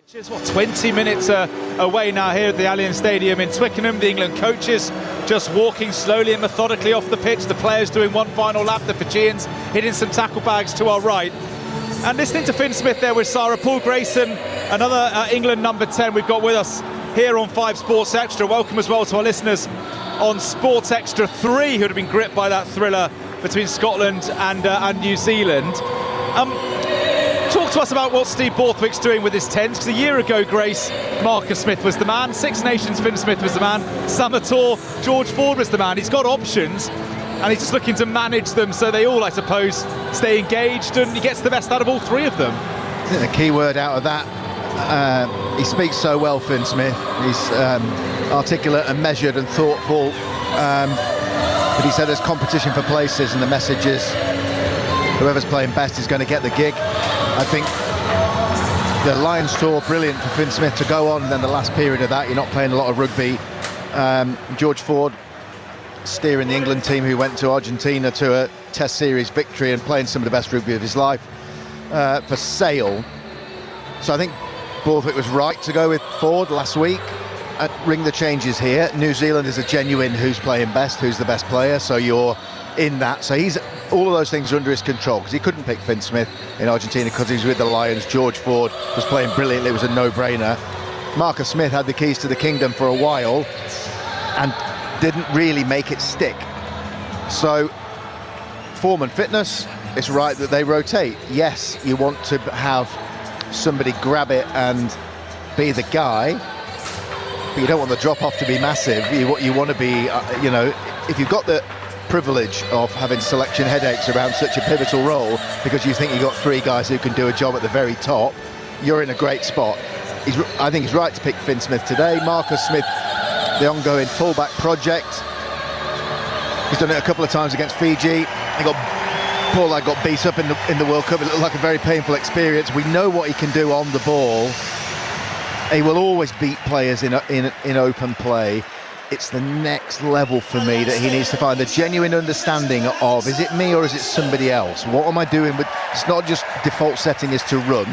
Just 20 minutes away now here at the Allianz Stadium in Twickenham. The England coaches just walking slowly and methodically off the pitch. The players doing one final lap. The Fijians hitting some tackle bags to our right. And listening to Finn Smith there with Sarah, Paul Grayson, another England number 10 we've got with us here on 5 Sports Extra. Welcome as well to our listeners on Sports Extra 3 who would have been gripped by that thriller between Scotland and New Zealand. Talk to us about what Steve Borthwick's doing with his 10s, because a year ago, Grace, Marcus Smith was the man, Six Nations, Finn Smith was the man, Summer Tour, George Ford was the man. He's got options and he's just looking to manage them so they all, I suppose, stay engaged, and he gets the best out of all three of them. I think the key word out of that, he speaks so well, Finn Smith. He's articulate and measured and thoughtful, but he said there's competition for places, and the message is whoever's playing best is going to get the gig. I think the Lions Tour, brilliant for Finn Smith to go on, and then the last period of that, you're not playing a lot of rugby. George Ford steering the England team who went to Argentina to a Test Series victory and playing some of the best rugby of his life for Sale. So I think Borthwick was right to go with Ford last week and ring the changes here. New Zealand is a genuine who's playing best, who's the best player, so you're in that. So he's all of those things are under his control, because he couldn't pick Finn Smith in Argentina because he's with the Lions. George Ford was playing brilliantly, it was a no-brainer. Marcus Smith had the keys to the kingdom for a while and didn't really make it stick. So form and fitness, it's right that they rotate. Yes, you want to have somebody grab it and be the guy, but you don't want the drop-off to be massive. You want to be, if you've got the privilege of having selection headaches around such a pivotal role because you think you've got 3 guys who can do a job at the very top, you're in a great spot. I think he's right to pick Finn Smith today. Marcus Smith, the ongoing fullback project, he's done it a couple of times against Fiji. Poor lad got beat up in the World Cup. It looked like a very painful experience. We know what he can do on the ball. He will always beat players in open play. It's the next level for me that he needs to find the genuine understanding of, is it me or is it somebody else? What am I doing with, it's not just default setting is to run,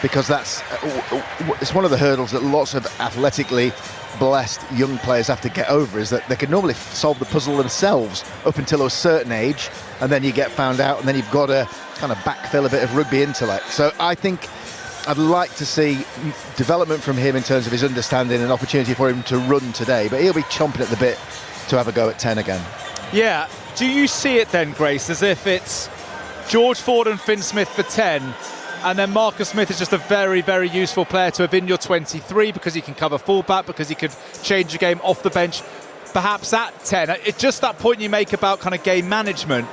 because it's one of the hurdles that lots of athletically blessed young players have to get over, is that they can normally solve the puzzle themselves up until a certain age, and then you get found out, and then you've got to kind of backfill a bit of rugby intellect. So I think I'd like to see development from him in terms of his understanding, and opportunity for him to run today, but he'll be chomping at the bit to have a go at 10 again. Yeah. Do you see it then, Grace, as if it's George Ford and Finn Smith for 10, and then Marcus Smith is just a very, very useful player to have in your 23 because he can cover fullback, because he could change the game off the bench, perhaps at 10? It's just that point you make about kind of game management.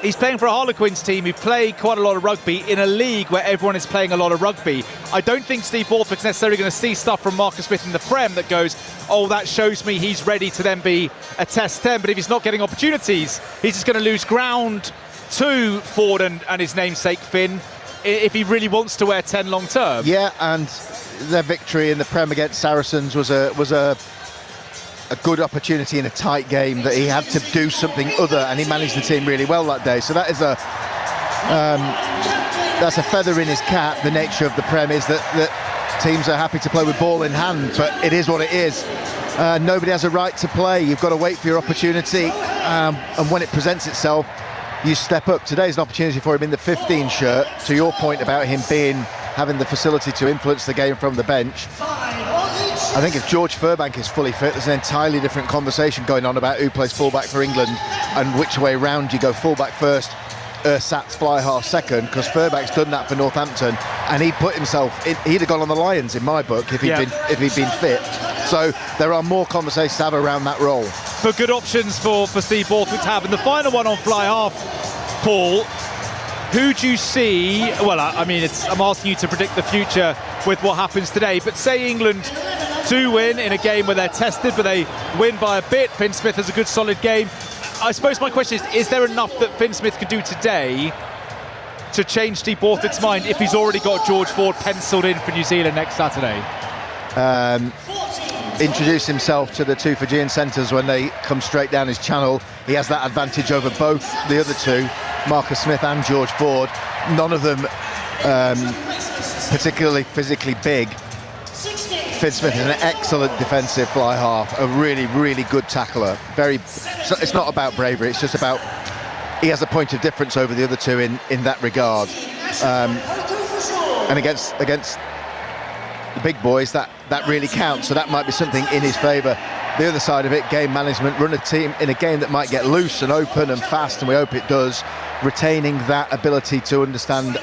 He's playing for a Harlequins team who play quite a lot of rugby in a league where everyone is playing a lot of rugby. I don't think Steve Borthwick's necessarily going to see stuff from Marcus Smith in the Prem that goes, oh, that shows me he's ready to then be a Test 10. But if he's not getting opportunities, he's just going to lose ground to Ford and his namesake Finn if he really wants to wear 10 long term. Yeah, and their victory in the Prem against Saracens was a good opportunity in a tight game that he had to do something other, and he managed the team really well that day. So that is that's a feather in his cap. The nature of the Prem is that teams are happy to play with ball in hand, but it is what it is. Nobody has a right to play. You've got to wait for your opportunity, and when it presents itself, you step up. Today's an opportunity for him in the 15 shirt, to your point about him having the facility to influence the game from the bench. I think if George Furbank is fully fit, there's an entirely different conversation going on about who plays fullback for England and which way round you go, fullback first, Sats fly half second, because Furbank's done that for Northampton, and he'd have gone on the Lions in my book if he'd been fit. So there are more conversations to have around that role. But good options for Steve Borthwick to have. And the final one on fly half, Paul, who do you see? Well, I'm asking you to predict the future with what happens today, but say England do win in a game where they're tested, but they win by a bit. Finn Smith has a good solid game. I suppose my question is there enough that Finn Smith could do today to change Steve Borthwick's mind if he's already got George Ford penciled in for New Zealand next Saturday? Introduce himself to the 2 Fijian centres when they come straight down his channel. He has that advantage over both the other 2, Marcus Smith and George Ford. None of them particularly physically big. Finn Smith is an excellent defensive fly half, a really, really good tackler. It's not about bravery, it's just about he has a point of difference over the other two in that regard. And against the big boys, that really counts, so that might be something in his favour. The other side of it, game management, run a team in a game that might get loose and open and fast, and we hope it does, retaining that ability to understand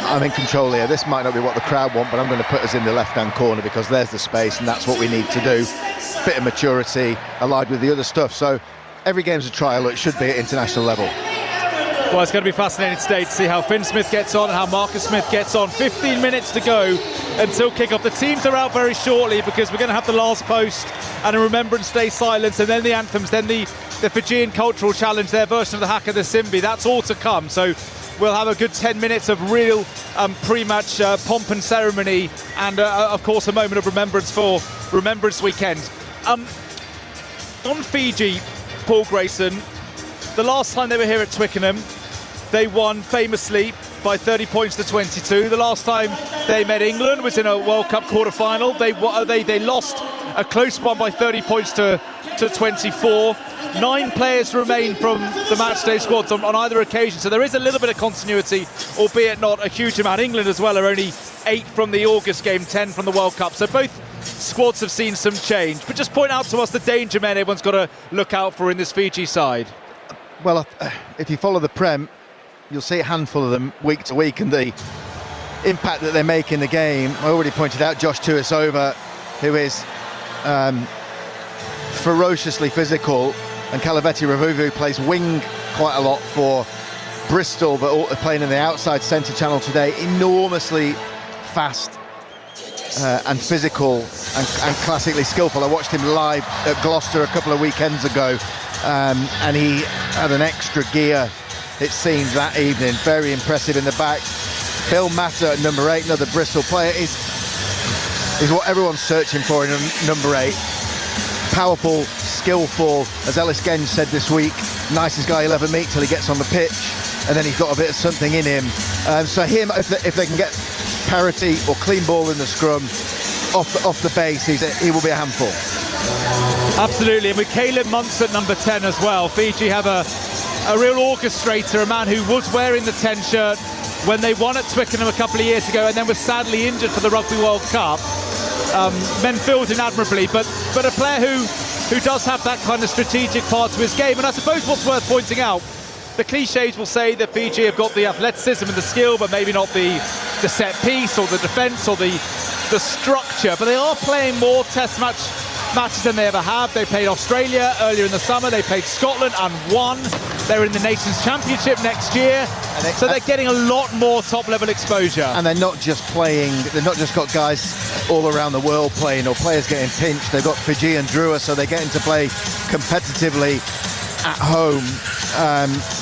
I'm in control here. This might not be what the crowd want, but I'm going to put us in the left-hand corner because there's the space and that's what we need to do. Bit of maturity allied with the other stuff. So every game's a trial. It should be at international level. Well, it's going to be fascinating today to see how Finn Smith gets on and how Marcus Smith gets on. 15 minutes to go until kick-off. The teams are out very shortly because we're going to have the last post and a Remembrance Day silence, and then the anthems, then the Fijian Cultural Challenge, their version of the Haka the Simbi. That's all to come. So we'll have a good 10 minutes of real pre-match pomp and ceremony, and of course a moment of remembrance for Remembrance Weekend. On Fiji, Paul Grayson, the last time they were here at Twickenham, they won famously by 30 points to 22. The last time they met England was in a World Cup quarter-final. They lost a close one by 30 points to 24. 9 players remain from the matchday squads on either occasion, so there is a little bit of continuity, albeit not a huge amount. England as well are only 8 from the August game, 10 from the World Cup, so both squads have seen some change. But just point out to us the danger men everyone's got to look out for in this Fiji side. Well, if you follow the Prem, you'll see a handful of them week to week, and the impact that they make in the game. I already pointed out Josh Tuisova, who is ferociously physical, and Kalaveti Ravuvu plays wing quite a lot for Bristol, but playing in the outside centre channel today. Enormously fast and physical and classically skillful. I watched him live at Gloucester a couple of weekends ago, and he had an extra gear, it seemed, that evening. Very impressive in the back. Phil Matter at number 8, another Bristol player, is what everyone's searching for in number 8. Powerful, skillful, as Ellis Genge said this week, nicest guy you'll ever meet till he gets on the pitch, and then he's got a bit of something in him. So him, if they can get parity or clean ball in the scrum off the base, he will be a handful. Absolutely, and with Caleb Muntz at number 10 as well, Fiji have a real orchestrator, a man who was wearing the 10 shirt when they won at Twickenham a couple of years ago and then was sadly injured for the Rugby World Cup. Men filled in admirably, but a player who does have that kind of strategic part to his game. And I suppose what's worth pointing out, the cliches will say that Fiji have got the athleticism and the skill, but maybe not the set piece or the defence or the structure. But they are playing more test matches than they ever have. They played Australia earlier in the summer, they played Scotland and won. They're in the Nations Championship next year, so they're getting a lot more top-level exposure. And they've not just got guys all around the world playing or players getting pinched. They've got Fiji and Drua, so they're getting to play competitively at home,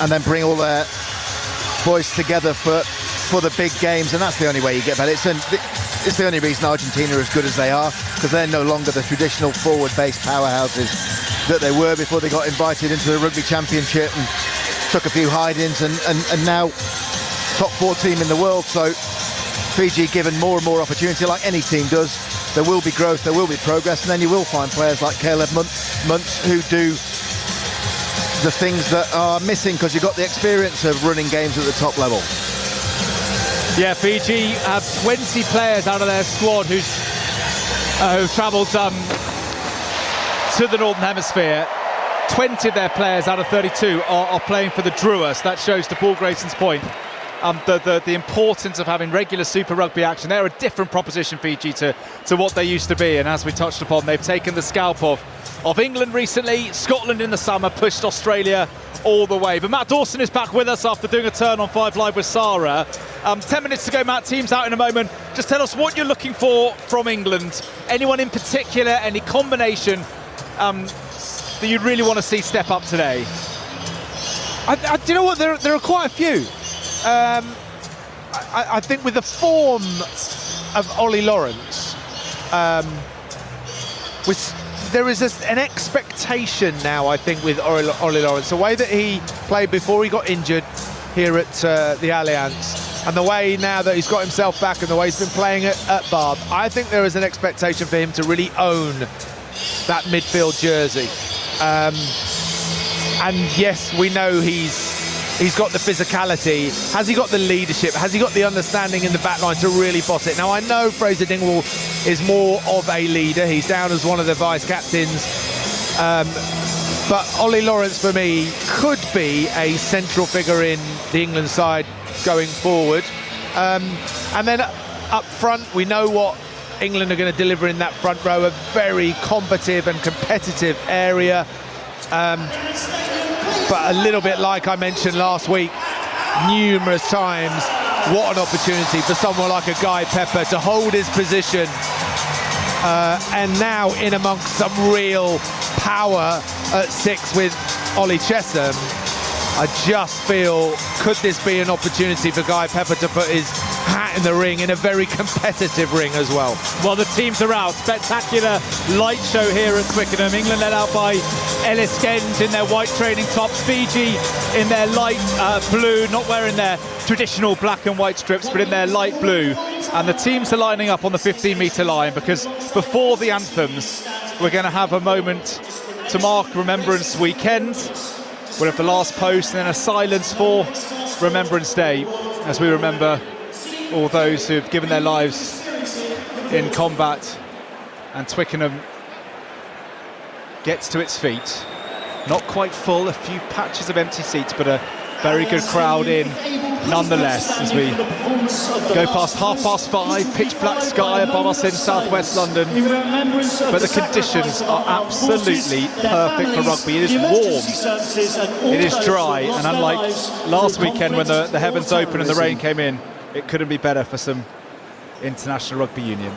and then bring all their boys together for the big games, and that's the only way you get better. It's the only reason Argentina are as good as they are, because they're no longer the traditional forward-based powerhouses that they were before they got invited into the Rugby Championship and took a few hide-ins, and now top 4 team in the world. So Fiji given more and more opportunity, like any team does. There will be growth, there will be progress, and then you will find players like Caleb Muntz who do the things that are missing because you've got the experience of running games at the top level. Yeah, Fiji have 20 players out of their squad who've travelled to the Northern Hemisphere. 20 of their players out of 32 are playing for the Drua, so that shows, to Paul Grayson's point, the importance of having regular Super Rugby action. They're a different proposition, Fiji, to what they used to be, and as we touched upon, they've taken the scalp of England recently, Scotland in the summer, pushed Australia all the way. But Matt Dawson is back with us after doing a turn on 5 Live with Sarah. 10 minutes to go, Matt. Team's out in a moment. Just tell us what you're looking for from England. Anyone in particular, any combination that you'd really want to see step up today? Do you know what? There are quite a few. I think with the form of Ollie Lawrence, there is an expectation now, I think, with Ollie Lawrence. The way that he played before he got injured here at the Allianz, And the way now that he's got himself back and the way he's been playing at Bath, I think there is an expectation for him to really own that midfield jersey. And yes, we know he's got the physicality. Has he got the leadership? Has he got the understanding in the back line to really boss it? Now, I know Fraser Dingwall is more of a leader. He's down as one of the vice captains. But Ollie Lawrence, for me, could be a central figure in the England side going forward. And then up front, we know what England are going to deliver in that front row, a very combative and competitive area. But a little bit like I mentioned last week, numerous times, what an opportunity for someone like a Guy Pepper to hold his position and now in amongst some real power at 6 with Ollie Chesham. I just feel, could this be an opportunity for Guy Pepper to put his hat in the ring, in a very competitive ring as well? Well, the teams are out. Spectacular light show here at Twickenham. England led out by Ellis Genge in their white training tops. Fiji in their light blue, not wearing their traditional black and white strips, but in their light blue. And the teams are lining up on the 15-metre line, because before the anthems, we're going to have a moment to mark Remembrance Weekend. We'll have the last post and then a silence for Remembrance Day, as we remember all those who've given their lives in combat. And Twickenham gets to its feet. Not quite full, a few patches of empty seats, but a very good crowd in nonetheless, as we go past 5:30, pitch black sky above us in southwest London. But the conditions are absolutely perfect for rugby. It is warm, it is dry, and unlike last weekend when the heavens opened and the rain came in, it couldn't be better for some international rugby union.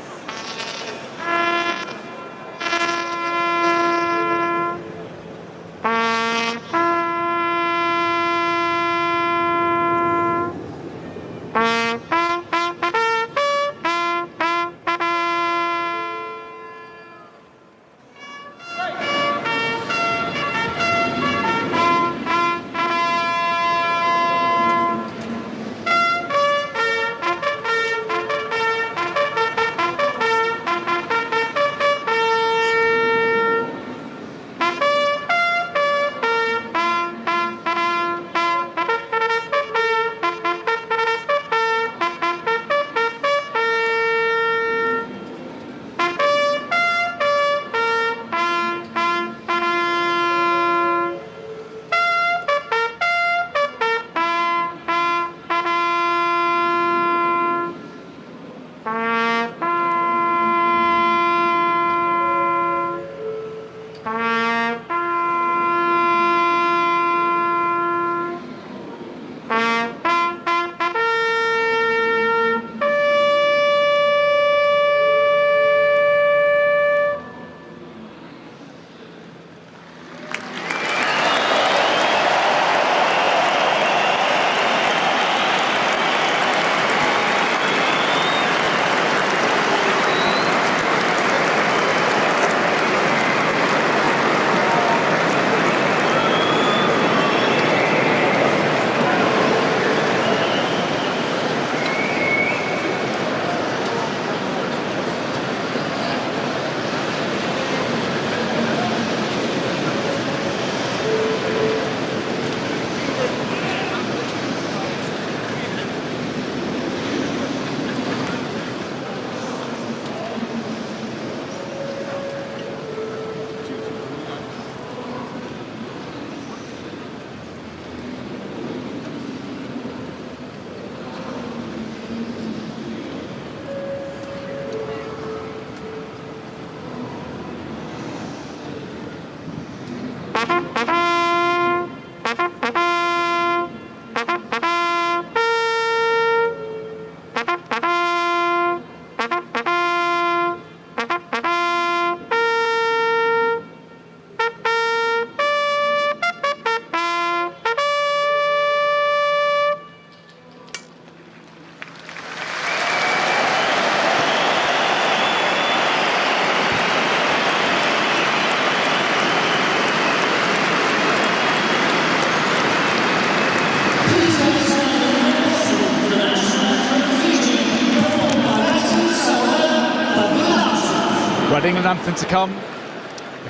Right, England anthem to come.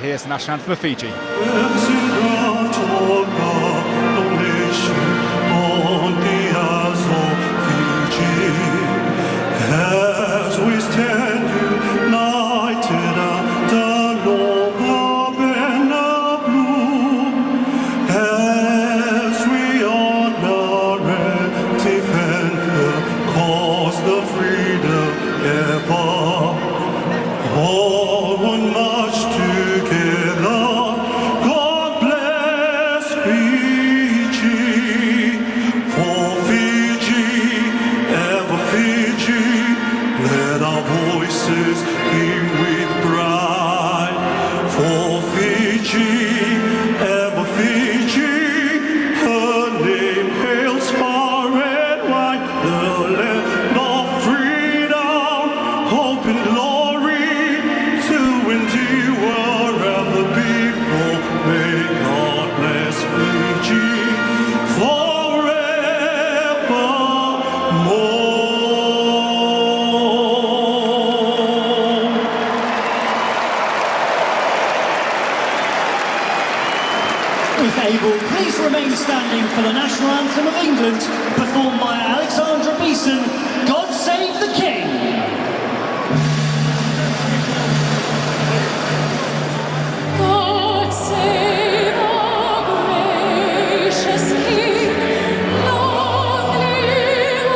Here's the national anthem of Fiji. As we stand united under long banner blue, as we honor and defend the cause, the freedom ever, all one march together. God bless Fiji, for Fiji, ever Fiji. Let our voices hear with pride, for Fiji, ever Fiji. Her name hails far and wide, the land of freedom, hope and glory to endure ever people. May God bless Fiji forevermore. If able, please remain standing for the national anthem of England, performed by Alexandra Beeson, God Save the King. God save our gracious King, long live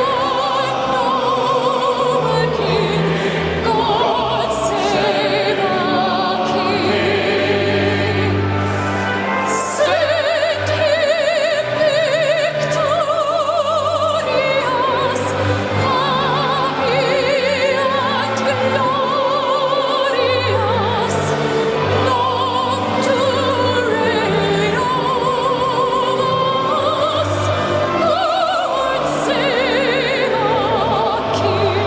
our noble King. God save our King. Send him victorious, happy and glorious, long to reign over us. God save our King.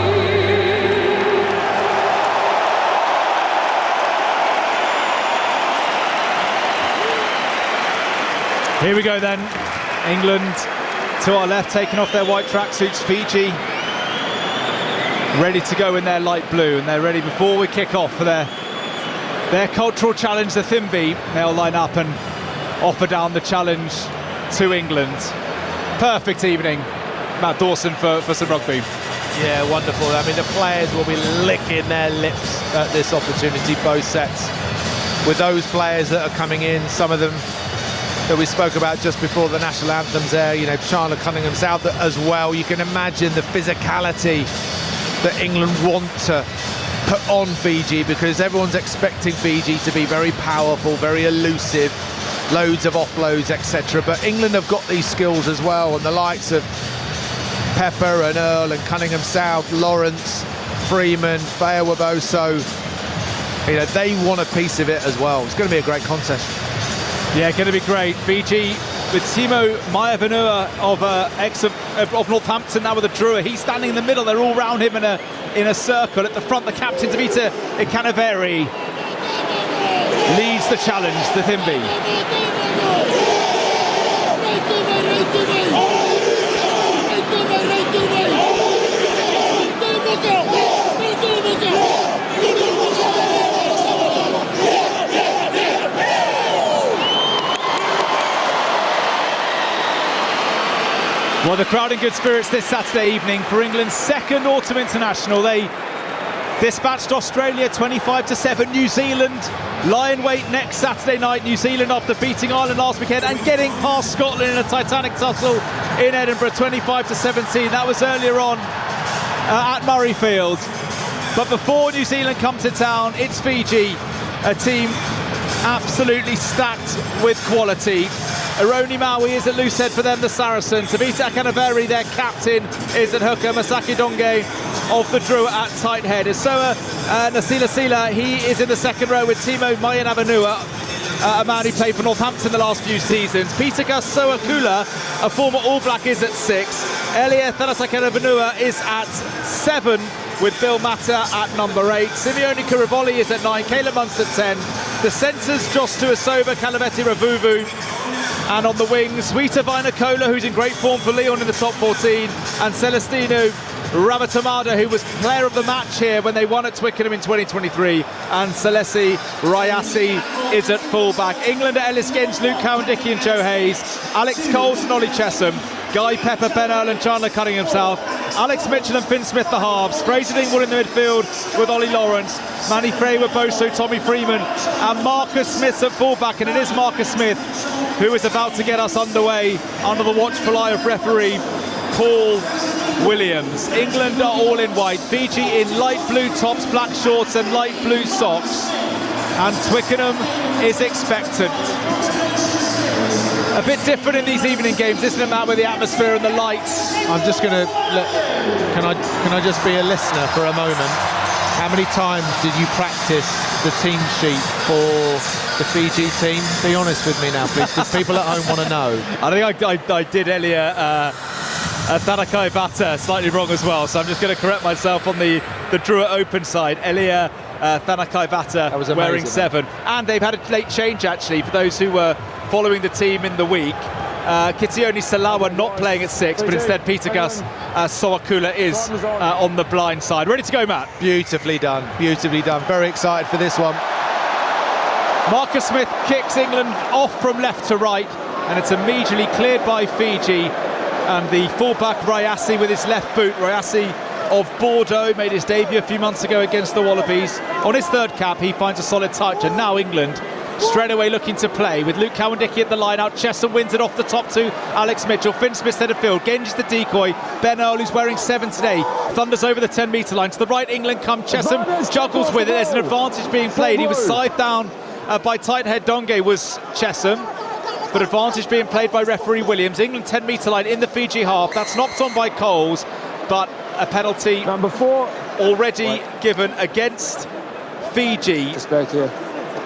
Here we go then. England to our left, taking off their white tracksuits. Fiji ready to go in their light blue, and they're ready before we kick off for their cultural challenge, the Thimby. They'll line up and offer down the challenge to England. Perfect evening, Matt Dawson, for some rugby. Yeah, wonderful. I mean, the players will be licking their lips at this opportunity, both sets. With those players that are coming in, some of them that we spoke about just before the national anthems there, you know, Chandler Cunningham South as well. You can imagine the physicality that England want to put on Fiji, because everyone's expecting Fiji to be very powerful, very elusive, loads of offloads, etc. But England have got these skills as well, and the likes of Pepper and Earl and Cunningham South, Lawrence, Freeman, Faya Waboso, you know, they want a piece of it as well. It's going to be a great contest. Yeah, going to be great. Fiji with Timo Maiavanua of Northampton now with a Drua. He's standing in the middle. They're all round him in a circle. At the front, the captain, Tavita Ikanaveri, leads the challenge, the Thimby. Well, the crowd in good spirits this Saturday evening for England's second autumn international. They dispatched Australia 25-7. New Zealand lie in wait next Saturday night. New Zealand, after beating Ireland last weekend and getting past Scotland in a titanic tussle in Edinburgh, 25-17. That was earlier on at Murrayfield. But before New Zealand come to town, it's Fiji, a team absolutely stacked with quality. Aroni Maui is at loose head for them, the Saracens. Tavita Akanaveri, their captain, is at hooker. Masaki Donge of the Drua at tight head. Isoa Nasila Sila, he is in the second row with Timo Maiavanua, a man who played for Northampton the last few seasons. Pitaka Soakula, a former All Black, is at 6. Elia Thalasakanavunua is at 7, with Bill Matter at number 8. Simeone Kurivoli is at 9. Caleb Munst at 10. The centres, Josh Tuisoba, Kalaveti Ravuvu. And on the wings, Sweeta Vainakola, who's in great form for Leon in the top 14. And Celestino Ramatamada, who was player of the match here when they won at Twickenham in 2023, and Salesi Rayasi is at full-back. England at Ellis Genge, Luke Cowan-Dickie and Joe Hayes, Alex Coles and Ollie Chesham, Guy Pepper, Ben Earl and Chandler Cunningham South, Alex Mitchell and Finn Smith the halves, Fraser Dingwall in the midfield with Ollie Lawrence, Manny Frewa, Boso, Tommy Freeman and Marcus Smith at full-back, and it is Marcus Smith who is about to get us underway under the watchful eye of referee Paul Williams. England are all in white, Fiji in light blue tops, black shorts and light blue socks, and Twickenham is expectant. A bit different in these evening games, isn't it, Matt, with the atmosphere and the lights? I'm just going to can I just be a listener for a moment? How many times did you practice the team sheet for the Fiji team? Be honest with me now, please, because people at home want to know. I think I did Elia Thanakai Bata slightly wrong as well, so I'm just going to correct myself on the Druitt Open side. Elia Thanakai Bata wearing 7. And they've had a late change, actually, for those who were following the team in the week. Kitioni Salawa not playing at 6, but instead Peter Gus Soakula is on the blind side. Ready to go, Matt? Beautifully done, beautifully done. Very excited for this one. Marcus Smith kicks England off from left to right, and it's immediately cleared by Fiji. And the fullback Rayasi with his left boot. Rayasi of Bordeaux made his debut a few months ago against the Wallabies. On his third cap, he finds a solid touch, and now England straight away looking to play with Luke Cowan-Dickie at the line out. Chesham wins it off the top to Alex Mitchell. Finn Smith centre field. Genge is the decoy. Ben Earl, who's wearing 7 today, thunders over the 10-metre line. To the right, England come. Chesham juggles with it. There's an advantage being played. He was scythed down by tight head Donge was Chesham. But advantage being played by referee Williams. England 10-metre line in the Fiji half. That's knocked on by Coles, but a penalty Number 4 already given against Fiji. Just back here.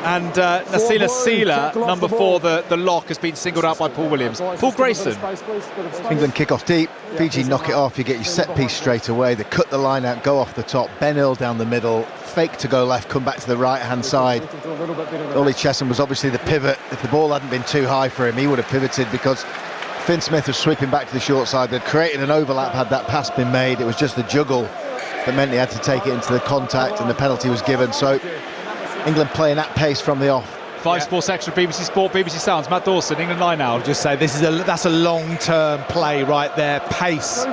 And Nasila Sila, number 4, the lock, has been singled out by Paul Williams. Paul Grayson. England kick off deep, Fiji knock it off, you get your set piece straight away, they cut the line out, go off the top, Ben Earl down the middle, fake to go left, come back to the right hand side. Ollie Chesham was obviously the pivot. If the ball hadn't been too high for him, he would have pivoted, because Finn Smith was sweeping back to the short side. They'd created an overlap had that pass been made. It was just the juggle that meant he had to take it into the contact, and the penalty was given. So England playing at pace from the off. 5 Sports Extra, BBC Sport, BBC Sounds. Matt Dawson, England line now. I'll just say that's a long-term play right there. Pace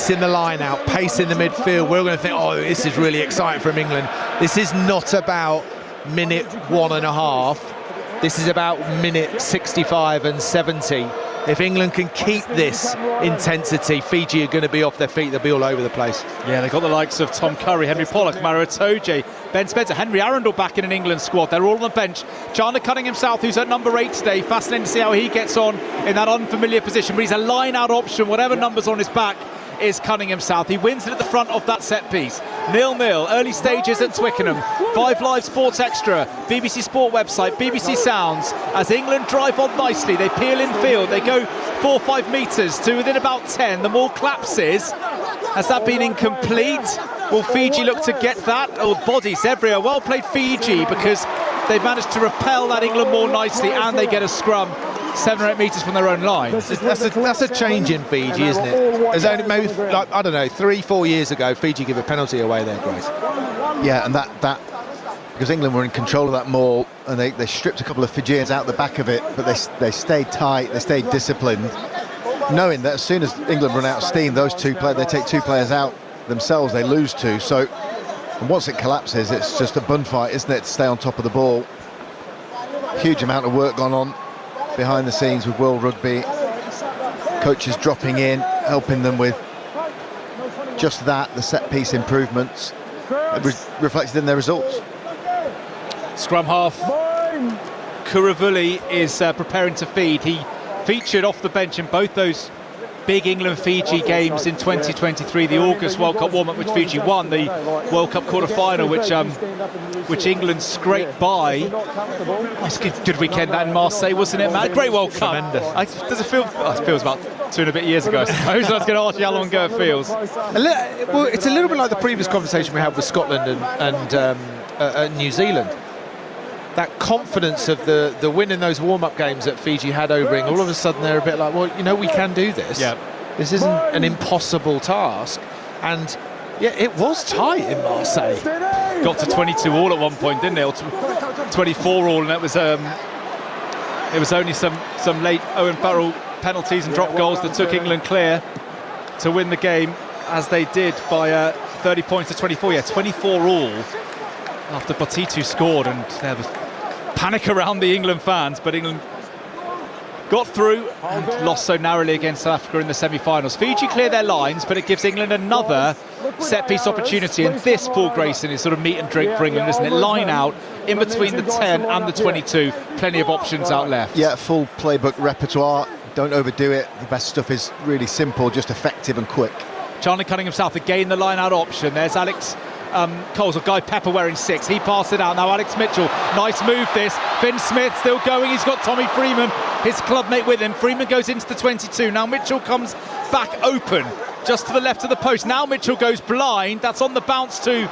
in the line out, pace in the midfield. We're going to think, oh, this is really exciting from England. This is not about minute 1.5. This is about minute 65 and 70. If England can keep this intensity, Fiji are going to be off their feet. They'll be all over the place. Yeah, they've got the likes of Tom Curry, Henry Pollock, Maro Itoje, Ben Spencer, Henry Arundel back in an England squad. They're all on the bench. Chandler Cunningham South, who's at number 8 today. Fascinating to see how he gets on in that unfamiliar position. But he's a line-out option. Whatever number's on his back is Cunningham South. He wins it at the front of that set piece. 0-0, early stages at Twickenham. 5 Live Sports Extra, BBC Sport website, BBC Sounds. As England drive on nicely, they peel in field. They go 4-5 metres to within about 10. The ball collapses. Has that been incomplete? Will Fiji look to get that? Oh, bodies everywhere. Well played Fiji, because they've managed to repel that England more nicely, and they get a scrum 7 or 8 metres from their own line. That's a change in Fiji, isn't it? There's only maybe, like, I don't know, 3-4 years ago, Fiji give a penalty away there, Grace. Yeah, and that because England were in control of that maul, and they stripped a couple of Fijians out the back of it, but they stayed tight, they stayed disciplined, knowing that as soon as England run out of steam, those two players, they take 2 players out themselves, they lose 2. So and once it collapses, it's just a bun fight, isn't it, to stay on top of the ball. Huge amount of work gone on behind the scenes with World Rugby. Coaches dropping in, helping them with just that, the set piece improvements, reflected in their results. Scrum half Kuravuli is preparing to feed. He featured off the bench in both those big England-Fiji games in 2023, the August World Cup warm-up, which Fiji won, the World Cup quarter-final, which England scraped by. It was a good weekend that in Marseille, wasn't it, Matt? Great World Cup. Tremendous. Does it feel? It feels about 2 and a bit years ago, I suppose. I was going to ask you how long ago it feels. Well, it's a little bit like the previous conversation we had with Scotland and New Zealand. That confidence of the win in those warm-up games that Fiji had over England, all of a sudden they're a bit like, well, you know, we can do this. Yeah. This isn't an impossible task. And yeah, it was tight in Marseille. Got to 22 all at one point, didn't it? Or 24 all, and it was only some late Owen Farrell penalties and drop goals that took England clear to win the game, as they did by 30 points to 24. Yeah, 24 all after Batitu scored, and there was panic around the England fans, but England got through and lost so narrowly against South Africa in the semi-finals. Fiji clear their lines, but it gives England another set-piece opportunity, and this, Paul Grayson, is sort of meat and drink for England, isn't it? Line out in between the 10 and the 22, plenty of options out left. Yeah, full playbook repertoire, don't overdo it. The best stuff is really simple, just effective and quick. Charlie Cunningham South again, the line-out option. There's Alex Coles, or Guy Pepper wearing 6. He passed it out. Now Alex Mitchell, nice move this. Finn Smith still going. He's got Tommy Freeman, his clubmate, with him. Freeman goes into the 22. Now Mitchell comes back open, just to the left of the post. Now Mitchell goes blind. That's on the bounce to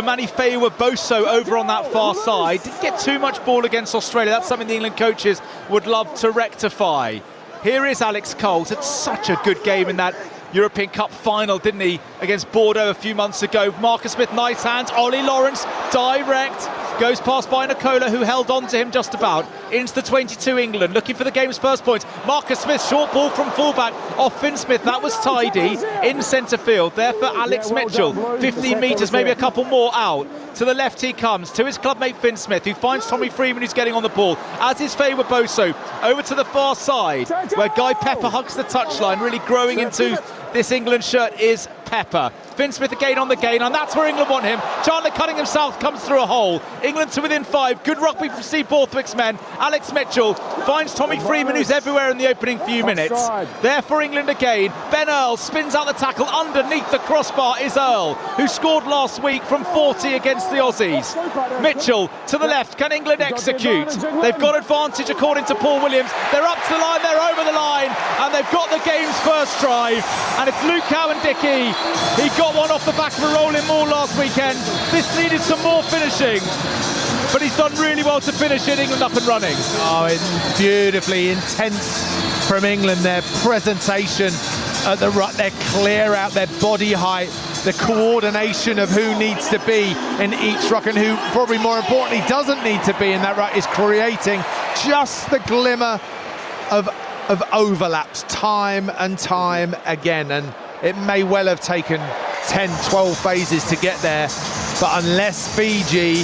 Manny Boso over on that far side. Didn't get too much ball against Australia. That's something the England coaches would love to rectify. Here is Alex Coles. It's such a good game in that European Cup final, didn't he, against Bordeaux a few months ago. Marcus Smith, nice hands. Ollie Lawrence, direct. Goes past by Nicola, who held on to him just about. Into the 22 England, looking for the game's first points. Marcus Smith, short ball from fullback off Finn Smith. That was tidy in centre field. There for Alex Mitchell. 15 metres, maybe a couple more out. To the left he comes, to his clubmate Finn Smith, who finds Tommy Freeman, who's getting on the ball. As is Boso. Over to the far side, where Guy Pepper hugs the touchline. Really growing into this England shirt is Pepper. Finn Smith again on the gain, and that's where England want him. Chandler Cunningham South comes through a hole. England to within 5. Good rugby from Steve Borthwick's men. Alex Mitchell finds Tommy Freeman, who's everywhere in the opening few minutes. There for England again. Ben Earl spins out the tackle. Underneath the crossbar is Earl, who scored last week from 40 against the Aussies. Mitchell to the left. Can England execute? They've got advantage according to Paul Williams. They're up to the line, they're over the line, and they've got the game's first drive. And it's Luke Cowan-Dickey. He got one off the back of a rolling maul last weekend. This needed some more finishing, but he's done really well to finish it. England up and running. Oh, it's beautifully intense from England. Their presentation at the ruck, their clear out, their body height, the coordination of who needs to be in each ruck and who, probably more importantly, doesn't need to be in that ruck, is creating just the glimmer of overlaps time and time again. And it may well have taken 10, 12 phases to get there, but unless Fiji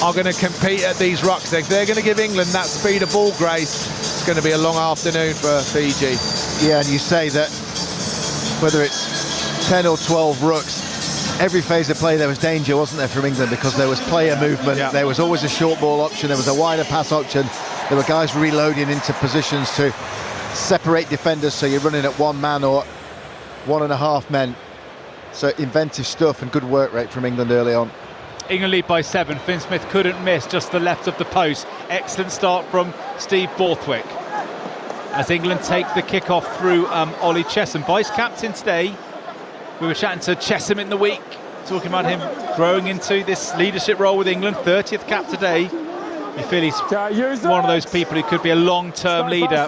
are going to compete at these rucks, if they're going to give England that speed of ball grace, it's going to be a long afternoon for Fiji. Yeah, and you say that whether it's 10 or 12 rucks, every phase of play there was danger, wasn't there, from England, because there was player movement, there was always a short ball option, there was a wider pass option, there were guys reloading into positions to separate defenders, so you're running at one man or 1.5 men. So inventive stuff and good work rate from England early on. England lead by 7. Finn Smith couldn't miss, just the left of the post. Excellent start from Steve Borthwick. As England take the kick-off through Ollie Chesham, vice-captain today. We were chatting to Chesham in the week, talking about him growing into this leadership role with England. 30th cap today. You feel he's one of those people who could be a long-term leader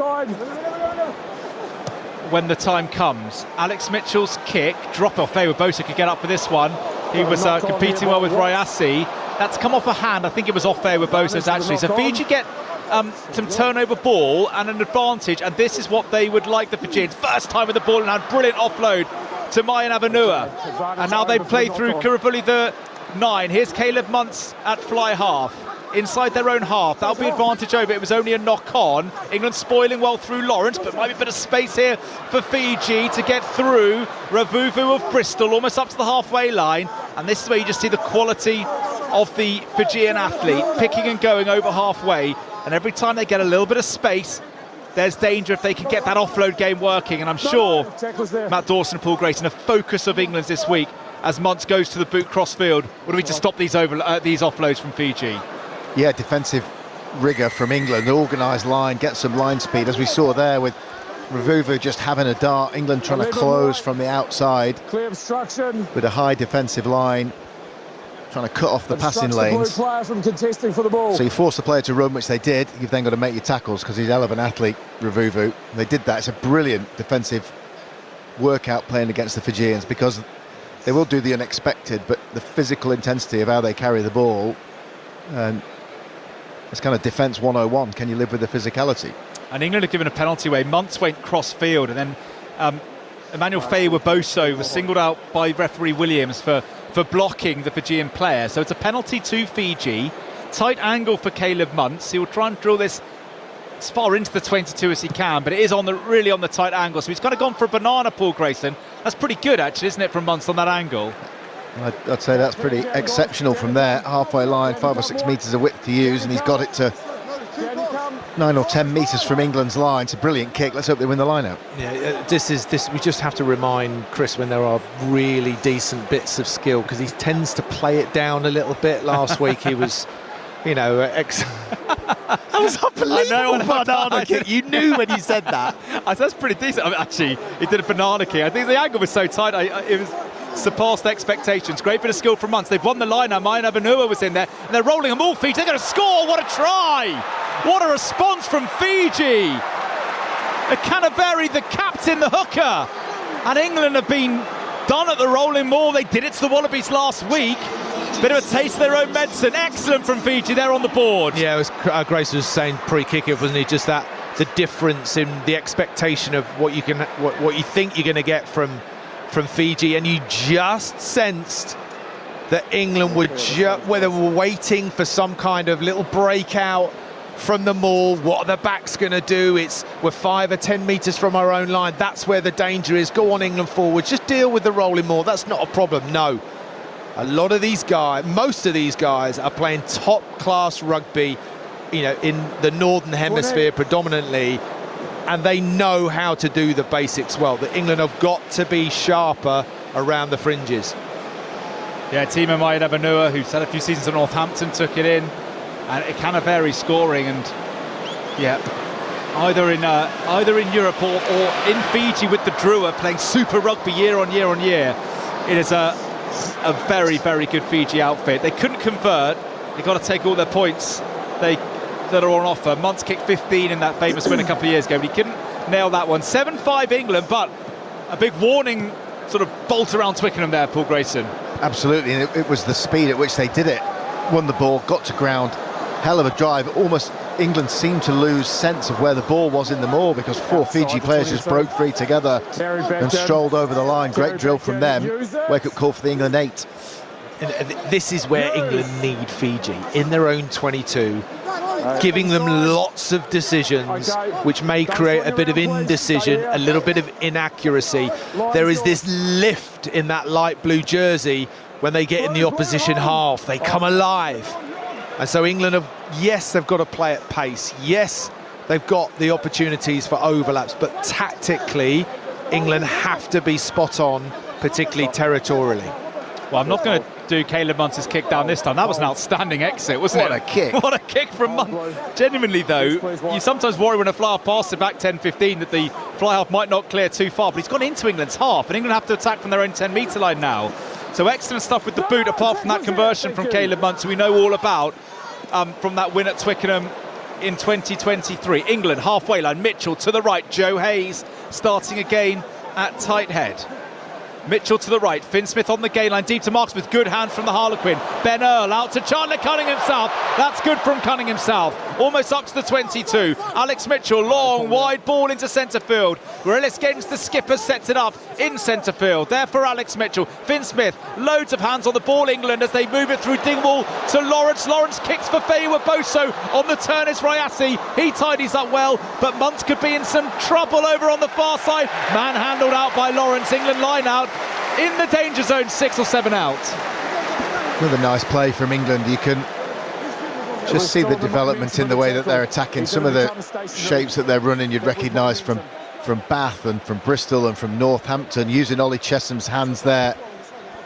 when the time comes. Alex Mitchell's kick, drop off. Bosa could get up for this one. He was competing well with Rayasi. That's come off a hand. I think it was off Bosa's actually. So Fiji get some turnover ball and an advantage, and this is what they would like, the Fijians. First time with the ball in hand, brilliant offload to Mayan Avanua. And now they play through Kuruvuli the 9. Here's Caleb Muntz at fly half. Inside their own half, that'll be advantage over. It was only a knock on. England spoiling well through Lawrence, but might be a bit of space here for Fiji to get through. Ravuvu of Bristol almost up to the halfway line, and this is where you just see the quality of the Fijian athlete, picking and going over halfway, and every time they get a little bit of space, there's danger if they can get that offload game working. And I'm sure Matt Dawson and Paul Grayson, a focus of England's this week as Muntz goes to the boot crossfield, would be to stop these offloads from Fiji. Yeah, defensive rigour from England, organised line, get some line speed, as we saw there with Ravuvu just having a dart. England trying to close from the outside Clear obstruction with a high defensive line, trying to cut off the passing lanes. From contesting for the ball. So you force the player to run, which they did. You've then got to make your tackles because he's a hell of an athlete, Ravuvu. They did that. It's a brilliant defensive workout playing against the Fijians, because they will do the unexpected, but the physical intensity of how they carry the ball, and it's kind of defence 101. Can you live with the physicality? And England have given a penalty away. Muntz went cross-field, and then Emmanuel Faye-Waboso was singled out by referee Williams for blocking the Fijian player. So it's a penalty to Fiji. Tight angle for Caleb Muntz. He will try and drill this as far into the 22 as he can, but it is really on the tight angle. So he's kind of gone for a banana, Paul Grayson. That's pretty good, actually, isn't it, from Muntz on that angle? I'd say that's pretty exceptional from there. Halfway line, 5 or 6 metres of width to use, and he's got it to 9 or 10 metres from England's line. It's a brilliant kick. Let's hope they win the line out. Yeah, this. We just have to remind Chris when there are really decent bits of skill, because he tends to play it down a little bit. Last week he was, you know, that was unbelievable. Banana kick. You knew when you said that. That's pretty decent. I mean, actually, he did a banana kick. I think the angle was so tight. It was surpassed expectations. Great bit of skill from Muntz. They've won the line now. Maya Vanua was in there, and they're rolling them all. Fiji, they're going to score. What a try! What a response from Fiji. Canaveri, the captain, the hooker. And England have been done at the rolling maul. They did it to the Wallabies last week. Bit of a taste of their own medicine. Excellent from Fiji. They're on the board. Yeah, it was, Grace was saying pre-kick-off, wasn't he? Just that, the difference in the expectation of what you think you're going to get from Fiji, and you just sensed that England were whether we're waiting for some kind of little breakout from the maul. What are the backs going to do? We're 5 or 10 metres from our own line. That's where the danger is. Go on, England forward. Just deal with the rolling maul. That's not a problem. No. A lot of these guys, most of these guys, are playing top-class rugby, you know, in the Northern Hemisphere predominantly, and they know how to do the basics well. That England have got to be sharper around the fringes. Yeah, Timo Maidavanua, who's had a few seasons at Northampton, took it in, and Canaveri scoring, and yeah, either in Europe or in Fiji with the Drua playing super rugby year on year on year. It is a very, very good Fiji outfit. They couldn't convert. They've got to take all their points that are on offer. Muntz kicked 15 in that famous win a couple of years ago, but he couldn't nail that one. 7-5 England, but a big warning sort of bolt around Twickenham there, Paul Grayson. Absolutely, and it was the speed at which they did it. Won the ball, got to ground, hell of a drive. Almost England seemed to lose sense of where the ball was in the maul, because 4 Fiji players just broke free together and strolled over the line. Great drill from them. Wake-up call for the England 8. And this is where England need Fiji in their own 22, giving them lots of decisions, which may create a bit of indecision, a little bit of inaccuracy. There is this lift in that light blue jersey when they get in the opposition half. They come alive. And so England have, yes, they've got to play at pace. Yes, they've got the opportunities for overlaps, but tactically, England have to be spot on, particularly territorially. Well, I'm not going to do Caleb Muntz's kick down this time. That was an outstanding exit, wasn't it? What a kick. What a kick from Muntz. Genuinely, though, you sometimes worry when a fly-half passes back 10-15 that the fly-half might not clear too far, but he's gone into England's half, and England have to attack from their own 10-metre line now. So excellent stuff with the boot, apart from that conversion from Caleb Muntz, who we know all about from that win at Twickenham in 2023. England, halfway line, Mitchell to the right, Joe Hayes starting again at tight head. Mitchell to the right, Finn Smith on the gain line, deep to Marks with good hands from the Harlequin. Ben Earl out to Chandler Cunningham South. That's good from Cunningham South. Almost up to the 22. Alex Mitchell, long, wide ball into centre field. Willis Gaines, the skipper, sets it up in centre field. There for Alex Mitchell. Finn Smith, loads of hands on the ball, England, as they move it through Dingwall to Lawrence. Lawrence kicks for Faye-Waboso on the turn. Is Rayasi. He tidies up well, but Muntz could be in some trouble over on the far side. Manhandled out by Lawrence. England line out in the danger zone, 6 or 7 out. Another nice play from England. You can just see the development in the way that they're attacking. Some of the shapes that they're running you'd recognise from Bath and from Bristol and from Northampton, using Ollie Chesham's hands there.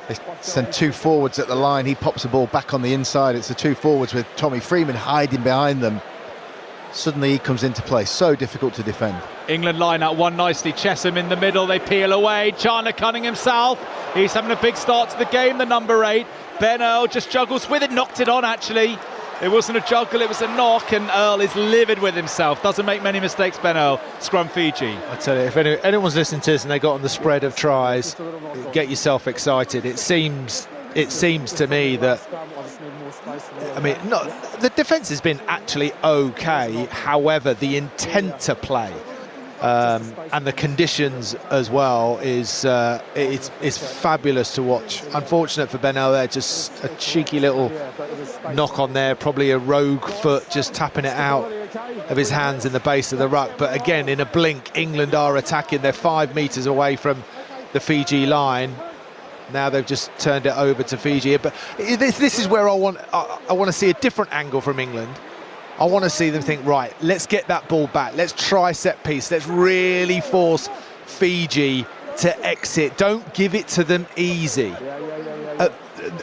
They send 2 forwards at the line. He pops the ball back on the inside. It's the 2 forwards with Tommy Freeman hiding behind them. Suddenly he comes into play. So difficult to defend. England line out one nicely. Chesham in the middle. They peel away. Chandler Cunningham South. He's having a big start to the game, the number 8. Ben Earl just juggles with it. Knocked it on, actually. It wasn't a juggle, it was a knock, and Earl is livid with himself. Doesn't make many mistakes, Ben Earl. Scrum Fiji. I tell you, if anyone's listening to this and they got on the spread of tries, get yourself excited. It seems to me that, I mean, the defence has been actually okay. However, the intent to play and the conditions as well is fabulous to watch. Unfortunate for Ben Earl there, just a cheeky little knock on there, probably a rogue foot just tapping it out of his hands in the base of the ruck. But again, in a blink, England are attacking. They're 5 metres away from the Fiji line. Now they've just turned it over to Fiji. But this is where I want to see a different angle from England. I want to see them think, right, let's get that ball back. Let's try set piece. Let's really force Fiji to exit. Don't give it to them easy.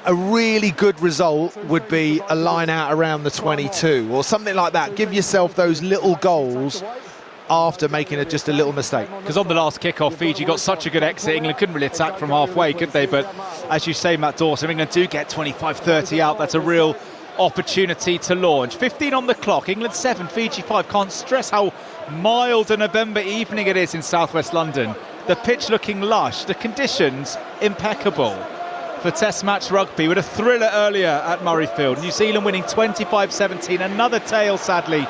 A really good result would be a line out around the 22 or something like that. Give yourself those little goals after making just a little mistake. Because on the last kickoff, Fiji got such a good exit. England couldn't really attack from halfway, could they? But as you say, Matt Dawson, England do get 25-30 out. That's a real opportunity to launch. 15 on the clock, England 7, Fiji 5. Can't stress how mild a November evening it is in southwest London. The pitch looking lush, the conditions impeccable for Test match rugby, with a thriller earlier at Murrayfield. New Zealand winning 25-17, another tale sadly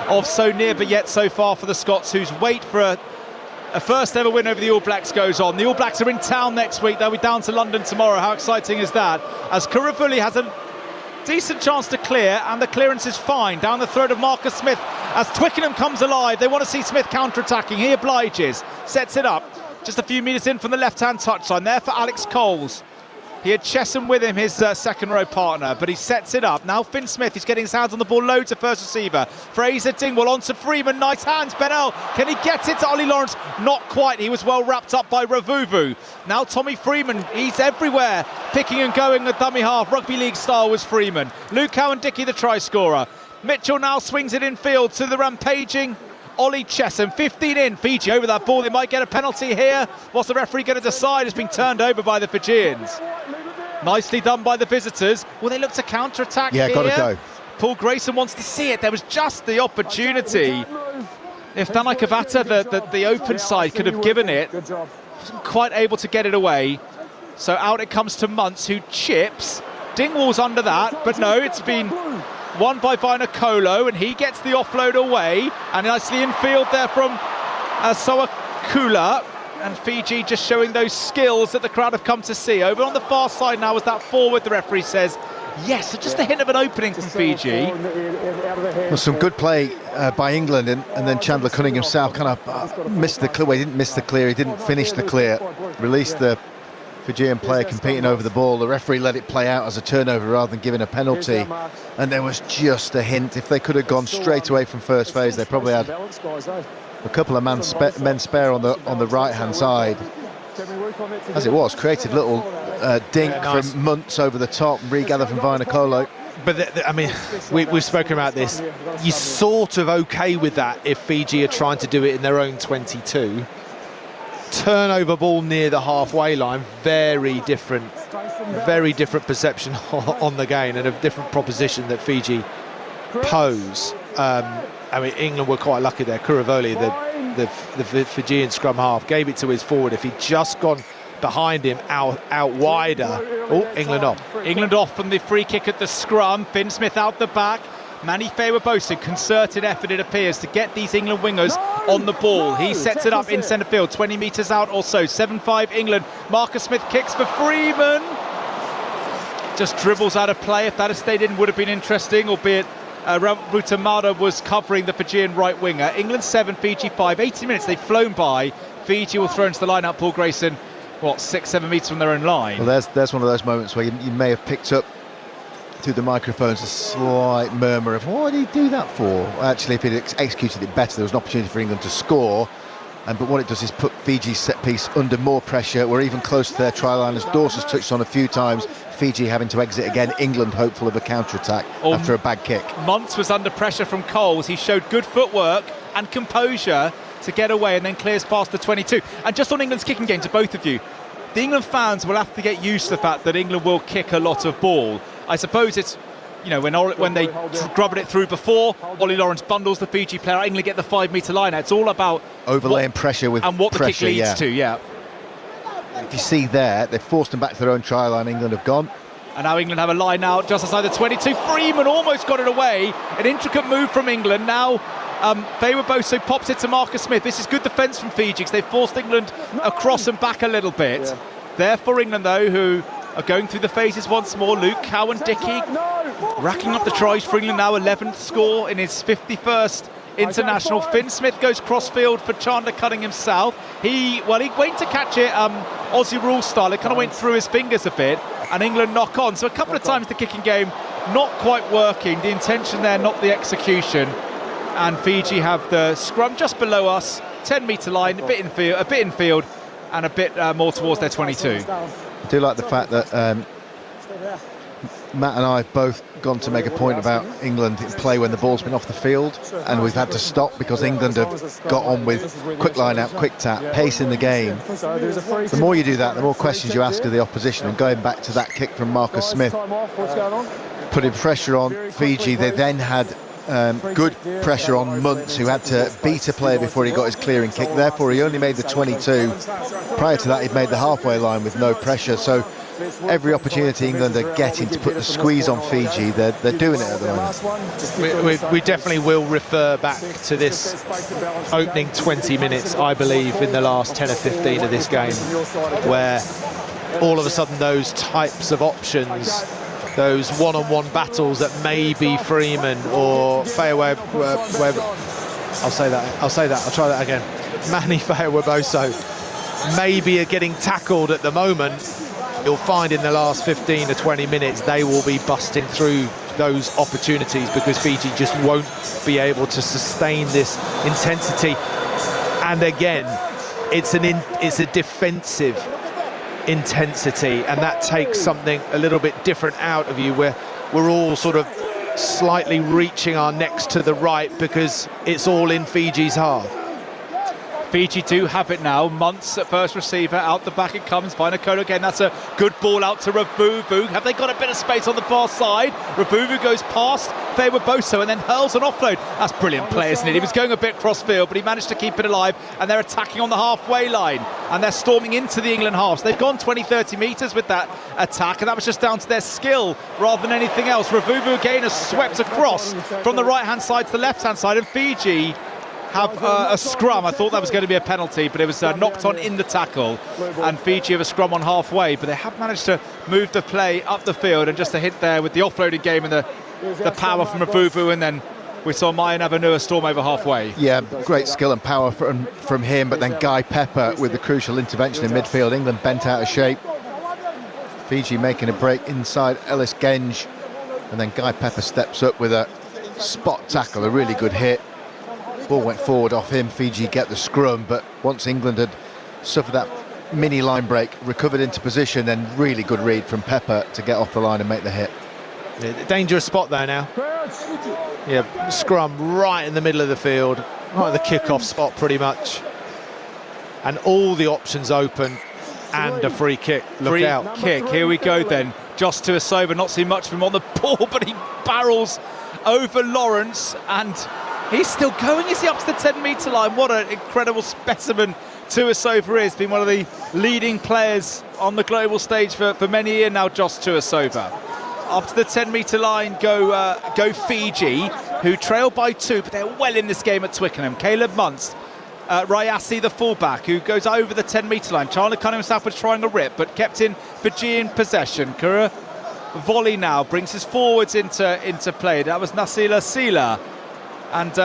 of so near but yet so far for the Scots, whose wait for a first ever win over the All Blacks goes on. The All Blacks are in town next week, they'll be down to London tomorrow. How exciting is that? As Kuravuli has a decent chance to clear, and the clearance is fine down the throat of Marcus Smith as Twickenham comes alive. They want to see Smith counter-attacking. He obliges, sets it up just a few metres in from the left-hand touchline there for Alex Coles. He had Chesham with him, his second row partner, but he sets it up. Now Finn Smith, he's getting his hands on the ball, loads of first receiver. Fraser Dingwall on to Freeman, nice hands, Ben Earl, can he get it to Ollie Lawrence? Not quite, he was well wrapped up by Ravuvu. Now Tommy Freeman, he's everywhere, picking and going the dummy half, rugby league style was Freeman. Luke Cowan-Dickey, the try scorer. Mitchell now swings it in field to the rampaging Ollie Chesham. 15 in, Fiji over that ball, they might get a penalty here. What's the referee going to decide? It's been turned over by the Fijians. Nicely done by the visitors. Will they look to counter-attack here? Yeah, got to go. Paul Grayson wants to see it. There was just the opportunity. If Danai Kavata, the open side, could have given it, wasn't quite able to get it away. So out it comes to Muntz, who chips. Dingwall's under that, but no, it's been won by Vainakolo, and he gets the offload away. And nicely in field there from Sowakula. And Fiji just showing those skills that the crowd have come to see. Over on the far side now is that forward, the referee says. Yes, so just a hint of an opening from Fiji. Well, some good play by England, and then Chandler Cunningham himself kind of missed the clear. Well, he didn't miss the clear, he didn't finish the clear. Released the Fijian player competing over the ball. The referee let it play out as a turnover rather than giving a penalty. And there was just a hint. If they could have gone straight away from first phase, they probably had a couple of men spare on the right-hand side. As it was, created little dink from Muntz over the top, regather from Vainakolo. But I mean, we've spoken about this. You're sort of okay with that if Fiji are trying to do it in their own 22. Turnover ball near the halfway line, very different perception on the game, and a different proposition that Fiji pose. I mean, England were quite lucky there. Kuravoli, the Fijian scrum half, gave it to his forward. If he'd just gone behind him out wider. Oh, England off. England off from the free kick at the scrum. Finn Smith out the back. Manny Fewa-Bosu, concerted effort it appears to get these England wingers on the ball. He sets it up in centre field, 20 metres out or so. 7-5 England. Marcus Smith kicks for Freeman. Just dribbles out of play. If that had stayed in, would have been interesting, albeit Rutamada was covering the Fijian right winger. England 7, Fiji 5. 80 minutes, they've flown by. Fiji will throw into the line-up. Paul Grayson, 6-7 metres from their own line. Well, there's one of those moments where you may have picked up through the microphones a slight murmur of, what did he do that for? Actually, if he'd executed it better, there was an opportunity for England to score. But what it does is put Fiji's set piece under more pressure. We're even close to their try line, as Dawson's touched on a few times. Fiji having to exit again. England hopeful of a counter-attack after a bad kick. Muntz was under pressure from Coles. He showed good footwork and composure to get away, and then clears past the 22. And just on England's kicking game, to both of you, the England fans will have to get used to the fact that England will kick a lot of ball. I suppose it's you know, when they grubbed it through before, Ollie Lawrence bundles the Fiji player. England get the 5-metre line out. It's all about overlaying pressure with and what pressure, the kick leads to. Yeah. If you see there, they've forced them back to their own try line. England have gone. And now England have a line out just outside the 22. Freeman almost got it away. An intricate move from England. Now Feiwa-Boso pops it to Marcus Smith. This is good defence from Fiji because they've forced England across and back a little bit. Yeah. There for England, though, who are going through the phases once more. Luke Cowan-Dickey racking up the tries for England now. 11th score in his 51st international. Finn Smith goes crossfield for Chandler Cunning himself. He went to catch it Aussie rule style. It kind of went through his fingers a bit, and England knock on. So a couple of times the kicking game not quite working. The intention there, not the execution. And Fiji have the scrum just below us, 10-metre line, a bit in field, and a bit more towards their 22. I do like the fact that Matt and I have both gone to make a point about England in play when the ball's been off the field, and we've had to stop because England have got on with quick line out, quick tap, pace in the game. The more you do that, the more questions you ask of the opposition. And going back to that kick from Marcus Smith, putting pressure on Fiji, they then had good pressure on Muntz, who had to beat a player before he got his clearing kick. Therefore, he only made the 22. Prior to that, he'd made the halfway line with no pressure. So every opportunity England are getting to put the squeeze on Fiji, they're doing it at the moment. We definitely will refer back to this opening 20 minutes, I believe, in the last 10 or 15 of this game, where all of a sudden those types of options, those one-on-one battles that maybe Freeman or Feiwa, I'll try that again. Manny Feiwa-Boso maybe are getting tackled at the moment. You'll find in the last 15 to 20 minutes they will be busting through those opportunities because Fiji just won't be able to sustain this intensity. And again, it's a defensive intensity, and that takes something a little bit different out of you, where we're all sort of slightly reaching our necks to the right because it's all in Fiji's half. Fiji do have it now. Muntz at first receiver, out the back it comes. Vinokola again, that's a good ball out to Ravuvu. Have they got a bit of space on the far side? Ravuvu goes past Feiwa-Boso and then hurls an offload. That's brilliant play, isn't it? He was going a bit cross-field, but he managed to keep it alive, and they're attacking on the halfway line, and they're storming into the England half. So they've gone 20-30 metres with that attack, and that was just down to their skill rather than anything else. Ravuvu again has swept across from the right-hand side to the left-hand side, and Fiji have a scrum. I thought that was going to be a penalty, but it was knocked on in the tackle, and Fiji have a scrum on halfway, but they have managed to move the play up the field, and just a hit there with the offloaded game and the power from Ravuvu, and then we saw Mayan Avanua storm over halfway. Yeah, great skill and power from him, but then Guy Pepper with the crucial intervention in midfield. England bent out of shape. Fiji making a break inside Ellis Genge, and then Guy Pepper steps up with a spot tackle, a really good hit. Ball went forward off him. Fiji get the scrum, but once England had suffered that mini line break, recovered into position, then really good read from Pepper to get off the line and make the hit. Yeah, dangerous spot there now. Yeah, scrum right in the middle of the field, right at the kick-off spot pretty much, and all the options open, and a free kick. Look out. Kick, here we go then. Just to Asova, not seen much from him on the ball, but he barrels over Lawrence, and he's still going. Is he up to the 10-metre line? What an incredible specimen Tuisova is. Been one of the leading players on the global stage for many years now, Josh Tuisova. Up to the 10-metre line go Fiji, who trail by 2, but they're well in this game at Twickenham. Caleb Muntz, Rayasi, the fullback, who goes over the 10-metre line. Chandler Cunning himself was trying a rip, but kept in Fijian possession. Kura volley now brings his forwards into play. That was Nasila Sila. And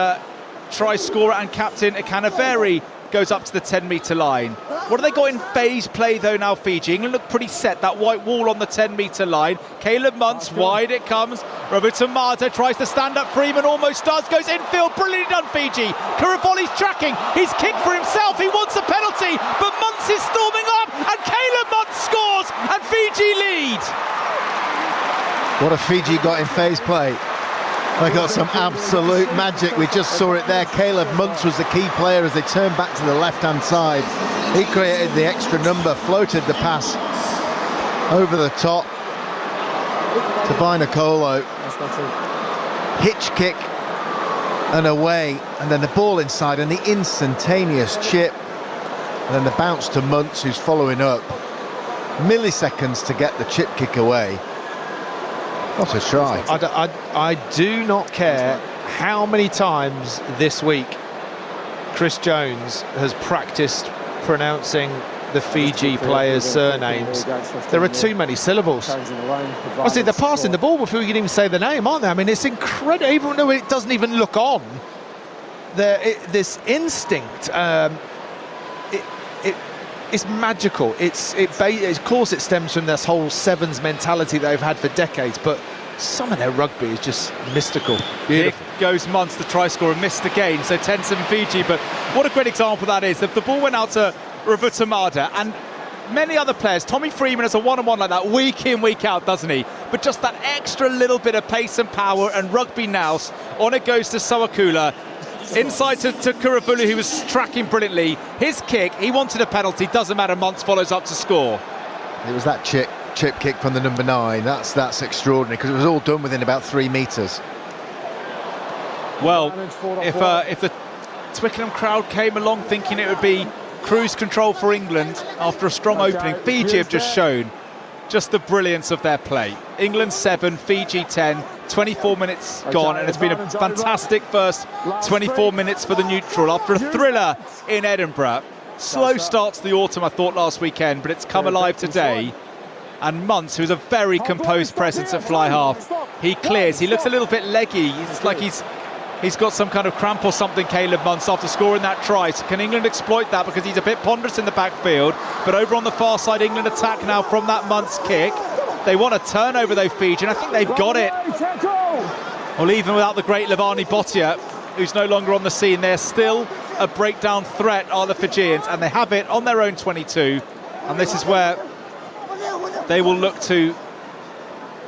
try scorer and captain Ikanaveri goes up to the 10-metre line. What have they got in phase play though now, Fiji? England look pretty set, that white wall on the 10-metre line. Caleb Muntz, wide it comes. Roberto tries to stand up, Freeman almost does, goes infield, brilliantly done Fiji. Kuravoli's tracking, he's kicked for himself, he wants a penalty, but Muntz is storming up, and Caleb Muntz scores, and Fiji lead. What have Fiji got in phase play? They got some absolute magic. We just saw it there. Caleb Muntz was the key player as they turned back to the left-hand side. He created the extra number, floated the pass over the top. to Vainikolo. Hitch kick and away, and then the ball inside and the instantaneous chip, and then the bounce to Muntz, who's following up. Milliseconds to get the chip kick away. What a try. I do not care how many times this week Chris Jones has practiced pronouncing the Fiji players' surnames. There are too many syllables. Obviously, they're passing the ball before you can even say the name, aren't they? I mean, it's incredible, even though it doesn't even look on. This instinct, it's magical. Of course, it stems from this whole sevens mentality they've had for decades, but some of their rugby is just mystical. Here goes Muntz, the try scorer, missed again, so 10-7 Fiji, but what a great example that is. The ball went out to Ravutamada, and many other players, Tommy Freeman has a one-on-one like that week in, week out, doesn't he? But just that extra little bit of pace and power, and rugby nous, on it goes to Sowakula. Inside to Kuravulu, who was tracking brilliantly. His kick, he wanted a penalty, doesn't matter, Muntz follows up to score. It was that chip kick from the number 9. That's extraordinary, because it was all done within about 3 metres. Well, if the Twickenham crowd came along thinking it would be cruise control for England after a strong opening, Fiji have just shown just the brilliance of their play. England 7, Fiji 10, 24 minutes gone, and it's been a fantastic first 24 minutes for the neutral after a thriller in Edinburgh. Slow start to the autumn, I thought, last weekend, but it's come alive today. And Muntz, who's a very composed presence at fly half, he clears. He looks a little bit leggy. It's like he's got some kind of cramp or something, Caleb Muntz, after scoring that try. So can England exploit that? Because he's a bit ponderous in the backfield. But over on the far side, England attack now from that Muntz kick. They want a turnover, though, Fiji, and I think they've got it. Well, even without the great Levani Bottia, who's no longer on the scene, they're still a breakdown threat, are the Fijians, and they have it on their own 22. And this is where they will look to,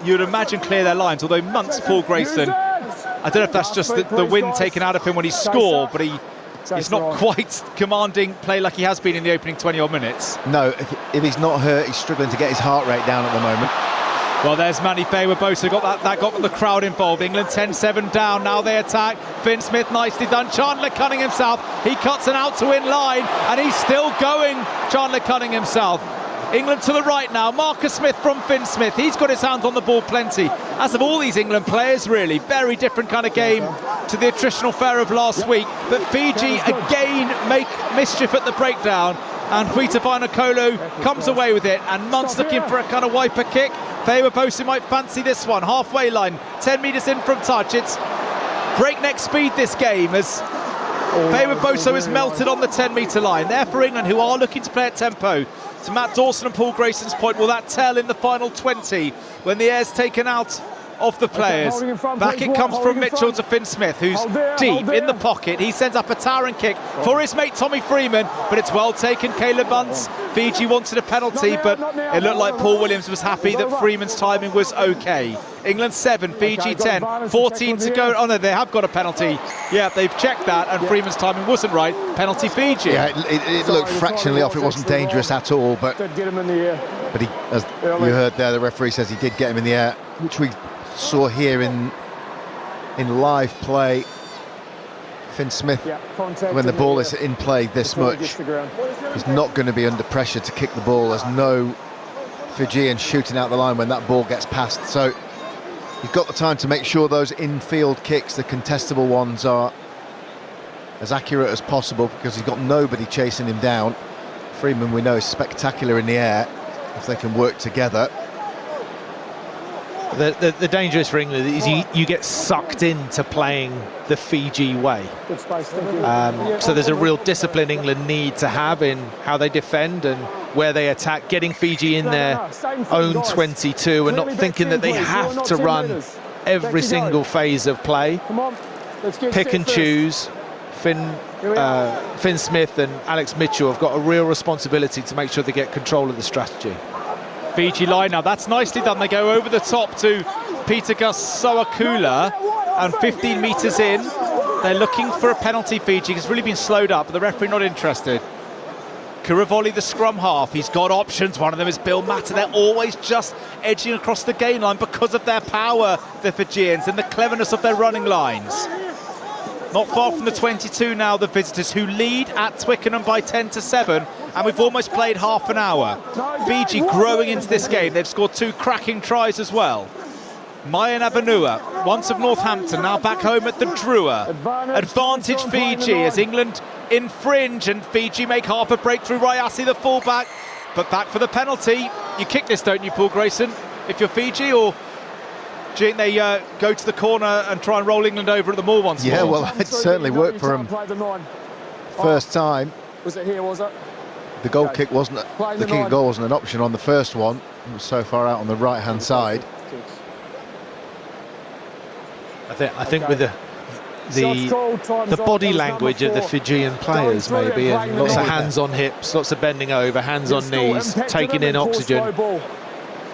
you'd imagine, clear their lines. Although Muntz, Paul Grayson, I don't know if that's just the wind taken out of him when he scored, but he's not quite commanding play like he has been in the opening 20-odd minutes. No, if he's not hurt, he's struggling to get his heart rate down at the moment. Well, there's Manny Fawa-Bosa, got the crowd involved. England 10-7 down, now they attack. Finn Smith, nicely done. Chandler Cunning himself, he cuts an out to in line, and he's still going, Chandler Cunning himself. England to the right now, Marcus Smith from Finn Smith, he's got his hands on the ball plenty, as of all these England players really. Very different kind of game to the attritional fare of last week, but Fiji again make mischief at the breakdown, and Peter Vainikolo comes away with it, and Muntz looking for a kind of wiper kick. Fawa-Bosa might fancy this one, halfway line, 10 metres in from touch. It's breakneck speed this game as Fawa-Bosa is melted on the 10-metre line. There for England, who are looking to play at tempo. To Matt Dawson and Paul Grayson's point, will that tell in the final 20 when the air's taken out of the players? Back it comes from Mitchell to Finn Smith, who's deep in the pocket. He sends up a towering kick for his mate Tommy Freeman, but it's well taken. Caleb Muntz, Fiji wanted a penalty, but it looked like Paul Williams was happy that Freeman's timing was okay. England 7, Fiji 10, 14 to go. Oh no, they have got a penalty. Yeah, they've checked that, and Freeman's timing wasn't right. Penalty Fiji. Yeah, it looked fractionally off. It wasn't dangerous at all, but he, as you heard there, the referee says he did get him in the air, which we saw here in live play. Finn Smith, when the ball is in play this much, is not going to be under pressure to kick the ball. There's no Fijian shooting out the line when that ball gets passed. So you've got the time to make sure those infield kicks, the contestable ones, are as accurate as possible, because he's got nobody chasing him down. Freeman, we know, is spectacular in the air if they can work together. The danger is for England is you get sucked into playing the Fiji way. So there's a real discipline England need to have in how they defend and where they attack, getting Fiji in their own 22 and not thinking that they have to run every single phase of play. Pick and choose. Finn Smith and Alex Mitchell have got a real responsibility to make sure they get control of the strategy. Fiji line now, that's nicely done. They go over the top to Peter Gus Sowakula, and 15 metres in, they're looking for a penalty. Fiji has really been slowed up, but the referee not interested. Kuravoli, the scrum half, he's got options. One of them is Bill Matter. They're always just edging across the gain line because of their power, the Fijians, and the cleverness of their running lines. Not far from the 22 now, the visitors, who lead at Twickenham by 10-7, and we've almost played half an hour. Fiji growing into this game. They've scored 2 cracking tries as well. Mayan Avanua, once of Northampton, now back home at the Drua. Advantage Fiji as England infringe, and Fiji make half a breakthrough. Rayasi, the fullback, but back for the penalty. You kick this, don't you, Paul Grayson, if you're Fiji, or do you think they go to the corner and try and roll England over at the maul once more? Yeah, well, it certainly worked for him first time. Was it here, was it? The goal kick wasn't, the kick of goal wasn't an option on the first one. It was so far out on the right-hand side. I think with the body language of the Fijian players, maybe, and lots of hands on hips, lots of bending over, hands on knees, taking in oxygen.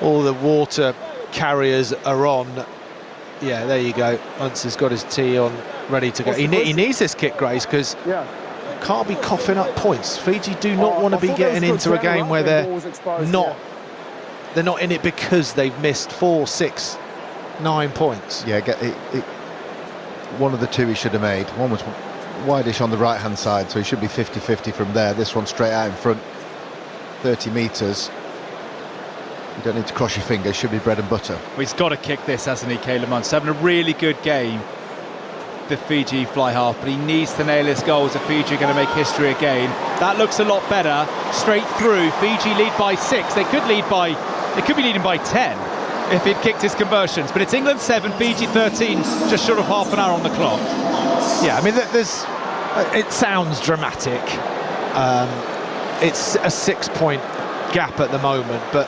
All the water carriers are on. Yeah, there you go. Once he's got his tee on, ready to go. He needs this kick, Grace, because can't be coughing up points. Fiji do not want to be getting into a game where they're not in it because they've missed 4, 6, 9 points. Yeah, one of the two he should have made. One was wideish on the right-hand side, so he should be 50-50 from there. This one straight out in front, 30 metres. You don't need to cross your fingers, should be bread and butter. Well, he's got to kick this, hasn't he, Caleb Munce? Having a really good game, the Fiji fly half, but he needs to nail his goals if Fiji are going to make history again. That looks a lot better. Straight through, Fiji lead by 6. They could be leading by 10 if he'd kicked his conversions. But it's England 7, Fiji 13, just short of half an hour on the clock. Yeah, I mean, it sounds dramatic. It's a 6-point gap at the moment, but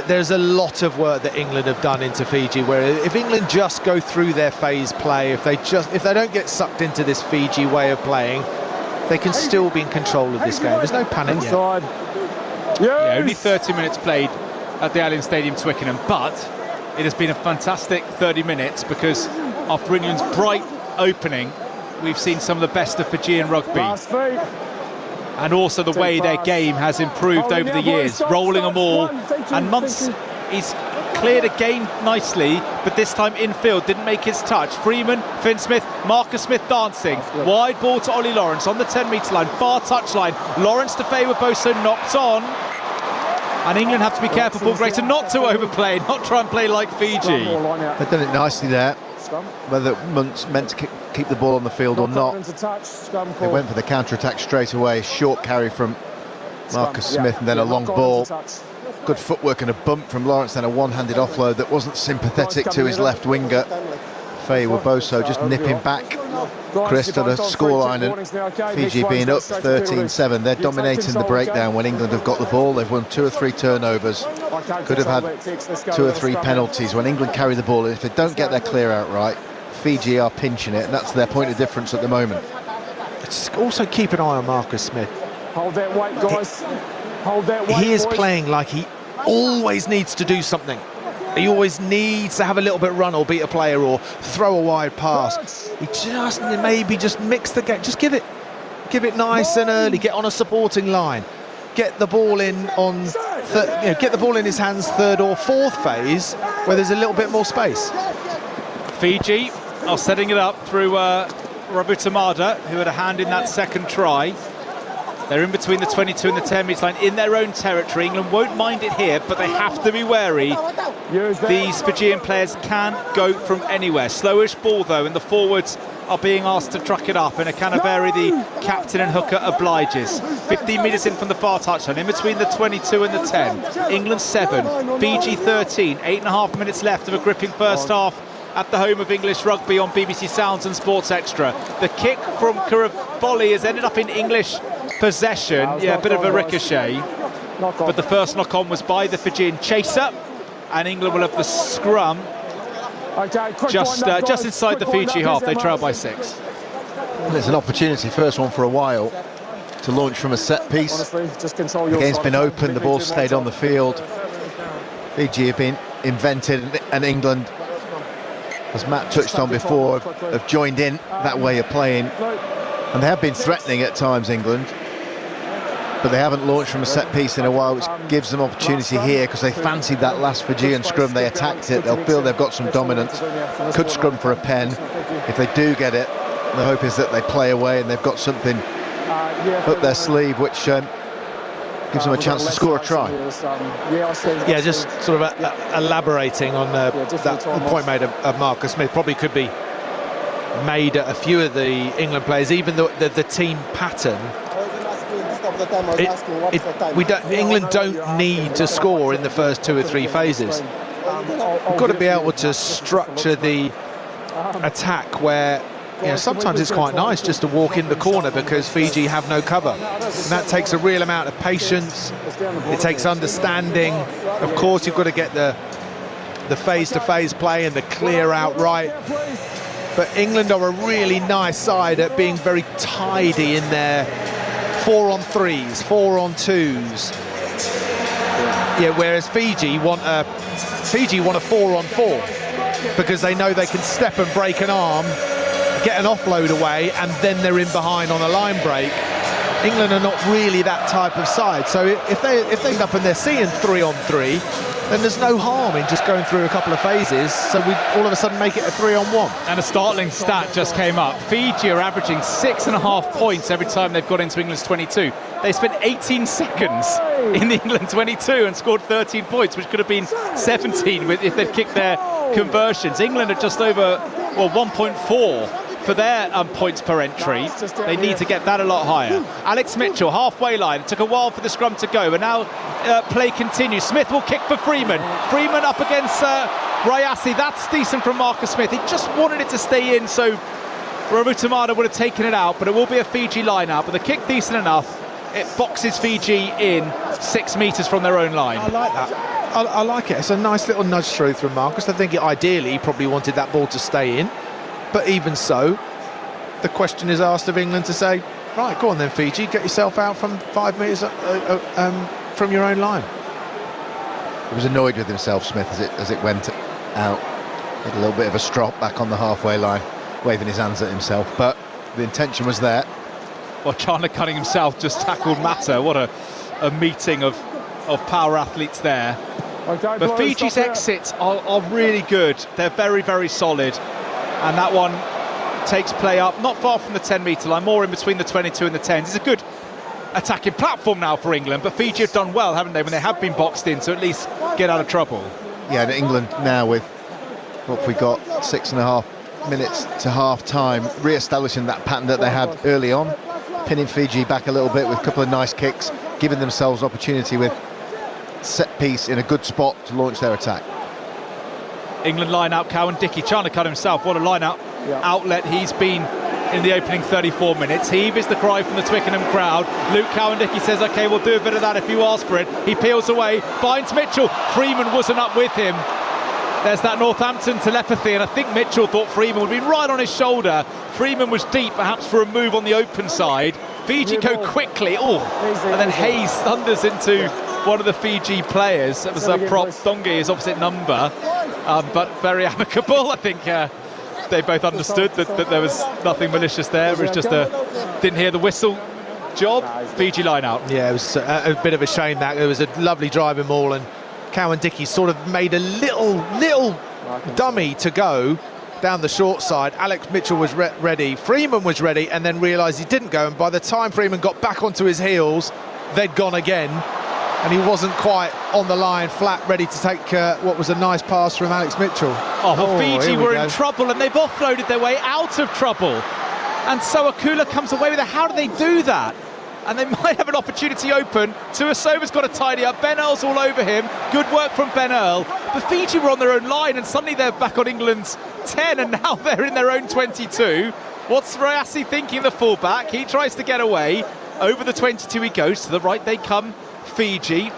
there's a lot of work that England have done into Fiji, where if England just go through their phase play, if they don't get sucked into this Fiji way of playing, they can still be in control of this game. There's no panic yet. Yeah, only 30 minutes played at the Allianz Stadium, Twickenham, but it has been a fantastic 30 minutes because after England's bright opening, we've seen some of the best of Fijian rugby. And also the way their game has improved over the years, rolling them all. And Munce, he's cleared again nicely, but this time infield, didn't make his touch. Freeman, Finn Smith, Marcus Smith dancing. Wide ball to Ollie Lawrence on the 10-metre line, far touch line. Lawrence to favour Boso, knocked on. And England have to be careful, Paul Grayson, not to overplay, not try and play like Fiji. They've done it nicely there. Whether Munce meant to keep the ball on the field or not, they went for the counter-attack straight away. Short carry from Marcus Smith and then a long ball. Good footwork and a bump from Lawrence, then a one-handed offload that wasn't sympathetic to his left winger. Faye Waboso just nipping back Chris to the scoreline, and Fiji being up 13-7. They're dominating the breakdown when England have got the ball. They've won 2 or 3 turnovers, could have had 2 or 3 penalties. When England carry the ball, if they don't get their clear out right, Fiji are pinching it, and that's their point of difference at the moment. Just also keep an eye on Marcus Smith. Hold that weight, guys. Hold that weight. He is playing like he always needs to do something. He always needs to have a little bit run or beat a player or throw a wide pass. He just maybe just mix the game. Just give it nice and early. Get on a supporting line. Get the ball in on, get the ball in his hands 3rd or 4th phase where there's a little bit more space. Fiji are setting it up through Rabu Tamada, who had a hand in that second try. They're in between the 22 and the 10-metre line in their own territory. England won't mind it here, but they have to be wary. These Fijian players can go from anywhere. Slowish ball, though, and the forwards are being asked to truck it up. And Akanaberi, the captain and hooker, obliges. 15 metres in from the far touchline, in between the 22 and the 10. England 7, Fiji 13. 8.5 minutes left of a gripping first half at the home of English rugby on BBC Sounds and Sports Extra. The kick from Kuravoli has ended up in English possession. Yeah, a bit of a ricochet, but the first knock-on was by the Fijian chaser, and England will have the scrum just inside the Fiji half. They trail by 6. And it's an opportunity, first one for a while, to launch from a set piece. The game's been open, the ball stayed on the field. Fiji have been invented, and England, as Matt touched on before, have joined in that way of playing. And they have been threatening at times, England. but they haven't launched from a set piece in a while, which gives them opportunity here because they fancied that last Fijian scrum. They attacked it. They'll feel they've got some dominance. Could scrum for a pen. If they do get it, the hope is that they play away and they've got something up their sleeve, which gives them a chance to score a try. Yeah, just sort of elaborating on that point made of Marcus Smith. Probably could be made at a few of the England players, even the team pattern. England don't need to score in the first 2 or 3 phases. We've got to be able to structure the attack where, you know, sometimes it's quite nice just to walk in the corner because Fiji have no cover, and that takes a real amount of patience. It takes understanding. Of course, you've got to get the phase-to-phase play and the clear out right. But England are a really nice side at being very tidy in their 4-on-3s, 4-on-2s. Yeah, whereas Fiji want a 4-on-4 because they know they can step and break an arm, get an offload away, and then they're in behind on a line break. England are not really that type of side. So if they end up and they're seeing 3-on-3, then there's no harm in just going through a couple of phases, so we all of a sudden make it a 3-on-1. And a startling stat just came up. Fiji are averaging 6.5 points every time they've got into England's 22. They spent 18 seconds in the England 22 and scored 13 points, which could have been 17 if they'd kicked their conversions. England are just over 1.4 for their points per entry. They need to get that a lot higher. Alex Mitchell, halfway line. It took a while for the scrum to go, but now play continues. Smith will kick for Freeman. Freeman up against Rayasi. That's decent from Marcus Smith. He just wanted it to stay in, so Ramutamada would have taken it out, but it will be a Fiji line-out. But the kick decent enough. It boxes Fiji in 6 metres from their own line. I like that. I like it. It's a nice little nudge through from Marcus. I think ideally he probably wanted that ball to stay in. But even so, the question is asked of England to say, right, go on then, Fiji, get yourself out from 5 metres from your own line. He was annoyed with himself, Smith, as it went out. Had a little bit of a strop back on the halfway line, waving his hands at himself, but the intention was there. Well, Chandler Cunning himself just tackled Mata. What a meeting of power athletes there. Okay, but boys, Fiji's exits are really good. They're very, very solid. And that one takes play up, not far from the 10-metre line, more in between the 22 and the 10s. It's a good attacking platform now for England, but Fiji have done well, haven't they, when they have been boxed in, to at least get out of trouble. Yeah, and England now with, what we got, 6.5 minutes to half-time, re-establishing that pattern that they had early on, pinning Fiji back a little bit with a couple of nice kicks, giving themselves opportunity with set piece in a good spot to launch their attack. England line out, Cowan Dickey. Chandler cut himself. What a line out outlet he's been in the opening 34 minutes. Heave is the cry from the Twickenham crowd. Luke Cowan Dickey says, OK, we'll do a bit of that if you ask for it. He peels away, finds Mitchell. Freeman wasn't up with him. There's that Northampton telepathy, and I think Mitchell thought Freeman would be right on his shoulder. Freeman was deep, perhaps for a move on the open side. Fiji go quickly. And then Hayes thunders into one of the Fiji players. That was a prop. Dongi, his opposite number. But very amicable. I think they both understood that there was nothing malicious there. It was just didn't hear the whistle job. Fiji line out. Yeah, it was a bit of a shame that. It was a lovely driving ball, and Cowan Dickey sort of made a little dummy to go down the short side. Alex Mitchell was ready. Freeman was ready, and then realised he didn't go. And by the time Freeman got back onto his heels, they'd gone again. And he wasn't quite on the line, flat, ready to take what was a nice pass from Alex Mitchell. Fiji were in trouble, and they've offloaded their way out of trouble. And so Akula comes away with it. How do they do that? And they might have an opportunity open. Tuasova's got to tidy up. Ben Earl's all over him. Good work from Ben Earl. But Fiji were on their own line, and suddenly they're back on England's 10, and now they're in their own 22. What's Rayasi thinking, the fullback? He tries to get away. Over the 22 he goes. To the right they come. Fiji.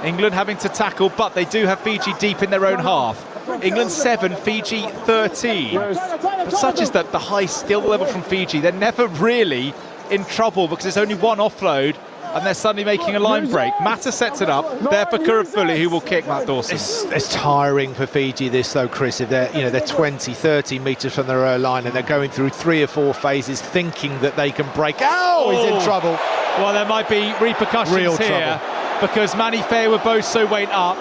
England having to tackle, but they do have Fiji deep in their own half. England 7, Fiji 13. But such is the high skill level from Fiji. They're never really in trouble because there's only one offload and they're suddenly making a line break. Mata sets it up there for Kurafuli, who will kick Matt Dawson. It's tiring for Fiji, this though, Chris. If they're 20, 30 metres from their own line and they're going through 3 or 4 phases thinking that they can break. He's in trouble. Well, there might be repercussions Real here because Manny Feoboso went up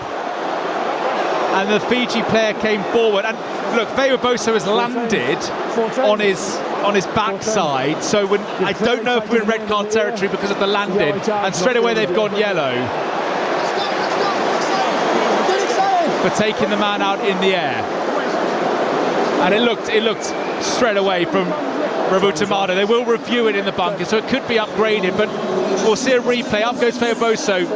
and the Fiji player came forward. And look, Feoboso has landed on his backside, so I don't know if we're in red card territory because of the landing, and straight away they've gone yellow for taking the man out in the air. And it looked straight away from Ravutamada. They will review it in the bunker, so it could be upgraded, but we'll see a replay. Up goes Feoboso.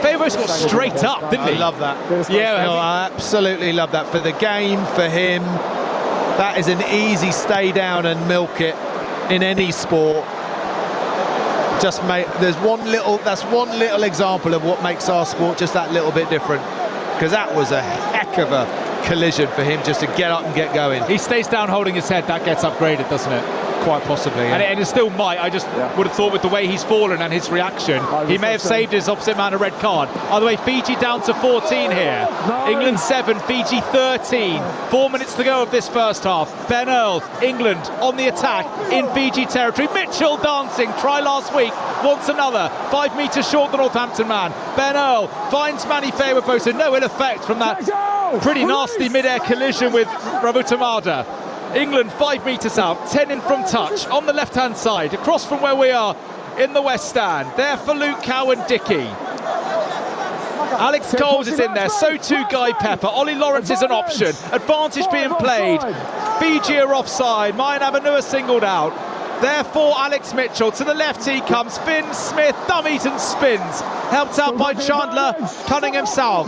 Feoboso got straight up, didn't he? I love that. Yeah, No, I absolutely love that. For the game, for him, that is an easy stay down and milk it in any sport. That's one little example of what makes our sport just that little bit different, because that was a heck of a collision for him just to get up and get going. He stays down holding his head, that gets upgraded, doesn't it? Quite possibly, yeah. And it still might. I just would have thought with the way he's fallen and his reaction, he may have saved his opposite man a red card. By the way, Fiji down to 14 here. No. England 7, Fiji 13. 4 minutes to go of this first half. Ben Earl, England on the attack in Fiji territory. Mitchell dancing, try last week, wants another. 5 metres short the Northampton man. Ben Earl finds Manny Feoboso, no ill effect from that pretty nasty mid-air collision with Ravutamada. England 5 metres out, 10 in from touch, on the left-hand side, across from where we are in the West Stand. There for Luke Cowan-Dickey. Alex Coles is in there, so too Guy Pepper. Ollie Lawrence is an option. Advantage being played. Fiji are offside. Mayan Avanua singled out. Therefore, Alex Mitchell. To the left he comes. Finn Smith dummies and spins. Helped out by Chandler Cunningham South.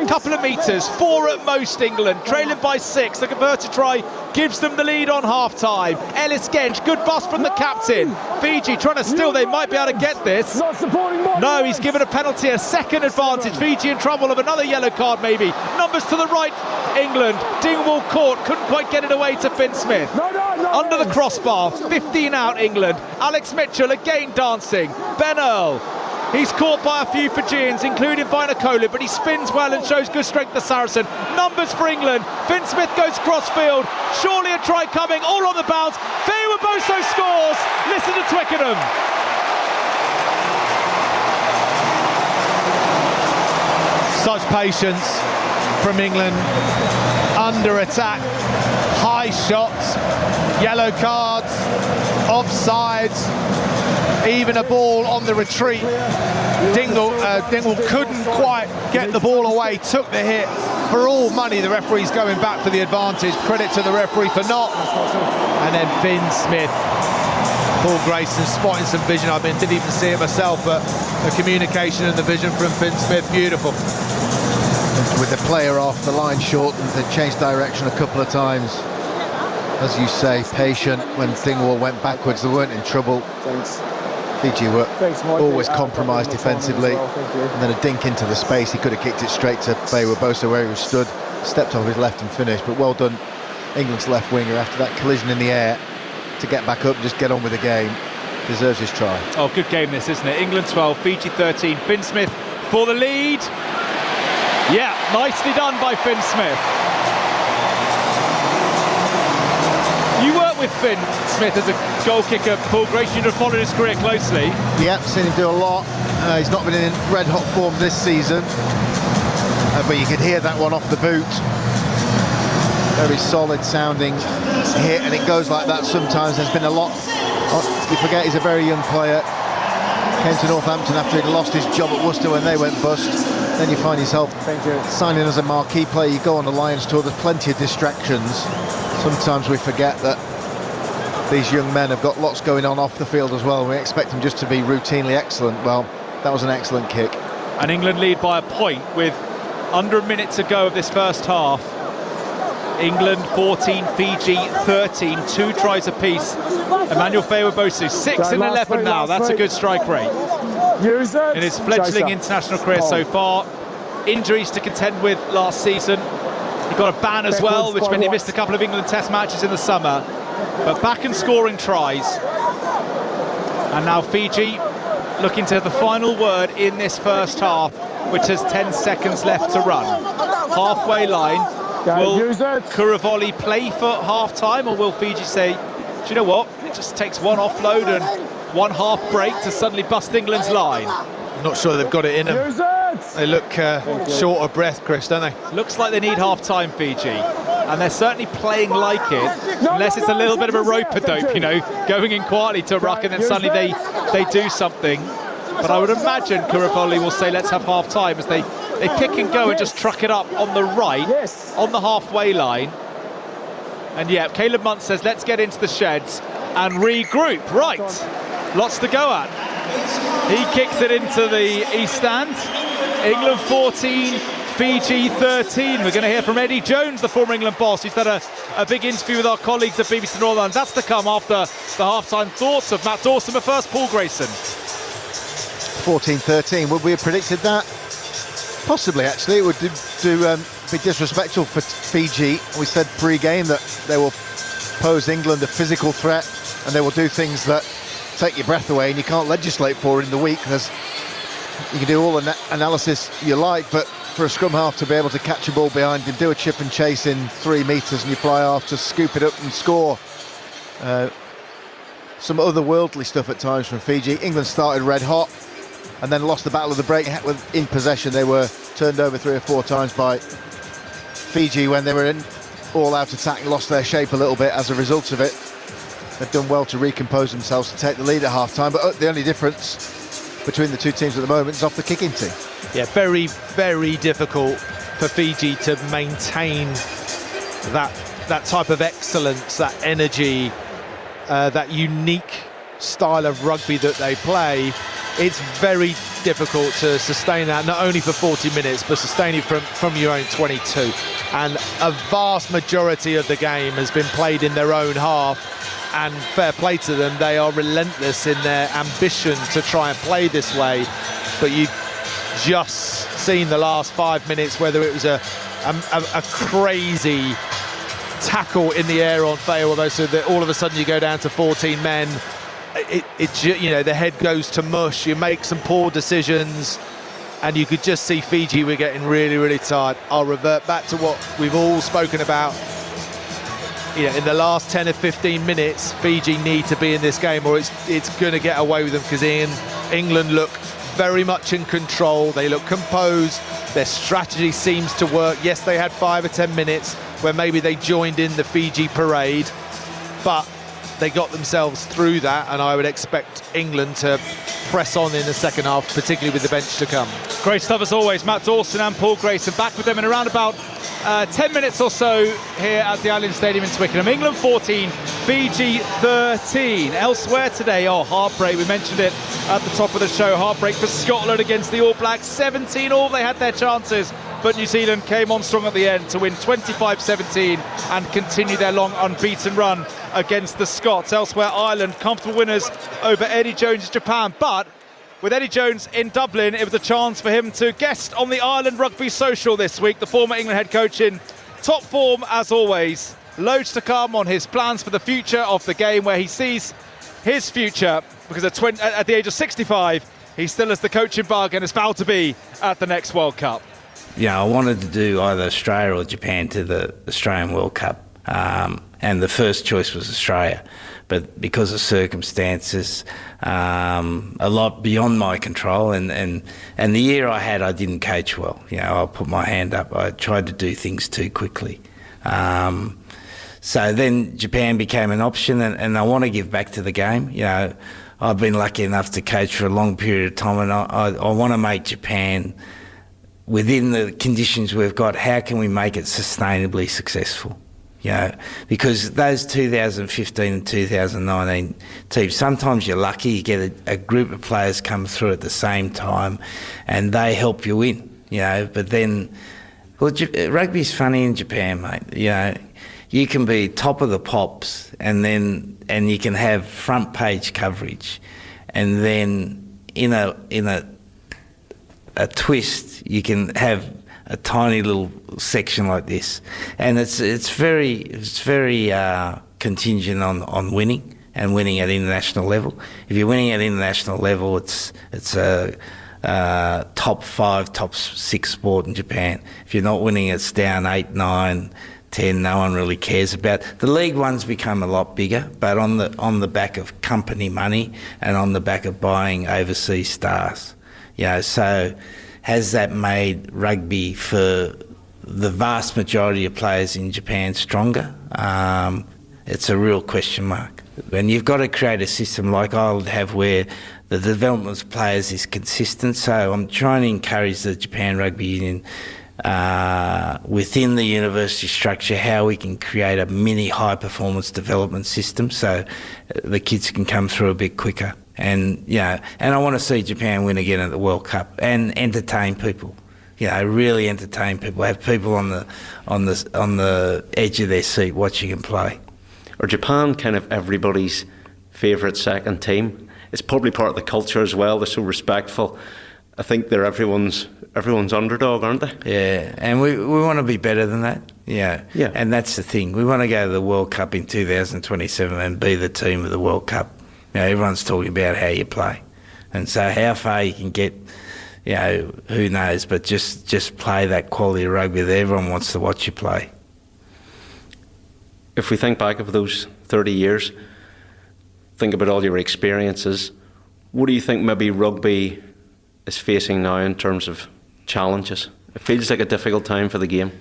Couple of metres, 4 at most England. Trailing by 6. The converted try gives them the lead on half-time. Ellis Gench, good bust from the captain. Fiji trying to steal. They might be able to get this. No, he's given a penalty, a second advantage. Fiji in trouble of another yellow card maybe. Numbers to the right, England. Dingwall caught, couldn't quite get it away to Finn Smith. Under the crossbar, 15 out England. Alex Mitchell again dancing. Ben Earl. He's caught by a few Fijians, including Vinokola, but he spins well and shows good strength to Saracen. Numbers for England. Finn Smith goes crossfield. Surely a try coming, all on the bounce. Feoboso scores. Listen to Twickenham. Such patience from England. Under attack, high shots, yellow cards, offsides, even a ball on the retreat. Dingwall couldn't quite get the ball away, took the hit. For all money, the referee's going back for the advantage. Credit to the referee for not. And then Finn Smith, Paul Grayson spotting some vision. I didn't even see it myself, but the communication and the vision from Finn Smith, beautiful. With the player off, the line shortened, they changed direction a couple of times. As you say, patient. When Dingwall went backwards, they weren't in trouble. Fiji were always compromised defensively. And then a dink into the space, he could have kicked it straight to Feoboso where he was stood, stepped off his left and finished. But well done, England's left winger, after that collision in the air, to get back up and just get on with the game. Deserves his try. Oh, good game this, isn't it? England 12, Fiji 13. Finn Smith for the lead. Yeah, nicely done by Finn Smith. You work with Finn Smith as a goal kicker, Paul Grace. You'd have followed his career closely. Yep, seen him do a lot. He's not been in red-hot form this season, but you could hear that one off the boot. Very solid sounding hit, and it goes like that sometimes. There's been a lot. You forget he's a very young player. Came to Northampton after he'd lost his job at Worcester when they went bust. Then you find yourself signing as a marquee player. You go on the Lions tour, there's plenty of distractions. Sometimes we forget that these young men have got lots going on off the field as well. We expect them just to be routinely excellent. Well, that was an excellent kick. And England lead by a point with under a minute to go of this first half. England 14, Fiji 13, 2 tries apiece. Emmanuel Feoboso 6 in 11 now. That's a good strike rate in his fledgling international career so far. Injuries to contend with last season. He got a ban as well, which meant he missed a couple of England Test matches in the summer. But back and scoring tries. And now Fiji looking to the final word in this first half, which has 10 seconds left to run. Halfway line. Will Kuravoli play for half-time, or will Fiji say, do you know what, it just takes one offload and one half break to suddenly bust England's line. I'm not sure they've got it in them. Use it! They look short of breath, Chris, don't they? Looks like they need half-time, Fiji. And they're certainly playing like it, unless it's a little bit of a rope-a-dope, you know, going in quietly to a ruck and then suddenly they do something. But I would imagine Kurivoli will say, let's have half-time, as they pick and go and just truck it up on the right, on the halfway line. And yeah, Caleb Munt says, let's get into the sheds and regroup. Right, lots to go at. He kicks it into the east stand. England 14, Fiji 13. We're going to hear from Eddie Jones, the former England boss. He's done a big interview with our colleagues at BBC Northern. That's to come after the half-time thoughts of Matt Dawson, but first Paul Grayson. 14-13, would we have predicted that? Possibly, actually. It would be disrespectful for Fiji. We said pre-game that they will pose England a physical threat and they will do things that take your breath away and you can't legislate for in the week. You can do all the analysis you like, but for a scrum half to be able to catch a ball behind and do a chip and chase in 3 metres and you fly off to scoop it up and score. Some otherworldly stuff at times from Fiji. England started red hot and then lost the battle of the break. In possession, they were turned over 3 or 4 times by Fiji when they were in all-out attack and lost their shape a little bit as a result of it. They've done well to recompose themselves to take the lead at half-time, but the only difference between the two teams at the moment is off the kicking team. Yeah, very, very difficult for Fiji to maintain that type of excellence, that energy, that unique style of rugby that they play. It's very difficult to sustain that, not only for 40 minutes, but sustain it from your own 22. And a vast majority of the game has been played in their own half, and fair play to them. They are relentless in their ambition to try and play this way. But you've just seen the last 5 minutes, whether it was a crazy tackle in the air on Fairweather, so that all of a sudden you go down to 14 men. You know, the head goes to mush. You make some poor decisions, and you could just see Fiji were getting really, really tired. I'll revert back to what we've all spoken about. You know, in the last 10 or 15 minutes, Fiji need to be in this game, or it's going to get away with them, because England look very much in control. They look composed. Their strategy seems to work. Yes, they had 5 or 10 minutes where maybe they joined in the Fiji parade, but they got themselves through that, and I would expect England to press on in the second half, particularly with the bench to come. Great stuff as always, Matt Dawson and Paul Grayson. Back with them in around about 10 minutes or so here at the Allianz Stadium in Twickenham. England 14, Fiji 13. Elsewhere today, heartbreak, we mentioned it at the top of the show, heartbreak for Scotland against the All Blacks. 17 all, they had their chances, but New Zealand came on strong at the end to win 25-17 and continue their long unbeaten run against the Scots. Elsewhere, Ireland, comfortable winners over Eddie Jones' Japan, but with Eddie Jones in Dublin, it was a chance for him to guest on the Ireland Rugby Social this week. The former England head coach in top form as always. Loads to come on his plans for the future of the game, where he sees his future, because at the age of 65, he still has the coaching bug and is vowed to be at the next World Cup. Yeah, I wanted to do either Australia or Japan to the Australian World Cup, and the first choice was Australia. But because of circumstances, a lot beyond my control, and the year I had, I didn't coach well. You know, I'll put my hand up. I tried to do things too quickly. So then Japan became an option, and I want to give back to the game. You know, I've been lucky enough to coach for a long period of time, and I want to make Japan, within the conditions we've got, how can we make it sustainably successful? You know, because those 2015 and 2019 teams, sometimes you're lucky, you get a group of players come through at the same time and they help you win, you know. But then, well, rugby's funny in Japan, mate. You know, you can be top of the pops and you can have front page coverage, and then in a twist you can have a tiny little section like this, and it's very contingent on winning, and winning at international level. If you're winning at international level, it's a top 5, top 6 sport in Japan. If you're not winning, it's down 8, 9, 10 no one really cares about. The League One's become a lot bigger, but on the back of company money and on the back of buying overseas stars. So has that made rugby for the vast majority of players in Japan stronger? It's a real question mark. And you've got to create a system like I'll have where the development of players is consistent. So I'm trying to encourage the Japan Rugby Union within the university structure how we can create a mini high performance development system so the kids can come through a bit quicker. And and I want to see Japan win again at the World Cup and entertain people. Really entertain people. Have people on the edge of their seat watching them play. Or Japan kind of everybody's favourite second team. It's probably part of the culture as well. They're so respectful. I think they're everyone's underdog, aren't they? Yeah, and we want to be better than that. Yeah. And that's the thing. We want to go to the World Cup in 2027 and be the team of the World Cup. Everyone's talking about how you play. And so how far you can get, who knows, but just play that quality of rugby that everyone wants to watch you play. If we think back of those 30 years, think about all your experiences, what do you think maybe rugby is facing now in terms of challenges? It feels like a difficult time for the game.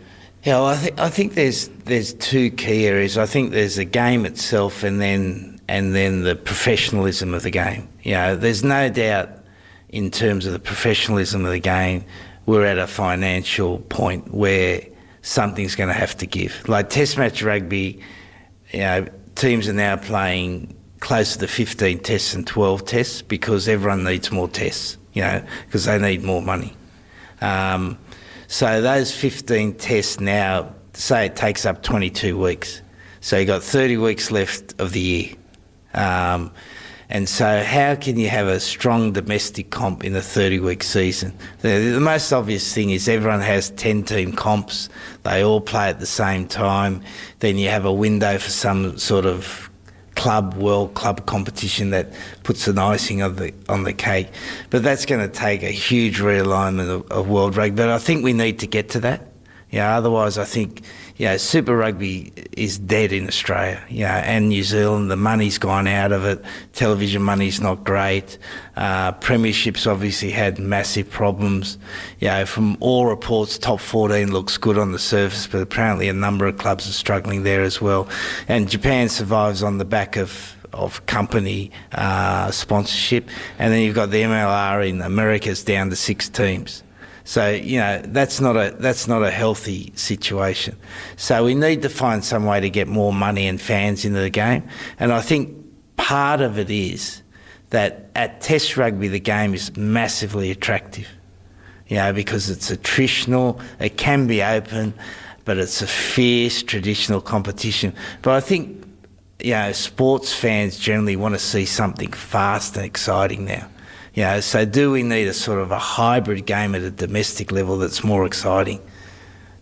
Yeah, well, I think there's two key areas. I think there's the game itself and then the professionalism of the game. There's no doubt in terms of the professionalism of the game, we're at a financial point where something's going to have to give. Like Test match rugby, teams are now playing closer to 15 tests and 12 tests because everyone needs more tests, because they need more money. So those 15 tests now, say it takes up 22 weeks. So you've got 30 weeks left of the year. And so how can you have a strong domestic comp in a 30-week season? The most obvious thing is everyone has 10-team comps. They all play at the same time. Then you have a window for some sort of world club competition that puts an icing on the cake. But that's going to take a huge realignment of world rugby. But I think we need to get to that. Otherwise I think, Super Rugby is dead in Australia, and New Zealand. The money's gone out of it. Television money's not great. Premierships obviously had massive problems. From all reports, top 14 looks good on the surface, but apparently a number of clubs are struggling there as well. And Japan survives on the back of company sponsorship. And then you've got the MLR in America's down to 6 teams. So, that's not a healthy situation. So we need to find some way to get more money and fans into the game. And I think part of it is that at Test rugby, the game is massively attractive, because it's attritional, it can be open, but it's a fierce traditional competition. But I think, sports fans generally want to see something fast and exciting now. So do we need a sort of a hybrid game at a domestic level that's more exciting?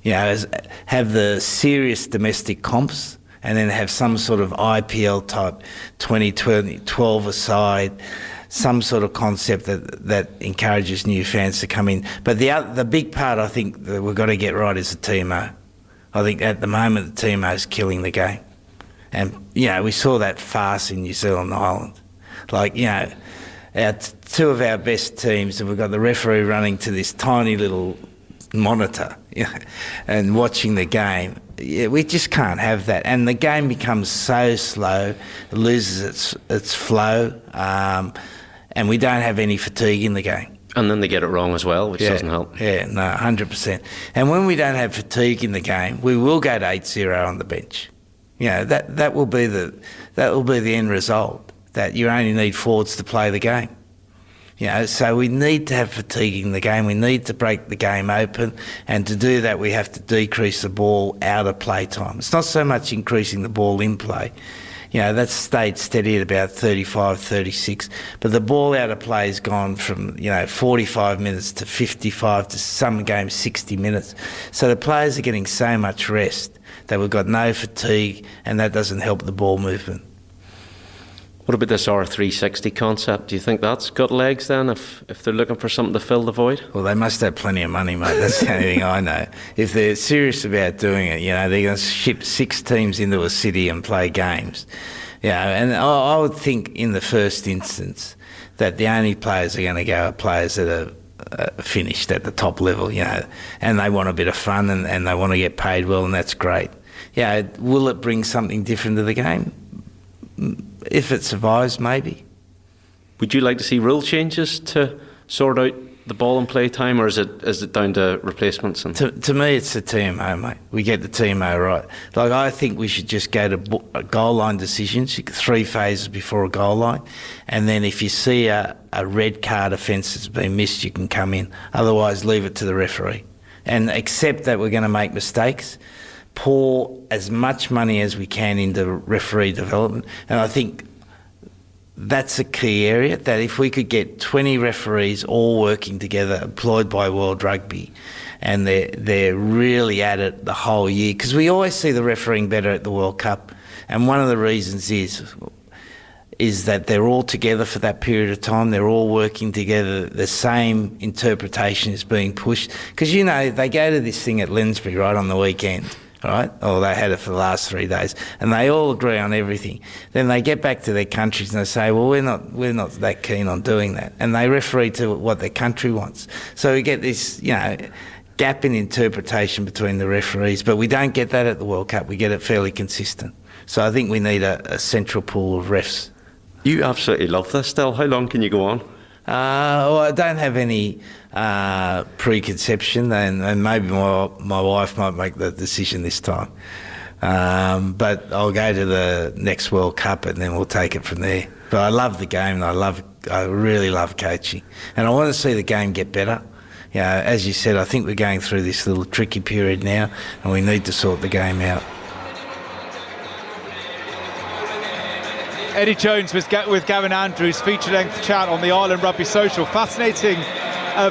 Have the serious domestic comps and then have some sort of IPL type 2012 aside, some sort of concept that encourages new fans to come in. But the big part I think that we've got to get right is the TMO. I think at the moment the TMO is killing the game. And, we saw that farce in New Zealand and Ireland. Two of our best teams, and we've got the referee running to this tiny little monitor and watching the game. We just can't have that. And the game becomes so slow, it loses its flow, and we don't have any fatigue in the game. And then they get it wrong as well, which doesn't help. 100%. And when we don't have fatigue in the game, we will go to 8-0 on the bench. That will be the end result. That you only need forwards to play the game. So we need to have fatigue in the game. We need to break the game open, and to do that we have to decrease the ball out of play time. It's not so much increasing the ball in play. That's stayed steady at about 35, 36, but the ball out of play has gone from 45 minutes to 55 to some games 60 minutes. So the players are getting so much rest that we've got no fatigue, and that doesn't help the ball movement. What about this R360 concept? Do you think that's got legs then, if they're looking for something to fill the void? Well, they must have plenty of money, mate. That's the only thing I know. If they're serious about doing it, they're going to ship 6 teams into a city and play games. And I would think in the first instance that the only players are going to go are players that are finished at the top level, and they want a bit of fun and they want to get paid well, and that's great. Will it bring something different to the game? If it survives, maybe. Would you like to see rule changes to sort out the ball and play time, or is it down to replacements? To me, it's the TMO, mate. We get the TMO right. Like, I think we should just go to goal line decisions, 3 phases before a goal line, and then if you see a red card offence that's been missed, you can come in. Otherwise, leave it to the referee. And accept that we're going to make mistakes. Pour as much money as we can into referee development. And I think that's a key area, that if we could get 20 referees all working together, employed by World Rugby, and they're really at it the whole year, because we always see the refereeing better at the World Cup, and one of the reasons is that they're all together for that period of time, they're all working together, the same interpretation is being pushed. Because, they go to this thing at Lensbury, right, on the weekend, right? Or they had it for the last 3 days, and they all agree on everything. Then they get back to their countries and they say, well, we're not that keen on doing that, and they referee to what their country wants. So we get this, gap in interpretation between the referees, but we don't get that at the World Cup. We get it fairly consistent. So I think we need a central pool of refs. You absolutely love this, Del. How long can you go on? Well, I don't have any preconception, and maybe my wife might make the decision this time. But I'll go to the next World Cup and then we'll take it from there. But I love the game, and I really love coaching, and I want to see the game get better. As you said, I think we're going through this little tricky period now, and we need to sort the game out. Eddie Jones with Gavin Andrews, feature-length chat on the Ireland Rugby Social. Fascinating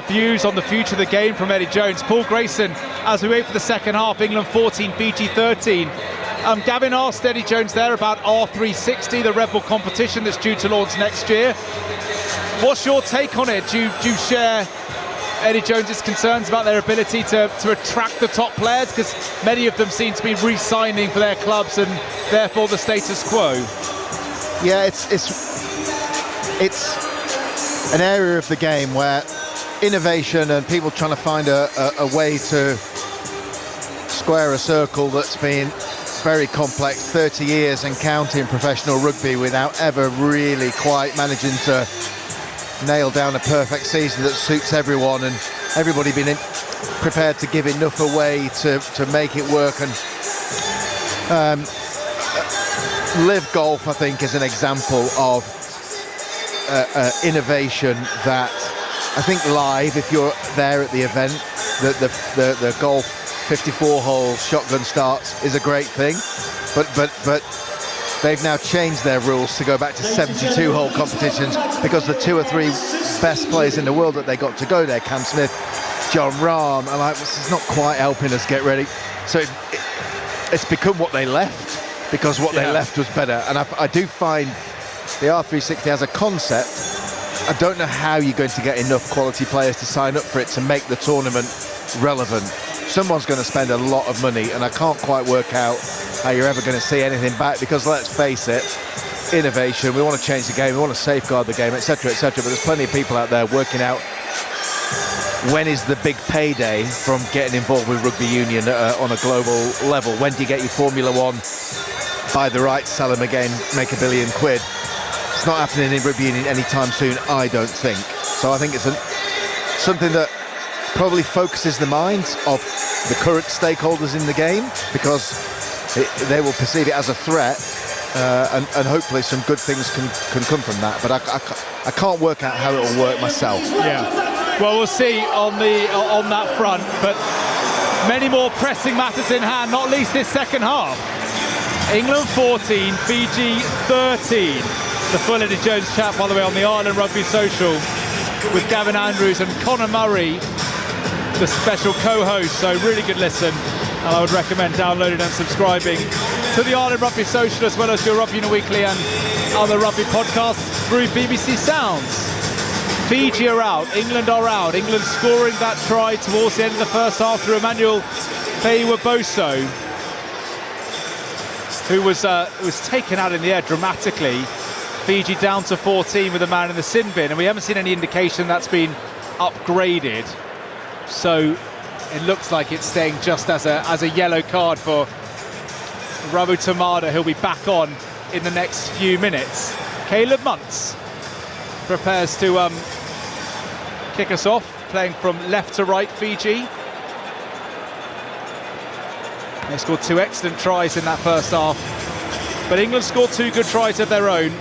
views on the future of the game from Eddie Jones. Paul Grayson, as we wait for the second half, England 14, Fiji 13. Gavin asked Eddie Jones there about R360, the Red Bull competition that's due to launch next year. What's your take on it? Do you share Eddie Jones's concerns about their ability to attract the top players? Because many of them seem to be re-signing for their clubs, and therefore the status quo. Yeah, it's an area of the game where innovation and people trying to find a way to square a circle that's been very complex, 30 years and counting professional rugby, without ever really quite managing to nail down a perfect season that suits everyone, and everybody being prepared to give enough away to make it work. And Live Golf, I think, is an example of innovation that I think live, if you're there at the event, the golf 54-hole shotgun starts is a great thing, but they've now changed their rules to go back to 72-hole competitions, because the 2 or 3 best players in the world that they got to go there, Cam Smith, John Rahm, and this is not quite helping us get ready. So it's become what they left, because what they left was better. And I do find the R360 as a concept, I don't know how you're going to get enough quality players to sign up for it to make the tournament relevant. Someone's going to spend a lot of money, and I can't quite work out how you're ever going to see anything back, because let's face it, innovation, we want to change the game, we want to safeguard the game, etc., etc., but there's plenty of people out there working out when is the big payday from getting involved with rugby union on a global level. When do you get your Formula One, buy the rights, sell them again, make £1 billion? It's not happening in rugby union anytime soon, I don't think. So I think it's something that probably focuses the minds of the current stakeholders in the game, because they will perceive it as a threat, and hopefully some good things can come from that. But I can't work out how it will work myself. Yeah. Well, we'll see on that front, but many more pressing matters in hand, not least this second half. England 14, Fiji 13. The full Eddie Jones chat, by the way, on the Ireland Rugby Social with Gavin Andrews and Conor Murray, the special co-host. So really good listen. And I would recommend downloading and subscribing to the Ireland Rugby Social as well as your Rugby Union Weekly and other rugby podcasts through BBC Sounds. Fiji are out, England are out. England scoring that try towards the end of the first half through Emmanuel Feiwa-Boso, who was taken out in the air dramatically. Fiji down to 14 with a man in the sin bin, and we haven't seen any indication that's been upgraded. So it looks like it's staying just as a yellow card for Ravu Tamada, who'll be back on in the next few minutes. Caleb Muntz prepares to kick us off, playing from left to right, Fiji. They scored 2 excellent tries in that first half, but England scored 2 good tries of their own,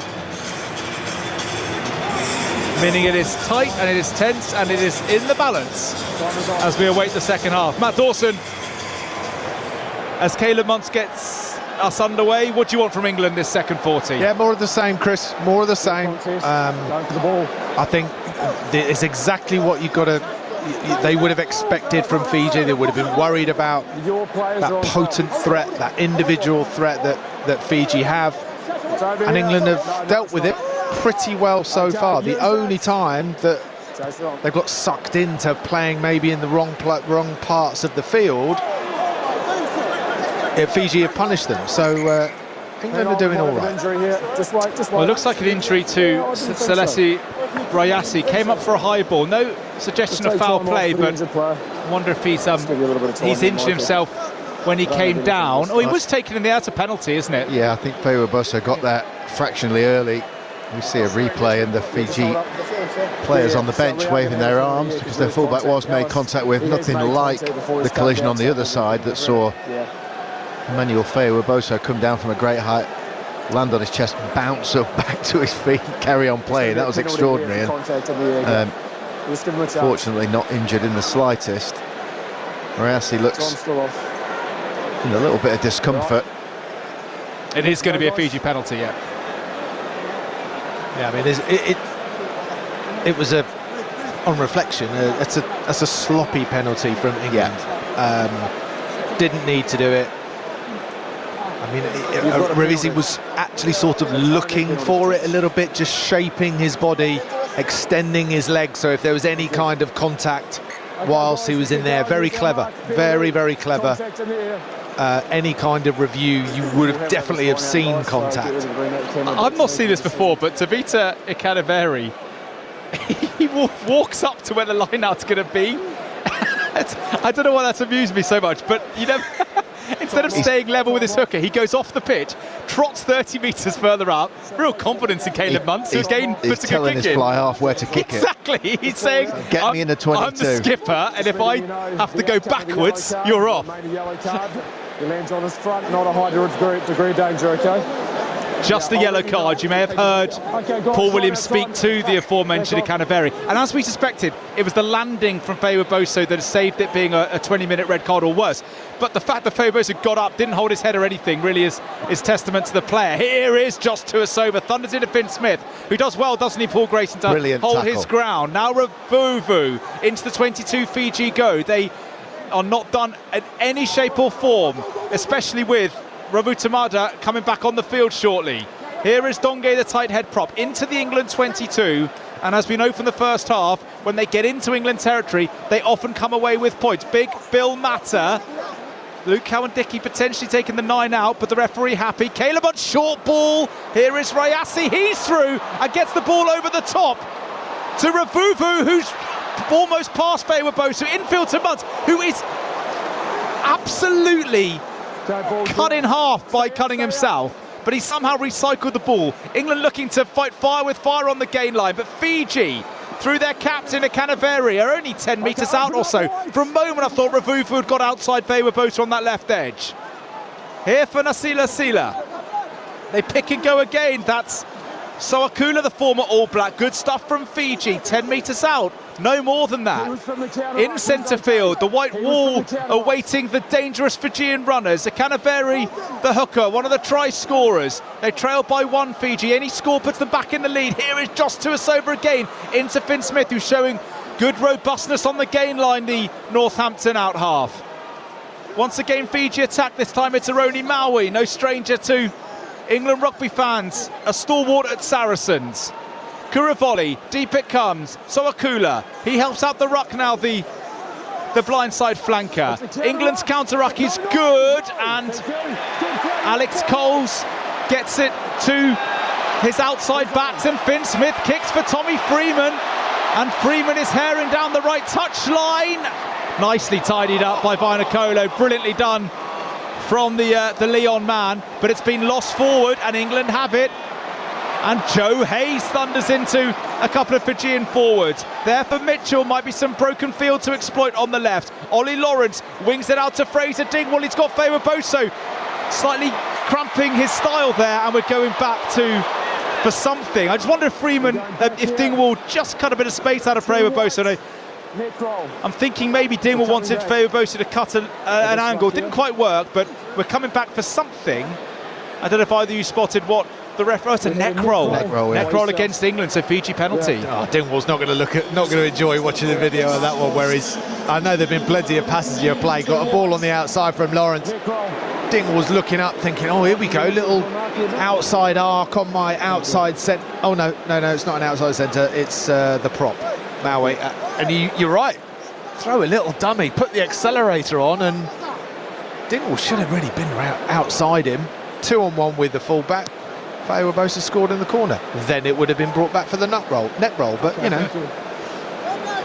meaning it is tight and it is tense and it is in the balance as we await the second half. Matt Dawson, as Caleb Muntz gets us underway, what do you want from England this second 40? Yeah, more of the same, Chris. More of the same. Going for the ball. I think it's exactly what they would have expected from Fiji. They would have been worried about that potent threat, that individual threat that Fiji have. And England have dealt with it pretty well so far. The only time that they've got sucked into playing maybe in the wrong parts of the field, Fiji have punished them. So England are doing all right. Well, it looks like an injury to Selesi Rayasi. Came up for a high ball. No suggestion of foul play, but I wonder if he's injured himself when he came down. Oh, he was taken in the outer penalty, isn't it? Yeah, I think Feiwa-Boso got that fractionally early. We see a replay and the Fiji players on the bench waving their arms because their fullback was made contact with. Nothing like the collision on the other side that saw Emmanuel Feiwa-Boso come down from a great height, land on his chest, bounce up back to his feet, carry on playing. That was extraordinary, and fortunately not injured in the slightest. Rayasi looks in a little bit of discomfort. It is going to be a Fiji penalty, yeah. Yeah, I mean, it was on reflection, that's a sloppy penalty from England. Didn't need to do it. I mean, Ravisi was actually sort of looking for it a little bit, just shaping his body, extending his legs, so if there was any kind of contact whilst he was in there. Very clever, very, very clever. Any kind of review, you would have definitely have seen contact. I've not seen this before, but Tavita Ikanaveri, he walks up to where the line-out's going to be. I don't know why that's amused me so much, but you know, instead of staying level with his hooker, he goes off the pitch, trots 30 metres further out. Real confidence in Caleb Muntz, who's telling his fly half where to kick it. Exactly, he's saying, get me in the 22. I'm the skipper, and if I have to go backwards, you're off. He lands on his front, not a high degree danger, okay? Just a yellow card. You may have heard Paul Williams speak to the aforementioned Ikanaveri. And as we suspected, it was the landing from Feiwa-Boso that saved it being a 20-minute red card or worse. But the fact that Feiwa-Boso got up, didn't hold his head or anything, really is testament to the player. Here is Josh Tuasova, thunders into Finn Smith, who does well, doesn't he, Paul Grayson, to hold tackle. his ground. Now Ravuvu into the 22 Fiji go. They are not done in any shape or form, especially with Ravu Tamada coming back on the field shortly. Here is Donge, the tight head prop, into the England 22. And as we know from the first half, when they get into England territory, they often come away with points. Big Bill Matter. Luke Cowan-Dickey potentially taking the 9 out, but the referee happy. Caleb on short ball. Here is Rayasi. He's through and gets the ball over the top to Ravuvu, who's almost past Feiwa-Boso, infield to Muntz, who is absolutely cut in half by cutting himself, but he somehow recycled the ball. England looking to fight fire with fire on the gain line, but Fiji, through their captain Ikanaveri, are only 10 metres out or so. For a moment I thought Ravuvu had got outside Feiwa-Boso on that left edge. Here for Nasila Sila. They pick and go again. That's Soakula, the former All Black. Good stuff from Fiji, 10 metres out. No more than that. In centre field, the white wall awaiting the dangerous Fijian runners. Ikanaveri, the hooker, one of the try scorers. They trail by 1, Fiji. Any score puts them back in the lead. Here is Josh Tuasova again into Finn Smith, who's showing good robustness on the gain line, the Northampton out half. Once again, Fiji attack. This time it's Aroni Maui, no stranger to England rugby fans. A stalwart at Saracens. Kuravoli, deep it comes. Soakula, he helps out the ruck now, the blindside flanker. England's counter-ruck is good, and Alex Coles gets it to his outside backs, and Finn Smith kicks for Tommy Freeman, and Freeman is herring down the right touchline. Nicely tidied up by Vinacolo, brilliantly done from the Leon man, but it's been lost forward, and England have it. And Joe Hayes thunders into a couple of Fijian forwards. There for Mitchell, might be some broken field to exploit on the left. Ollie Lawrence wings it out to Fraser Dingwall. He's got Feo Boso slightly cramping his style there, and we're going back for something. I just wonder if Freeman, if Dingwall just cut a bit of space out of Feo Boso. I'm thinking maybe Dingwall wanted Feo Boso to cut an angle. Didn't quite work, but we're coming back for something. I don't know if either of you spotted what the ref. Oh, it's a neck roll. Neck roll against England, so Fiji penalty. Oh, Dingwall's not going to enjoy watching the video of that one, where I know there've been plenty of passages of play. Got a ball on the outside from Lawrence. Dingwall's looking up, thinking, oh, here we go, little outside arc on my outside centre. Oh no, it's not an outside centre. It's the prop, Maui. And you're right. Throw a little dummy, put the accelerator on, and Dingwall should have really been outside him. 2-on-1 with the fullback. Feo Boso scored in the corner. Then it would have been brought back for the net roll. But you know.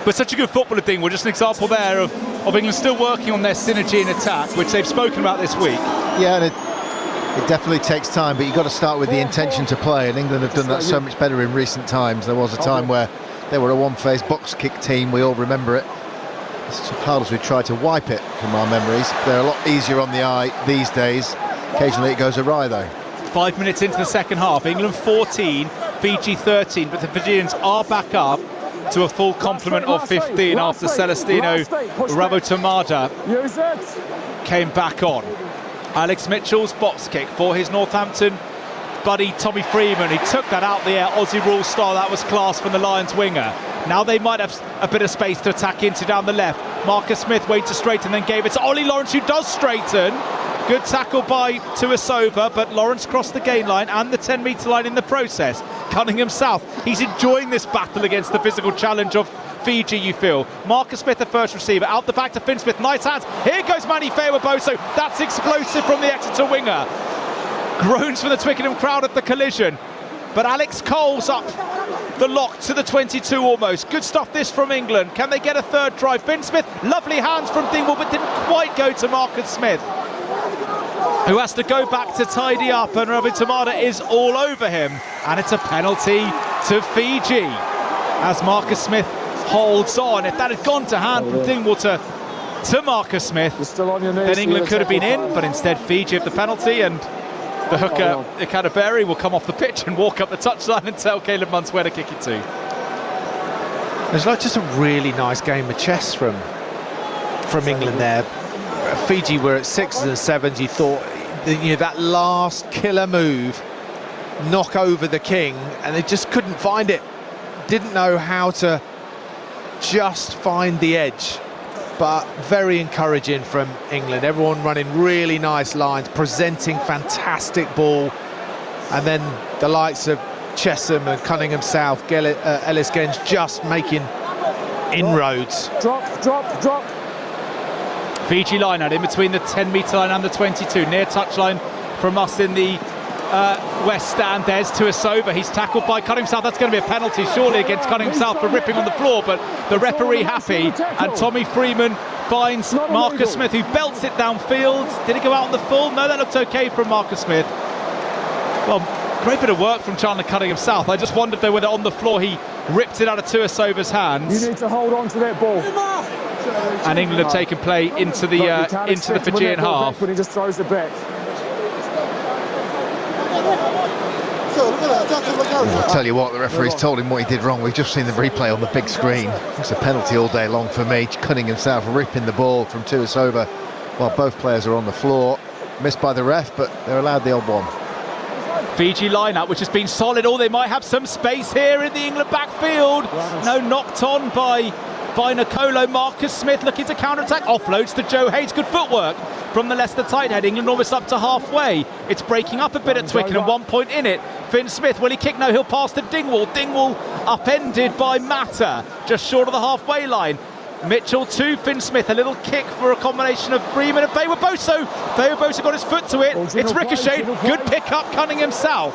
But such a good footballer thing. Well, just an example there of England still working on their synergy in attack, which they've spoken about this week. Yeah, and it definitely takes time, but you've got to start with the intention to play, and England have done that so much better in recent times. There was a time where they were a one-phase box kick team. We all remember it. As hard as we try to wipe it from our memories, they're a lot easier on the eye these days. Occasionally it goes awry though. 5 minutes into the second half, England 14, Fiji 13, but the Fijians are back up to a full complement of 15 after Celestino Rabotamada came back on. Alex Mitchell's box kick for his Northampton buddy Tommy Freeman. He took that out the air, Aussie rule style. That was class from the Lions winger. Now they might have a bit of space to attack into down the left. Marcus Smith waited to straighten, then gave it to Ollie Lawrence, who does straighten. Good tackle by Tuisova, but Lawrence crossed the gain line and the 10-metre line in the process. Cunningham South, he's enjoying this battle against the physical challenge of Fiji, you feel. Marcus Smith, the first receiver, out the back to Finn Smith, nice hands. Here goes Manny Feo Boso, that's explosive from the Exeter winger. Groans from the Twickenham crowd at the collision, but Alex Coles up the lock to the 22 almost. Good stuff this from England. Can they get a third try? Finn Smith, lovely hands from Dingwall, but didn't quite go to Marcus Smith, who has to go back to tidy up, and Rabotamada is all over him, and it's a penalty to Fiji as Marcus Smith holds on. If that had gone to hand from Dingwall to Marcus Smith, then England could have been in, but instead Fiji have the penalty, and the hooker Ikadaberi will come off the pitch and walk up the touchline and tell Caleb Muntz where to kick it to. It was like just a really nice game of chess from England there. Fiji were at 6s and 7s. You thought, that last killer move, knock over the king, and they just couldn't find it. Didn't know how to just find the edge. But very encouraging from England. Everyone running really nice lines, presenting fantastic ball, and then the likes of Chesham and Cunningham South, Ellis Genge just making inroads. Drop. Fiji line out in between the 10-metre line and the 22, near touchline from us in the west stand. There's Tuisova, he's tackled by Cunningham South. That's going to be a penalty surely against Cunningham South for ripping on the floor, but the referee happy, and Tommy Freeman finds Marcus Smith, who belts it downfield. Did he go out on the full? No, that looked okay from Marcus Smith. Well, great bit of work from Chandler Cunningham South. I just wondered though whether on the floor he ripped it out of Tuisova's hands. You need to hold on to that ball. And England have taken play into the Fijian half. When he just throws it back. I'll tell you what, the referee's told him what he did wrong. We've just seen the replay on the big screen. It's a penalty all day long for me. Cunningham South ripping the ball from Tuisova while both players are on the floor. Missed by the ref, but they're allowed the odd one. Fiji line-up, which has been solid. They might have some space here in the England backfield. No, knocked on by by Nicolo. Marcus Smith looking to counter-attack, offloads to Joe Hayes. Good footwork from the Leicester tight head. England almost up to halfway. It's breaking up a bit at Twickenham, 1 point in it. Finn Smith, will he kick? No, he'll pass to Dingwall. Dingwall upended by Mata, just short of the halfway line. Mitchell to Finn Smith, a little kick for a combination of Freeman and Faywa-Boso. Faywa-Boso got his foot to it, it's ricocheted, good pick up, Cunningham South.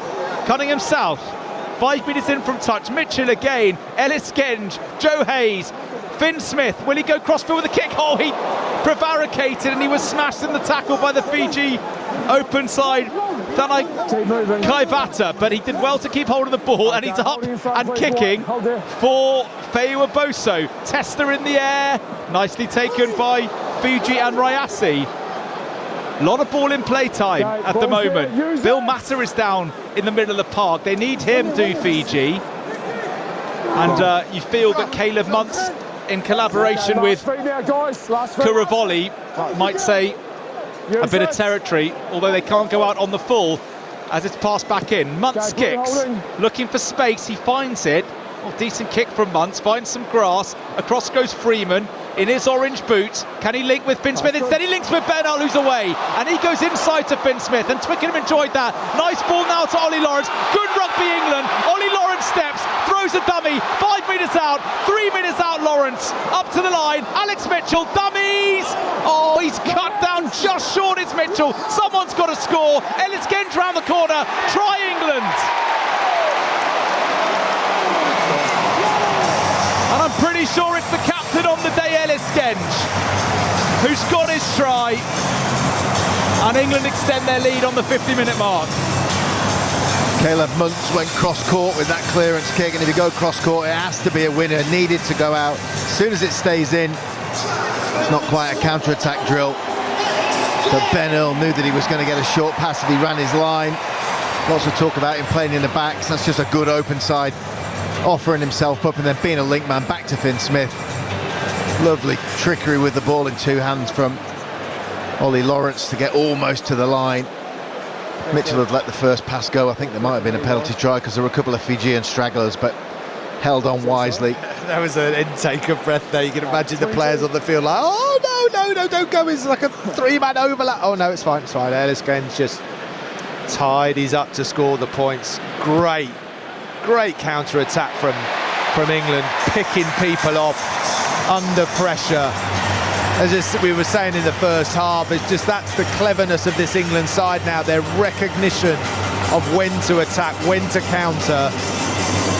5 metres in from touch, Mitchell again, Ellis Genge, Joe Hayes, Finn Smith, will he go crossfield with a kick? Oh, he prevaricated and he was smashed in the tackle by the Fiji open side Danai Kaibata, but he did well to keep hold of the ball, and he's up and kicking for Faywa-Boso. Tester in the air, nicely taken by Fiji and Rayasi. A lot of ball in play time at the moment. Bill Mata is down in the middle of the park. They need him, do Fiji. And you feel that Caleb Muntz, in collaboration with Kuravoli, might say a bit of territory, although they can't go out on the full as it's passed back in. Muntz kicks, looking for space, he finds it. Oh, decent kick from Muntz, finds some grass, across goes Freeman in his orange boots. Can he link with Finn Smith? Instead he links with Ben Earl, who's away, and he goes inside to Finn Smith, and Twickenham enjoyed that. Nice ball now to Ollie Lawrence. Good rugby England. Ollie Lawrence steps, throws a dummy, 5 metres out, 3 metres out. Lawrence up to the line, Alex Mitchell, dummies. Oh, he's cut down just short. It's Mitchell. Someone's got to score. Ellis Genge round the corner. Try England. And I'm pretty sure it's the captain on the day, Ellis Genge, who's got his try. And England extend their lead on the 50-minute mark. Caleb Muntz went cross-court with that clearance kick, and if you go cross-court, it has to be a winner, needed to go out. As soon as it stays in, it's not quite a counter-attack drill. But Ben Earl knew that he was going to get a short pass if he ran his line. Lots of talk about him playing in the backs. That's just a good open side, offering himself up and then being a link man back to Finn Smith. Lovely trickery with the ball in two hands from Ollie Lawrence to get almost to the line. Mitchell had let the first pass go. I think there might have been a penalty try because there were a couple of Fijian stragglers, but held on wisely. There was an intake of breath there. You can imagine the players on the field like, oh no, don't go. It's like a three-man overlap. Oh no, it's fine. Ellis Genge just tidies up to score the points. Great counter-attack from England, picking people off under pressure. As we were saying in the first half, it's just that's the cleverness of this England side now, their recognition of when to attack, when to counter.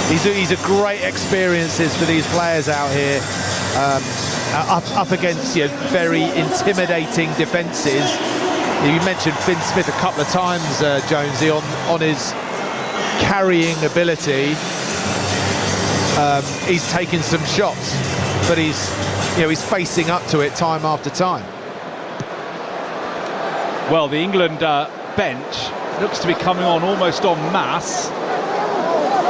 These are great experiences for these players out here, up against very intimidating defences. You mentioned Finn Smith a couple of times, Jonesy, on his carrying ability. He's taken some shots, but he's facing up to it time after time. Well, the England bench looks to be coming on almost en masse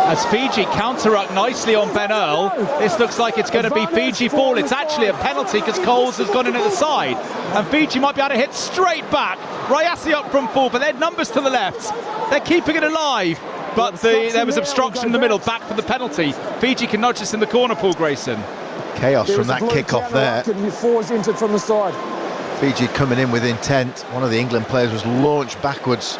as Fiji counter-up nicely on Ben Earl. This looks like it's going to be Fiji ball. It's actually a penalty because Coles has gone in at the side, and Fiji might be able to hit straight back. Rayasi up from full, but they had numbers to the left. They're keeping it alive, but there was obstruction in the middle. Back for the penalty. Fiji can nudge us in the corner, Paul Grayson. Chaos from that kick-off there. Fours entered from the side. Fiji coming in with intent. One of the England players was launched backwards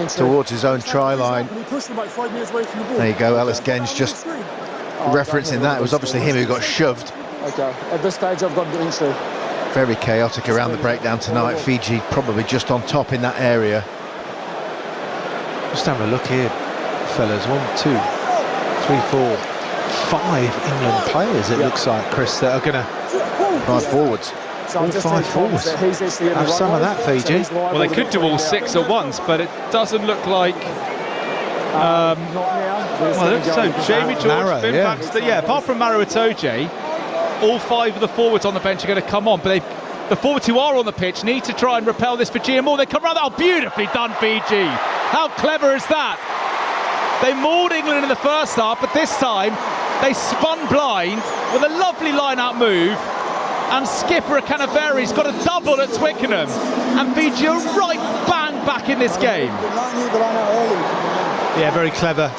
towards his own try line. There you go, Ellis Genge just referencing that. It was obviously him who got shoved. Okay, at this stage I've got the entry. Very chaotic around the breakdown tonight. Fiji probably just on top in that area. Just having a look here, fellas. 1, 2, 3, 4, 5 England players, it looks like, Chris, that are going to drive forwards. All 5 forwards. Have some of that, Fiji. Well, they could do all 6 at once, but it doesn't look like. Well, it looks so. Jamie George, Maro, Finn Baxter, apart from Maro Itoje, all 5 of the forwards on the bench are going to come on, but the forwards who are on the pitch need to try and repel this Fijian maul. They come around. Oh, beautifully done, Fiji. How clever is that? They mauled England in the first half, but this time they spun blind with a lovely line-out move. And skipper Canaveri's got a double at Twickenham, and Fiji are right bang back in this game. Yeah, very clever.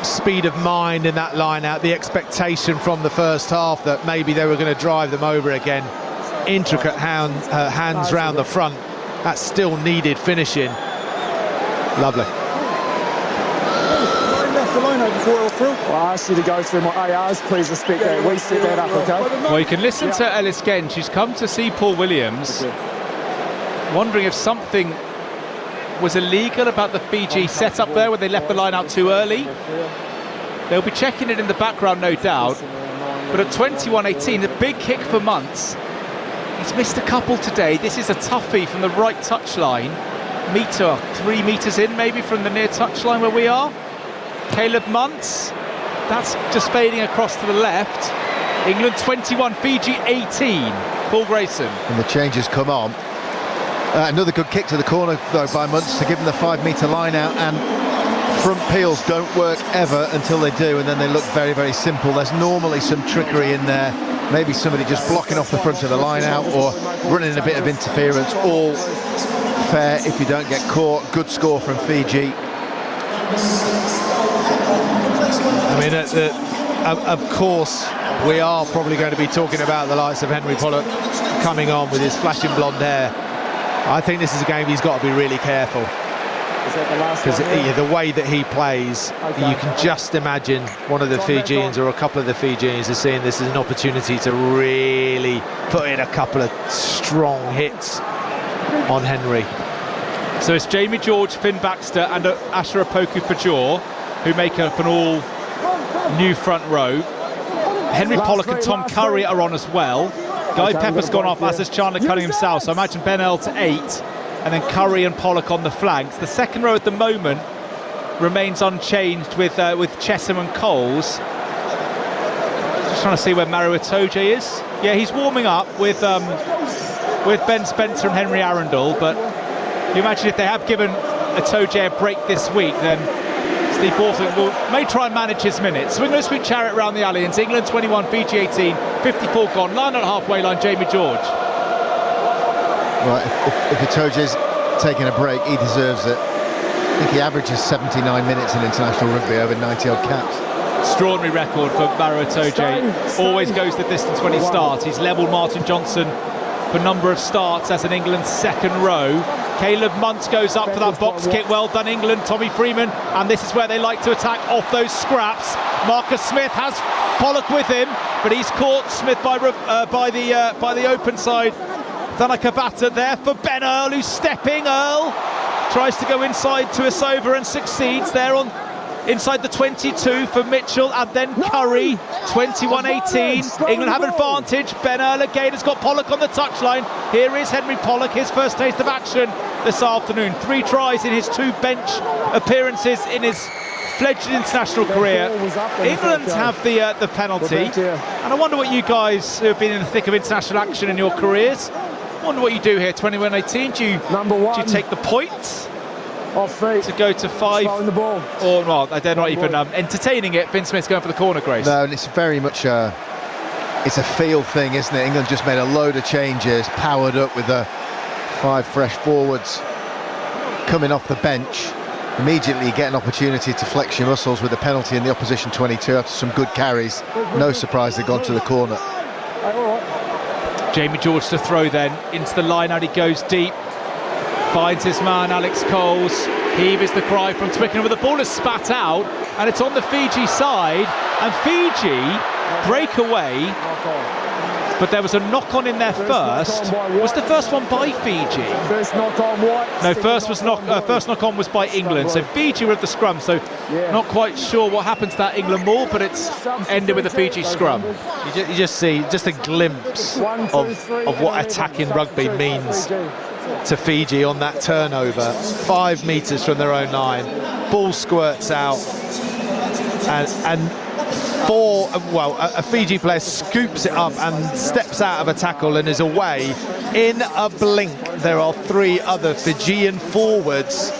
speed of mind in that line out, the expectation from the first half that maybe they were going to drive them over again. Intricate hands round the front. That still needed finishing. Lovely. Left the line out before or through. Well, I asked you to go through my ARs. Please respect that. We set that up, okay? Well, you can listen to Ellis Genge. She's come to see Paul Williams, wondering if something was illegal about the Fiji setup there when they left the line out too early. They'll be checking it in the background, no doubt. But at 21-18, a big kick for Muntz. He's missed a couple today. This is a toughie from the right touchline. 3 metres in maybe from the near touchline where we are. Caleb Muntz, that's just fading across to the left. England 21, Fiji 18. Paul Grayson. And the changes come on. Another good kick to the corner though by Muntz to give him the 5 metre line out, and front peels don't work ever until they do, and then they look very, very simple. There's normally some trickery in there, maybe somebody just blocking off the front of the line out or running a bit of interference. All fair if you don't get caught. Good score from Fiji. I mean, of course, we are probably going to be talking about the likes of Henry Pollock coming on with his flashing blonde hair. I think this is a game he's got to be really careful, because the way that he plays, you can just imagine one of the Fijians or a couple of the Fijians are seeing this as an opportunity to really put in a couple of strong hits on Henry. So it's Jamie George, Finn Baxter and Asher Opoku-Pajor who make up an all new front row. Henry Pollock and Tom Curry are on as well. Guy Pepper's gone off, as has Chandler Cunningham himself, so I imagine Ben Earl to 8, and then Curry and Pollock on the flanks. The second row at the moment remains unchanged with Chesham and Coles. Just trying to see where Mario Itoje is. Yeah, he's warming up with Ben Spencer and Henry Arundel, but you imagine if they have given Itoje a break this week, then Steve Borthwick may try and manage his minutes. So we're going to swing chariot around the Allianz. England 21, Fiji 18, 54 gone. Line at halfway line, Jamie George. Right, if Itoje's taking a break, he deserves it. I think he averages 79 minutes in international rugby over 90-odd caps. Extraordinary record for Mario Itoje. Always goes the distance when he starts. He's levelled Martin Johnson for number of starts as an England second row. Caleb Muntz goes up for that box kick. Well done, England. Tommy Freeman, and this is where they like to attack off those scraps. Marcus Smith has Pollock with him, but he's caught Smith by the open side. Thanaka Bata there for Ben Earl, who's stepping. Earl tries to go inside to Isova and succeeds there on inside the 22 for Mitchell, and then Curry. 21-18. England have advantage. Ben Earl again has got Pollock on the touchline. Here is Henry Pollock, his first taste of action this afternoon. 3 tries in his 2 bench appearances in his fledgling international career. England have the penalty, and I wonder what you guys who have been in the thick of international action in your careers, I wonder what you do here. 21-18. Do you take the point to go to 5, or well, they're not even entertaining it? Finn Smith's going for the corner, Grace. No, and it's very much it's a feel thing, isn't it? England just made a load of changes, powered up with the 5 fresh forwards coming off the bench. Immediately you get an opportunity to flex your muscles with the penalty in the opposition 22 after some good carries. No surprise they've gone to the corner. Jamie George to throw then into the line out. He goes deep, finds his man Alex Coles. Heave is the cry from Twickenham, but the ball is spat out and it's on the Fiji side, and Fiji break away, but there was a knock-on in there first. Was the first one by Fiji? First knock-on White. No, first knock-on was by England, so Fiji were at the scrum, so not quite sure what happened to that England maul, but it's ended with a Fiji scrum. You just see just a glimpse of what attacking rugby means to Fiji on that turnover. 5 metres from their own line, ball squirts out, and a Fiji player scoops it up and steps out of a tackle and is away. In a blink, there are 3 other Fijian forwards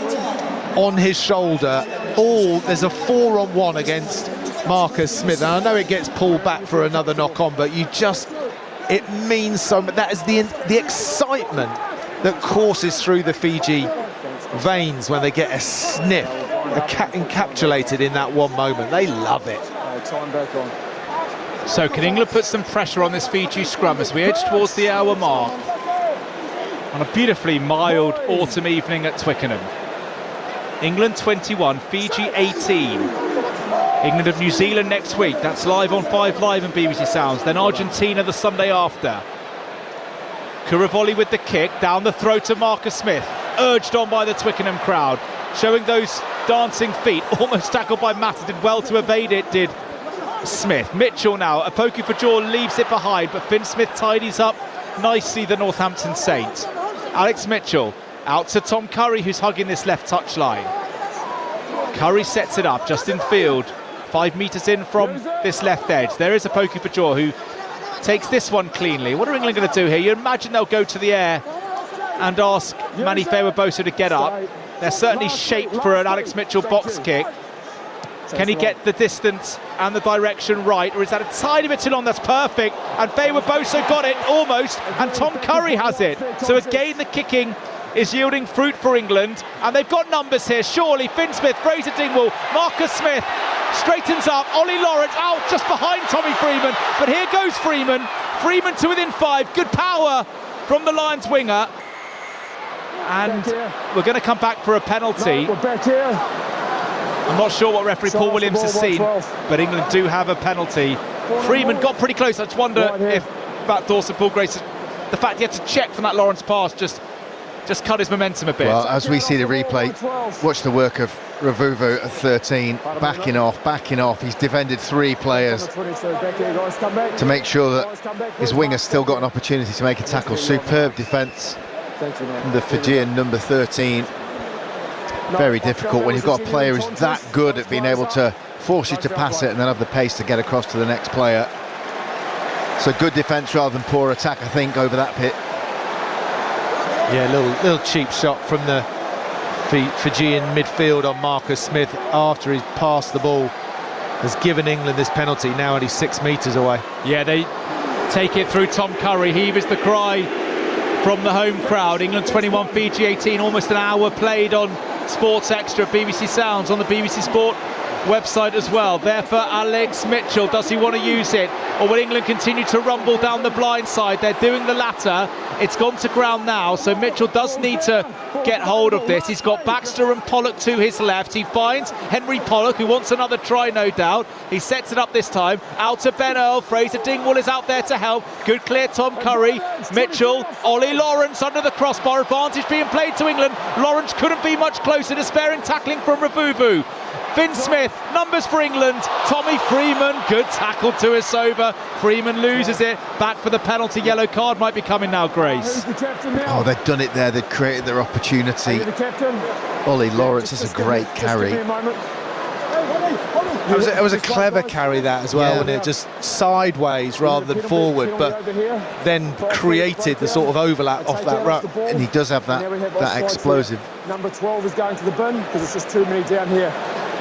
on his shoulder. There's a 4-on-1 against Marcus Smith, and I know it gets pulled back for another knock-on, but it means so much. That is the excitement that courses through the Fiji veins when they get a sniff encapsulated in that one moment. They love it. Time back on. So can England put some pressure on this Fiji scrum as we edge towards the hour mark on a beautifully mild autumn evening at Twickenham? England 21, Fiji 18. England of New Zealand next week. That's live on 5 Live and BBC Sounds. Then Argentina the Sunday after. Kuravoli with the kick, down the throat of Marcus Smith, urged on by the Twickenham crowd, showing those dancing feet, almost tackled by Mata, did well to evade it, did Smith. Mitchell now, a poke for jaw, leaves it behind, but Finn Smith tidies up nicely the Northampton Saint. Alex Mitchell out to Tom Curry, who's hugging this left touchline. Curry sets it up just in field, 5 metres in from this left edge. There is a poke for jaw who takes this one cleanly. What are England going to do here? You imagine they'll go to the air and ask Manny Fewa-Boso to get up. They're certainly shaped for an Alex Mitchell box kick. Can he get the distance and the direction right, or is that a tiny bit too long? That's perfect, and Fewa-Boso got it almost, and Tom Curry has it. So again, the kicking is yielding fruit for England, and they've got numbers here, surely. Finn Smith, Fraser Dingwall, Marcus Smith straightens up, Ollie Lawrence out just behind Tommy Freeman, but here goes Freeman to within 5, good power from the Lions winger, and we're going to come back for a penalty. We're back here. I'm not sure what referee Paul Williams has seen, but England do have a penalty. Freeman got pretty close. I just wonder if that Dawson Paul Grace, the fact he had to check from that Lawrence pass just cut his momentum a bit. Well, as we see the replay, watch the work of Ravuvu at 13, backing off. He's defended 3 players to make sure that his winger's still got an opportunity to make a tackle. Superb defence from the Fijian number 13. Very difficult when you've got a player who's that good at being able to force you to pass it and then have the pace to get across to the next player. So good defence rather than poor attack, I think, over that pit. Yeah, little cheap shot from the Fijian midfield on Marcus Smith after he's passed the ball has given England this penalty, now only 6 metres away. Yeah, they take it through Tom Curry. Heave is the cry from the home crowd. England 21, Fiji 18, almost an hour played on Sports Extra, BBC Sounds, on the BBC Sport website as well. There for Alex Mitchell. Does he want to use it, or will England continue to rumble down the blind side? They're doing the latter. It's gone to ground now, so Mitchell does need to get hold of this. He's got Baxter and Pollock to his left. He finds Henry Pollock, who wants another try, no doubt. He sets it up this time, out to Ben Earl. Fraser Dingwall is out there to help. Good clear, Tom Curry. Mitchell, Ollie Lawrence under the crossbar. Advantage being played to England. Lawrence couldn't be much closer. Despairing tackling from Ravuvu. Finn Smith, numbers for England. Tommy Freeman, good tackle to Isova. Freeman loses it. Back for the penalty. Yellow card might be coming now, Grace. Oh, they've done it there. They've created their opportunity. Ollie Lawrence is a great carry. It was a clever carry, that as well, and it just sideways rather than forward, but then created the sort of overlap off that ruck. And he does have that explosive. Number 12 is going to the bin because it's just too many down here.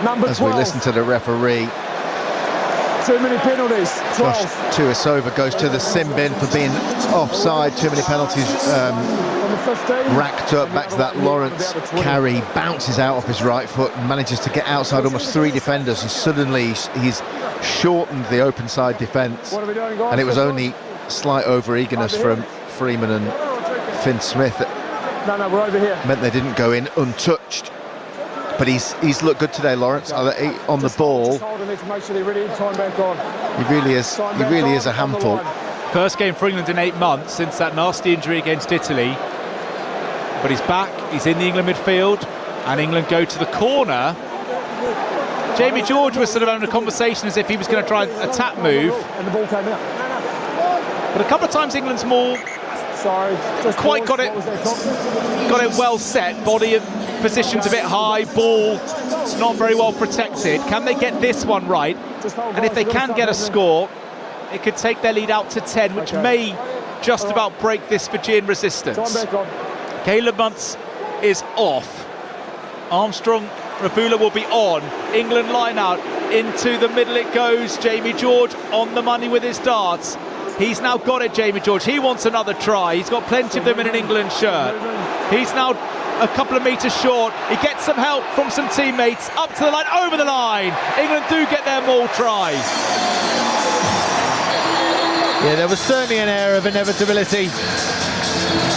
Number 12. As we listen to the referee, too many penalties. 12. Josh Tuisova goes to the sin bin for being offside. Too many penalties racked up. Back to that Lawrence carry, bounces out off his right foot and manages to get outside almost 3 defenders, and suddenly he's shortened the open side defence, and it was only slight over-eagerness from Freeman and Finn Smith that we're over here. meant they didn't go in untouched. But he's looked good today, Lawrence, on the ball. He really is a handful. First game for England in 8 months since that nasty injury against Italy. But he's back, he's in the England midfield, and England go to the corner. Jamie George was sort of having a conversation as if he was going to try a tap move. And the ball came out. But a couple of times England's more quite got it well set, body positions a bit high, ball not very well protected. Can they get this one right? And if they can get a score, it could take their lead out to 10, which may just about break this Fijian resistance. Caleb Muntz is off. Armstrong Rabula will be on. England line out, into the middle it goes. Jamie George on the money with his darts. He's now got it, Jamie George. He wants another try. He's got plenty of them in an England shirt. He's now a couple of metres short. He gets some help from some teammates, up to the line, over the line. England do get their maul try. Yeah, there was certainly an air of inevitability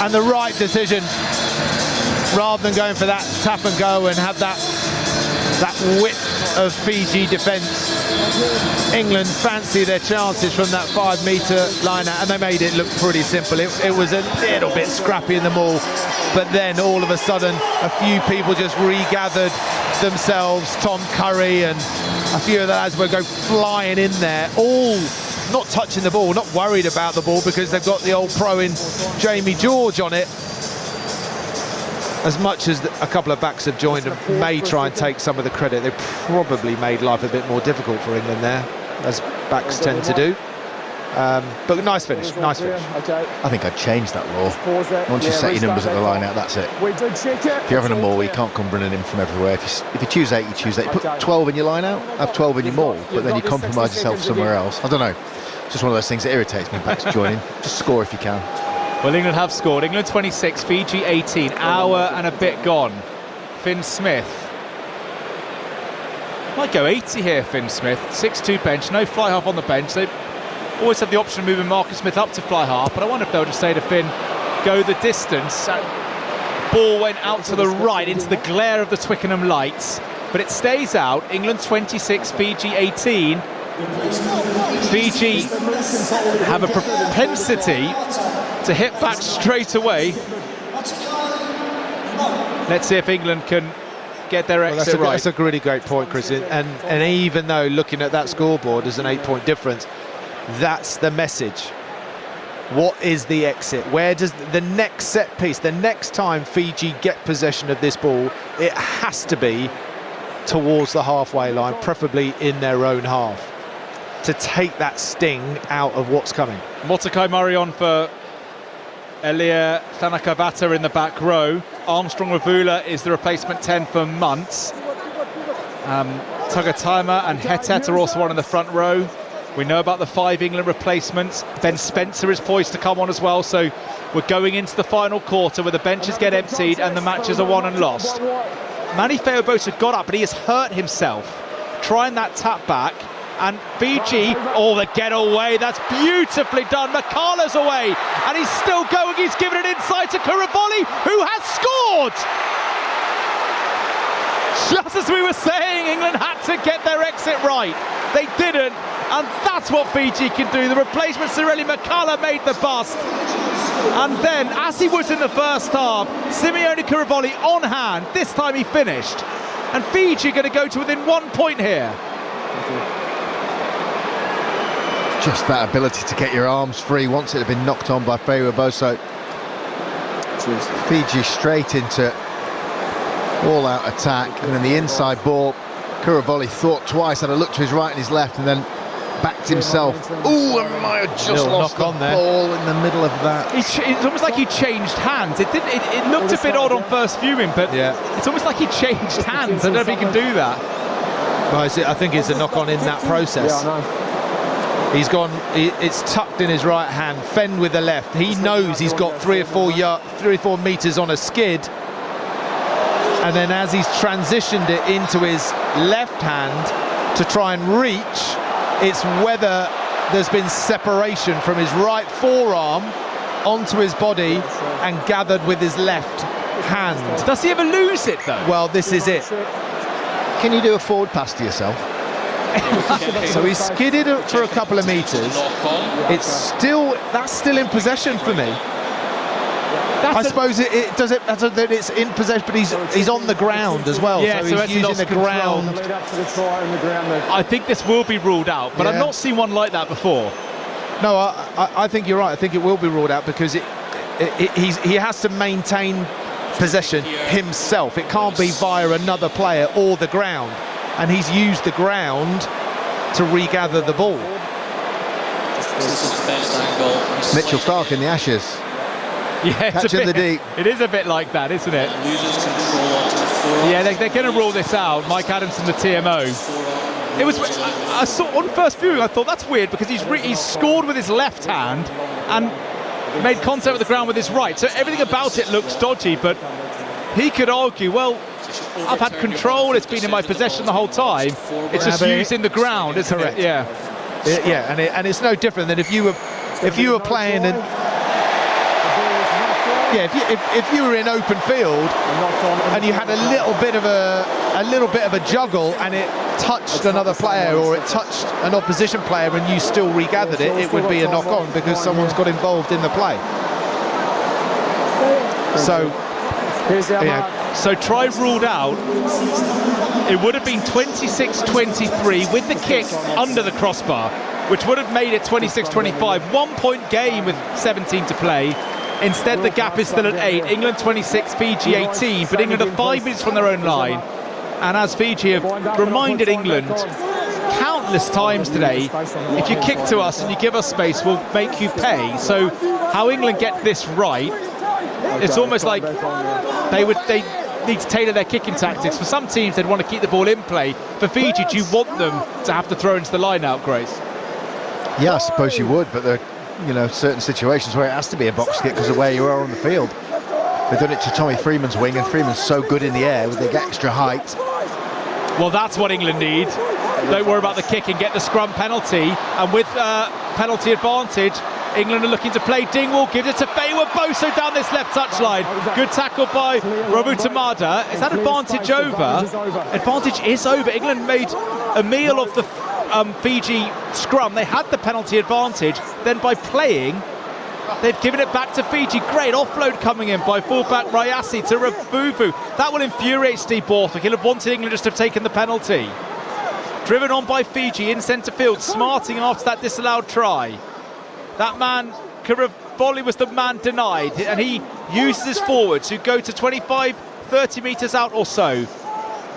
and the right decision, rather than going for that tap and go and have that width of Fiji defence. England fancy their chances from that 5 metre line out, and they made it look pretty simple. It was a little bit scrappy in the maul, but then all of a sudden a few people just regathered themselves. Tom Curry and a few of the lads would go flying in there, all not touching the ball, not worried about the ball, because they've got the old pro in Jamie George on it. As much as a couple of backs have joined and may try and take some of the credit, they probably made life a bit more difficult for England there, as backs tend to do. But nice finish, nice finish. I think I'd change that law. Once you set your numbers at the line out, that's it. If you're having a maul, you can't come running in from everywhere. If you choose 8, you choose 8. You put 12 in your line out, have 12 in your maul, but then you compromise yourself somewhere else. I don't know. It's just one of those things that irritates me, backs joining. Just score if you can. Well, England have scored. England 26, Fiji 18. Hour and a bit gone. Finn Smith. Might go 80 here, Finn Smith. 6-2 bench, no fly half on the bench. They always had the option of moving Marcus Smith up to fly half, but I wonder if they'll just say to Finn, go the distance. Ball went out to the right into the glare of the Twickenham lights, but it stays out. England 26, Fiji 18. Fiji have a propensity to hit back straight away. Let's see if England can get their exit right. That's a really great point, Chris. And even though looking at that scoreboard as an 8-point difference, that's the message. What is the exit? Where does the next set piece, the next time Fiji get possession of this ball, it has to be towards the halfway line, preferably in their own half, to take that sting out of what's coming. Motokai Murray on for Elia Thanakavata in the back row. Armstrong Ravula is the replacement 10 for Muntz. Tagataima and Hetet are also on in the front row. We know about the 5 England replacements. Ben Spencer is poised to come on as well, so we're going into the final quarter where the benches get emptied and the matches are won and lost. Manny Feobosa got up, but he has hurt himself trying that tap back. And Fiji, the getaway, that's beautifully done. Makala's away, and he's still going. He's given it inside to Kuravoli, who has scored! Just as we were saying, England had to get their exit right. They didn't, and that's what Fiji can do. The replacement, Cirelli Makala, made the bust. And then, as he was in the first half, Simeone Kuravoli on hand. This time he finished. And Fiji going to go to within 1 point here. Just that ability to get your arms free once it had been knocked on by Feobosa. Fiji straight into all-out attack, and then the inside ball. Kuravoli thought twice, had a look to his right and his left, and then backed himself. Ooh, and Maya just lost the ball in the middle of that. It's almost like he changed hands. It looked a bit odd on first viewing, but it's almost like he changed hands. I don't know if he can do that. Well, I think it's a knock-on in that process. Yeah, I know. He's gone, it's tucked in his right hand, fend with the left. He knows he's got 3 or 4 metres on a skid. And then as he's transitioned it into his left hand to try and reach, it's whether there's been separation from his right forearm onto his body and gathered with his left hand. Does he ever lose it though? Well, this is it. Can you do a forward pass to yourself? So he's skidded for a couple of metres. That's still in possession for me. I suppose it's in possession, but he's on the ground as well. Yeah, so he's using the ground. I think this will be ruled out, but I've not seen one like that before. No, I think you're right. I think it will be ruled out because he has to maintain possession himself. It can't be via another player or the ground. And he's used the ground to regather the ball. Mitchell Stark in the Ashes. Yeah, catching the deep. It is a bit like that, isn't it? Yeah, they're going to rule this out. Mike Adamson, the TMO. It was. I saw on first viewing. I thought that's weird because he's scored with his left hand and made contact with the ground with his right. So everything about it looks dodgy, but he could argue, well, I've had control, it's been in my possession the whole time, it's just using the ground, isn't it? Yeah. Yeah, and it's no different than if you were playing and if you were in open field and you had a little bit of a juggle and it touched another player or it touched an opposition player and you still regathered it, it would be a knock on because someone's got involved in the play. So So try ruled out. It would have been 26-23 with the kick under the crossbar, which would have made it 26-25. 1 point game with 17 to play. Instead, the gap is still at 8. England 26, Fiji 18, but England are 5 minutes from their own line. And as Fiji have reminded England countless times today, if you kick to us and you give us space, we'll make you pay. So how England get this right, it's almost like they need to tailor their kicking tactics. For some teams, they'd want to keep the ball in play. For Fiji, do you want them to have to throw into the line out, Grace? Yeah, I suppose you would, but there are certain situations where it has to be a box kick because of where you are on the field. They've done it to Tommy Freeman's wing, and Freeman's so good in the air with the extra height. Well, that's what England need. Don't worry about the kick and get the scrum penalty. And with penalty advantage, England are looking to play. Dingwall gives it to Feiwa Boso down this left touchline. Good tackle by Robu Tamada. Is that advantage over? Advantage is over. England made a meal of the Fiji scrum. They had the penalty advantage. Then by playing, they've given it back to Fiji. Great offload coming in by fullback Rayasi to Rabuvu. That will infuriate Steve Borthwick. He'll have wanted England just to have taken the penalty. Driven on by Fiji in centre field, smarting after that disallowed try. That man, Karavoli, was the man denied, and he uses his forwards who go to 25, 30 metres out or so.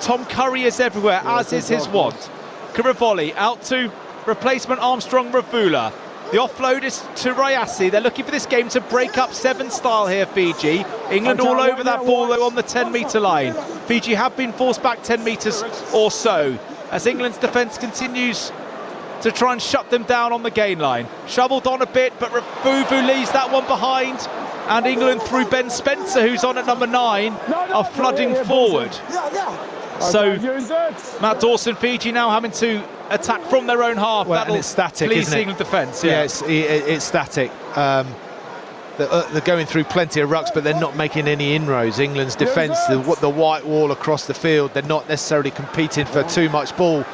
Tom Curry is everywhere, as is his wont. Karavoli out to replacement Armstrong Ravula. The offload is to Rayasi. They're looking for this game to break up 7 style here, Fiji. England all over that ball, though, on the 10-metre line. Fiji have been forced back 10 metres or so, as England's defence continues to try and shut them down on the gain line. Shoveled on a bit, but Rabuvu leaves that one behind. And England, through Ben Spencer, who's on at number 9, are flooding forward. So Matt Dawson, Fiji now having to attack from their own half. Well, that'll and it's static, please isn't it? England defence. Yeah, it's static. They're going through plenty of rucks, but they're not making any inroads. England's defence, the white wall across the field, they're not necessarily competing for too much ball.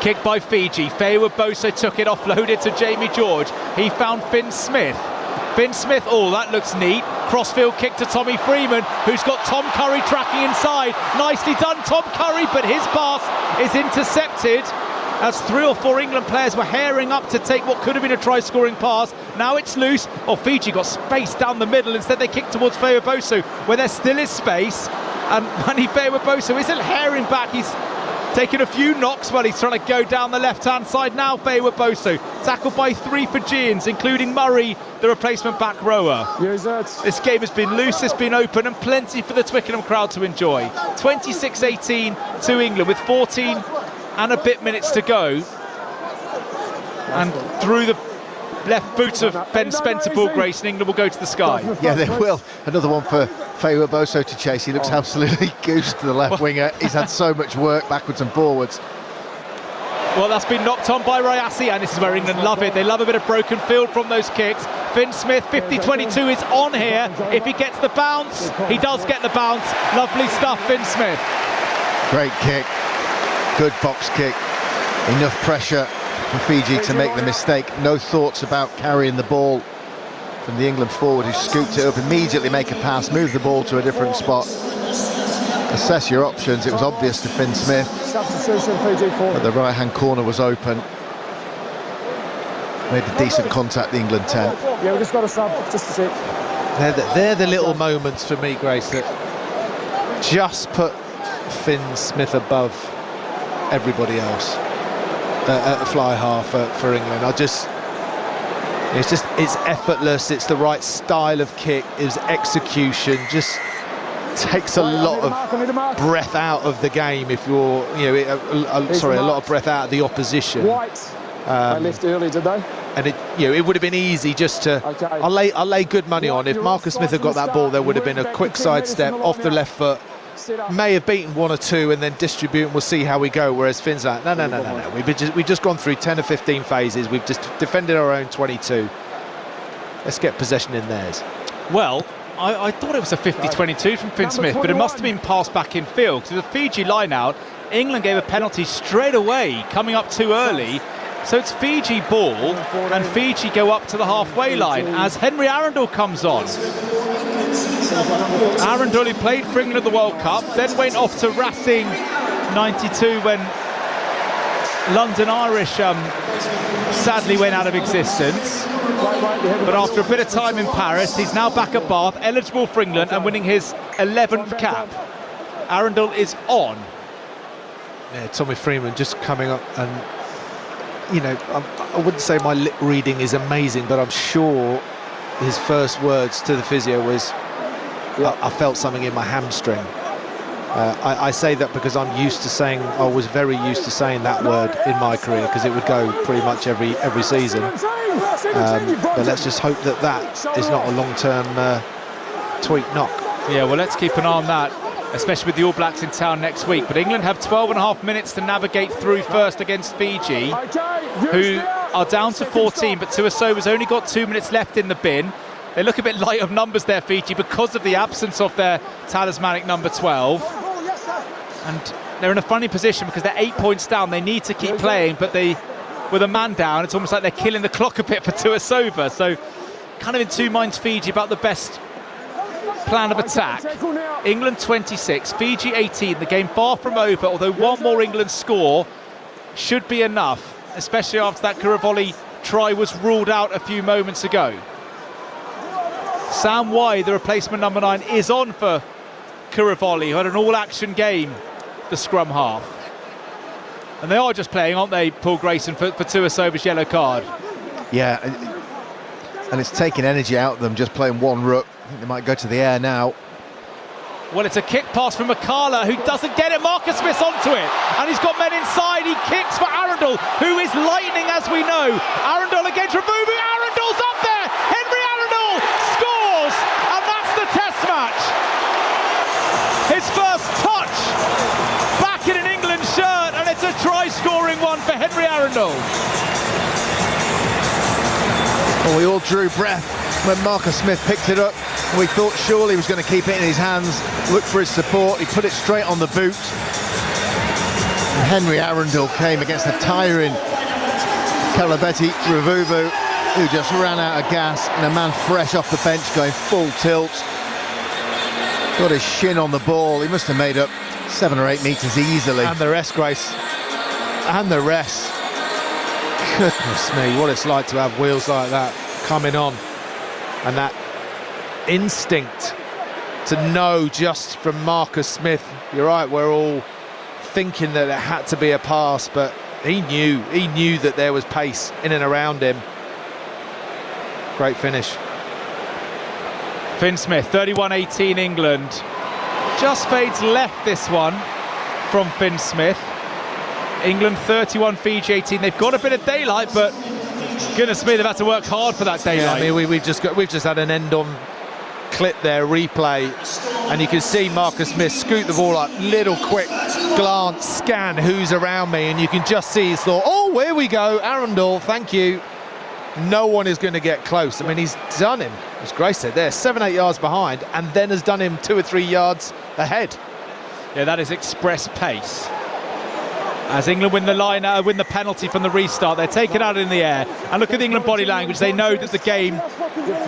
Kick by Fiji. Feiwa Boso took it, offloaded to Jamie George. He found Finn Smith. Finn Smith, oh, that looks neat. Crossfield kick to Tommy Freeman, who's got Tom Curry tracking inside. Nicely done, Tom Curry, but his pass is intercepted as 3 or 4 England players were herring up to take what could have been a try-scoring pass. Now it's loose. Oh, Fiji got space down the middle. Instead, they kick towards Feiwa Boso, where there still is space. And Manny Feiwa Boso isn't herring back. He's taking a few knocks while he's trying to go down the left-hand side. Now Feiwa Boso, tackled by 3 Fijians, including Murray, the replacement back rower. This game has been loose, it's been open, and plenty for the Twickenham crowd to enjoy. 26-18 to England with 14 and a bit minutes to go. And through the left boot of Ben Spencer, Paul Grace, and England will go to the sky. Yeah, they will. Another one for Feiwa Boso to chase. He looks absolutely goosed to the left winger. He's had so much work backwards and forwards. Well, that's been knocked on by Rayasi, and this is where England love it. They love a bit of broken field from those kicks. Finn Smith, 50-22, is on here. If he gets the bounce, he does get the bounce. Lovely stuff, Finn Smith. Great kick. Good box kick. Enough pressure for Fiji to make the mistake. No thoughts about carrying the ball from the England forward, who scooped it up, immediately make a pass, move the ball to a different spot. Assess your options. It was obvious to Finn Smith, but the right-hand corner was open. Made a decent contact, the England 10. Yeah, we just got a sub, just a sec. They're the little moments for me, Grace, that just put Finn Smith above everybody else at fly half for England. It's effortless. It's the right style of kick. It's execution. Just takes a lot of breath out of the game. If you're, a lot of breath out of the opposition. White. They left early, did they? And it would have been easy just to. Okay. I'll lay good money on if Marcus Smith had got that ball, there would have been a quick sidestep off the left foot. May have beaten 1 or 2 and then distribute, and we'll see how we go. Whereas Finn's like, no. We've just gone through 10 or 15 phases. We've just defended our own 22. Let's get possession in theirs. Well, I thought it was a 50-22 from Finn Smith, but it must have been passed back in field. Because the Fiji line out, England gave a penalty straight away, coming up too early. So it's Fiji ball, and Fiji go up to the halfway line as Henry Arundel comes on. Arundel, who played for England at the World Cup, then went off to Racing 92 when London Irish sadly went out of existence. But after a bit of time in Paris, he's now back at Bath, eligible for England and winning his 11th cap. Arundel is on. Yeah, Tommy Freeman just coming up, and I wouldn't say my lip reading is amazing, but I'm sure his first words to the physio was, I felt something in my hamstring. I say that because I was very used to saying that word in my career, because it would go pretty much every season. But let's just hope that is not a long-term tweak knock. Yeah, well, let's keep an eye on that, especially with the All Blacks in town next week. But England have 12.5 minutes to navigate through first against Fiji, who are down to 14, but Tuisova's only got 2 minutes left in the bin. They look a bit light of numbers there, Fiji, because of the absence of their talismanic number 12. And they're in a funny position because they're 8 points down. They need to keep playing, but with a man down, it's almost like they're killing the clock a bit for Tuisova. So kind of in two minds, Fiji, about the best plan of attack. England 26, Fiji 18. The game far from over, although one more England score should be enough, especially after that Kuravoli try was ruled out a few moments ago. Sam White, the replacement number 9, is on for Kuravoli, who had an all-action game, the scrum half. And they are just playing, aren't they, Paul Grayson, for Tuisova's yellow card? Yeah, and it's taking energy out of them just playing one rook. I think they might go to the air now. Well, it's a kick pass from Makala, who doesn't get it. Marcus Smith's onto it, and he's got men inside. He kicks for Arundel, who is lightning, as we know. Arundel against removing. Arundel's up there. Henry Arundel scores, and that's the Test match. His first touch back in an England shirt, and it's a try-scoring one for Henry Arundel. Well, we all drew breath when Marcus Smith picked it up. We thought surely he was going to keep it in his hands, look for his support. He put it straight on the boot. And Henry Arundel came against the tiring Kalabeti Ravuvu, who just ran out of gas, and a man fresh off the bench going full tilt. Got his shin on the ball. He must have made up 7 or 8 metres easily. And the rest, Grace. And the rest. Goodness me, what it's like to have wheels like that coming on. And that instinct to know just from Marcus Smith. You're right, we're all thinking that it had to be a pass, but he knew that there was pace in and around him. Great finish. Finn Smith, 31-18 England. Just fades left this one from Finn Smith. England 31, Fiji 18. They've got a bit of daylight, but goodness me, they've had to work hard for that daylight. Yeah, I mean, we've just had an end-on clip there, replay, and you can see Marcus Smith scoot the ball up, little quick glance, scan who's around me, and you can just see his thought, oh, here we go, Arundel, thank you. No one is going to get close. I mean, he's done him, as Grace said, there, 7-8 yards behind, and then has done him 2 or 3 yards ahead. Yeah, that is express pace. As England win the penalty from the restart, they're taken out in the air. And look at the England body language. They know that the game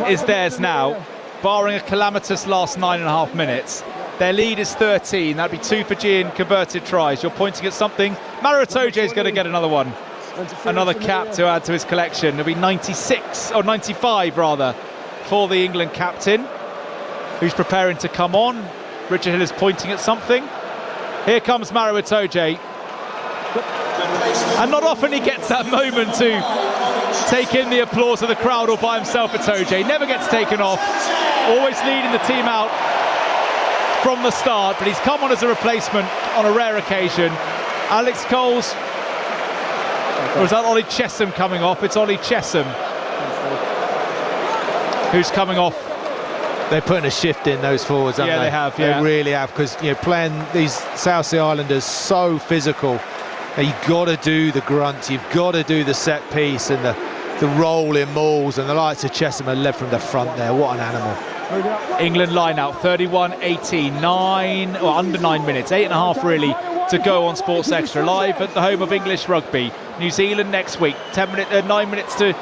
is theirs now, barring a calamitous last 9.5 minutes. Their lead is 13. That'd be 2 Fijian converted tries. You're pointing at something. Maro Itoje is going to get another one. Another cap to add to his collection. It'll be 96, or 95 rather, for the England captain, who's preparing to come on. Richard Hill is pointing at something. Here comes Maro Itoje. And not often he gets that moment to take in the applause of the crowd all by himself. Itoje never gets taken off, always leading the team out from the start, but he's come on as a replacement on a rare occasion. Alex Coles Or is that Ollie Chesham coming off? It's Ollie Chesham who's coming off. They're putting a shift in, those forwards, aren't they? Yeah, they have, yeah. They really have, because playing these South Sea Islanders so physical, you've got to do the grunts, you've got to do the set piece and the rolling mauls, and the likes of Chesham are led from the front there. What an animal. England line out 31-18, under 9 minutes, 8.5 really to go on Sports Extra, live at the home of English rugby. New Zealand next week, 9 minutes to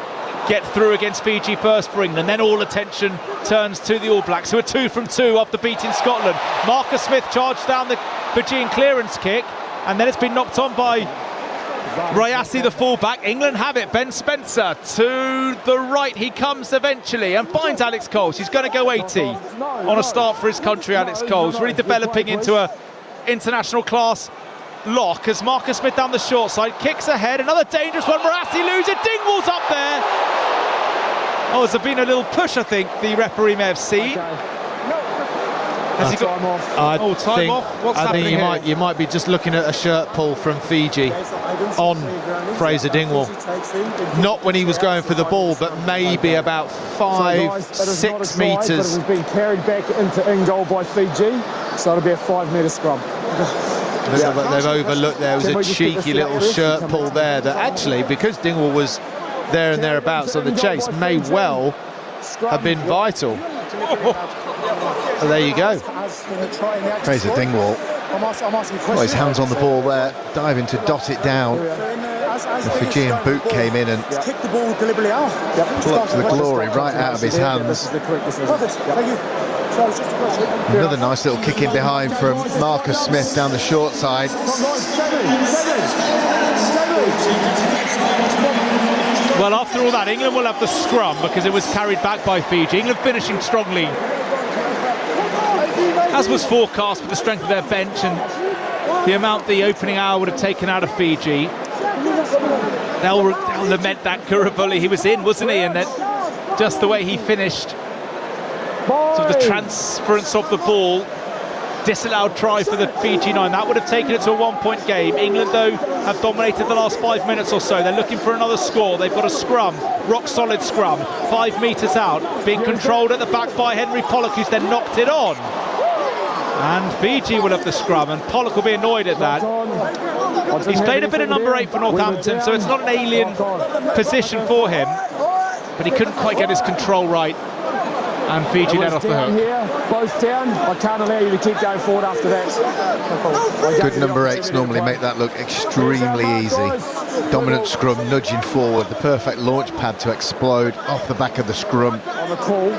get through against Fiji first for England, then all attention turns to the All Blacks, who are 2 from 2 after beating Scotland. Marcus Smith charged down the Fijian clearance kick, and then it's been knocked on by Rayasi, the fullback. England have it. Ben Spencer to the right, he comes eventually and finds Alex Coles. He's going to go 80 on a start for his country. Alex Coles really developing into a international class lock as Marcus Smith down the short side kicks ahead. Another dangerous one. Rayasi loses it. Dingwall's up there. Oh, has there been a little push? I think the referee may have seen. Has he got time off? time off? What's happening here? You might be just looking at a shirt pull from Fiji on Fraser Dingwall. Not when he was going for the ball, but maybe about 5-6 metres. It was being carried back into in goal by Fiji, so it'll be a 5-metre scrum. They've overlooked there was a cheeky little shirt pull there that actually, because Dingwall was there and thereabouts on the chase, may well have been vital. So there you go. Fraser Dingwall, got his hands on the ball there, diving to dot it down. The Fijian boot came in and plucked the glory right out of his hands. Another nice little kick in behind from Marcus Smith down the short side. Well, after all that, England will have the scrum because it was carried back by Fiji. England finishing strongly, as was forecast, with the strength of their bench and the amount the opening hour would have taken out of Fiji. They'll lament that Kurabully he was in, wasn't he? And that just the way he finished, sort of the transference of the ball, disallowed try for the Fiji 9. That would have taken it to a 1-point game. England, though, have dominated the last 5 minutes or so. They're looking for another score. They've got a scrum, rock solid scrum, 5 metres out, being controlled at the back by Henry Pollock, who's then knocked it on. And Fiji will have the scrum, and Pollock will be annoyed at that. He's played a bit of number 8 for Northampton, so it's not an alien position for him, but he couldn't quite get his control right. And Fiji let off the hook. Here, both down. I can't allow you to keep going forward after that. Good number 8s normally make that look extremely easy. Dominant scrum, nudging forward, the perfect launch pad to explode off the back of the scrum. On the call.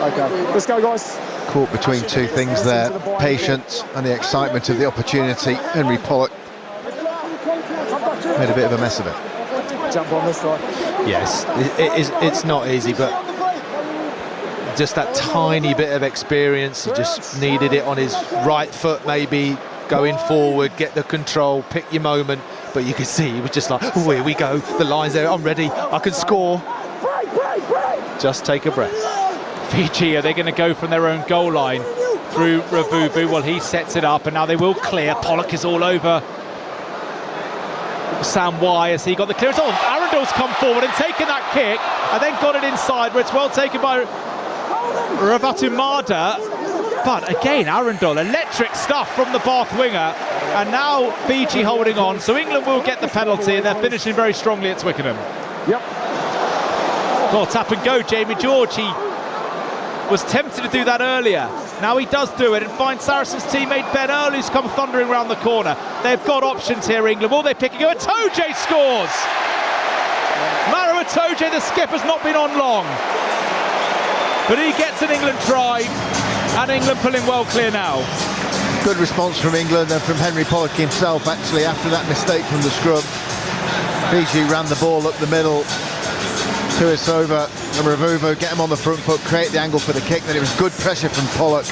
Okay, let's go, guys. Caught between two things there, patience and the excitement of the opportunity. Henry Pollock made a bit of a mess of it. Jump on this side. Yes, it's not easy, but just that tiny bit of experience. He just needed it on his right foot, maybe going forward, get the control, pick your moment. But you could see he was just like, oh, here we go, the line's there, I'm ready, I can score. Just take a breath. Fiji, are they going to go from their own goal line through Ravubu? Well, he sets it up, and now they will clear. Pollock is all over Sam Y as he got the clearance. Oh, Arundel's come forward and taken that kick, and then got it inside, where it's well taken by Ravatumada. But again, Arundel, electric stuff from the Bath winger, and now Fiji holding on, so England will get the penalty, and they're finishing very strongly at Twickenham. Yep. Well, tap and go, Jamie George. He was tempted to do that earlier. Now he does do it and finds Saracens teammate Ben Earl, who's come thundering around the corner. They've got options here, England. Will they pick it? Itoje scores! Maro Itoje, the skip, has not been on long, but he gets an England try, and England pulling well clear now. Good response from England and from Henry Pollock himself, actually, after that mistake from the scrum. Fiji ran the ball up the middle to Isova and Ravuvu, get him on the front foot, create the angle for the kick. Then it was good pressure from Pollock,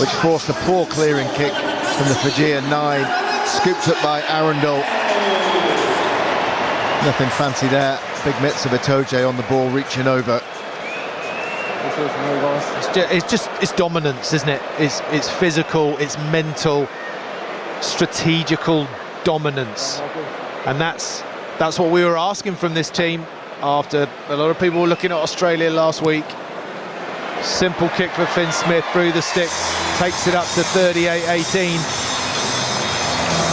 which forced a poor clearing kick from the Fijian 9, scooped up by Arundel. Nothing fancy there. Big mitts of Itoje on the ball, reaching over. It's dominance, isn't it? It's physical, it's mental, strategical dominance, and that's That's what we were asking from this team after a lot of people were looking at Australia last week. Simple kick for Finn Smith through the sticks, takes it up to 38-18.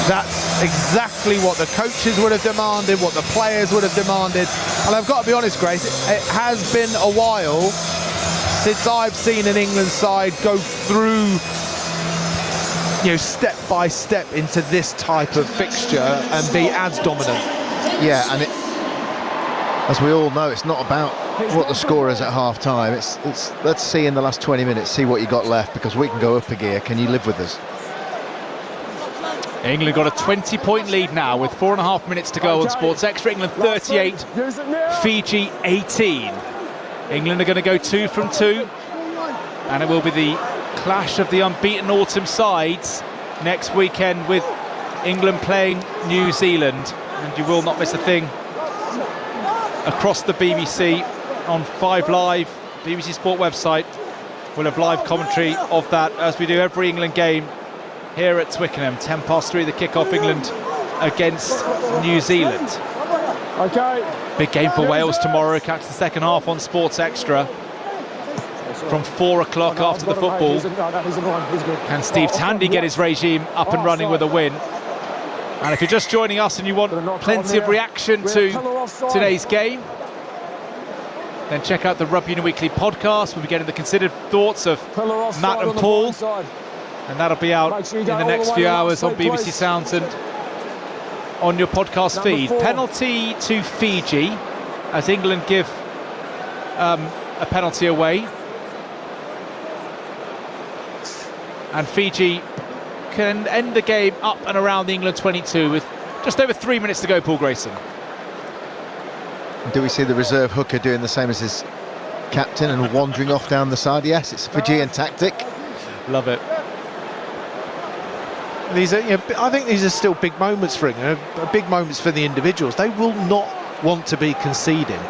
That's exactly what the coaches would have demanded, what the players would have demanded. And I've got to be honest, Grace, it has been a while since I've seen an England side go through, you know, step by step into this type of fixture and be as dominant. Yeah, and as we all know, it's not about what the score is at half time. It's let's see in the last 20 minutes, see what you got left, because we can go up a gear. Can you live with us? England got a 20-point lead now with 4.5 minutes to go on Sports Extra. England 38, Fiji 18. England are going to go 2 from 2, and it will be the clash of the unbeaten autumn sides next weekend, with England playing New Zealand. And you will not miss a thing across the BBC on 5 Live. BBC Sport website will have live commentary of that, as we do every England game here at Twickenham. 3:10 the kick-off, England against New Zealand. Okay. Big game for Wales tomorrow. Catch the second half on Sports Extra from 4 o'clock after the football. Can Steve Tandy get his regime up and running with a win? And if you're just joining us and you want plenty of reaction to today's game, then check out the Rugby Union Weekly podcast. We'll be getting the considered thoughts of Matt and Paul, and that'll be out in the next few hours on BBC Sounds and on your podcast feed. Penalty to Fiji, as England give a penalty away, and Fiji can end the game up and around the England 22 with just over 3 minutes to go. Paul Grayson. Do we see the reserve hooker doing the same as his captain and wandering off down the side? Yes, it's a Fijian tactic. Love it. These are, I think these are still big moments for England, big moments for the individuals. They will not want to be conceding.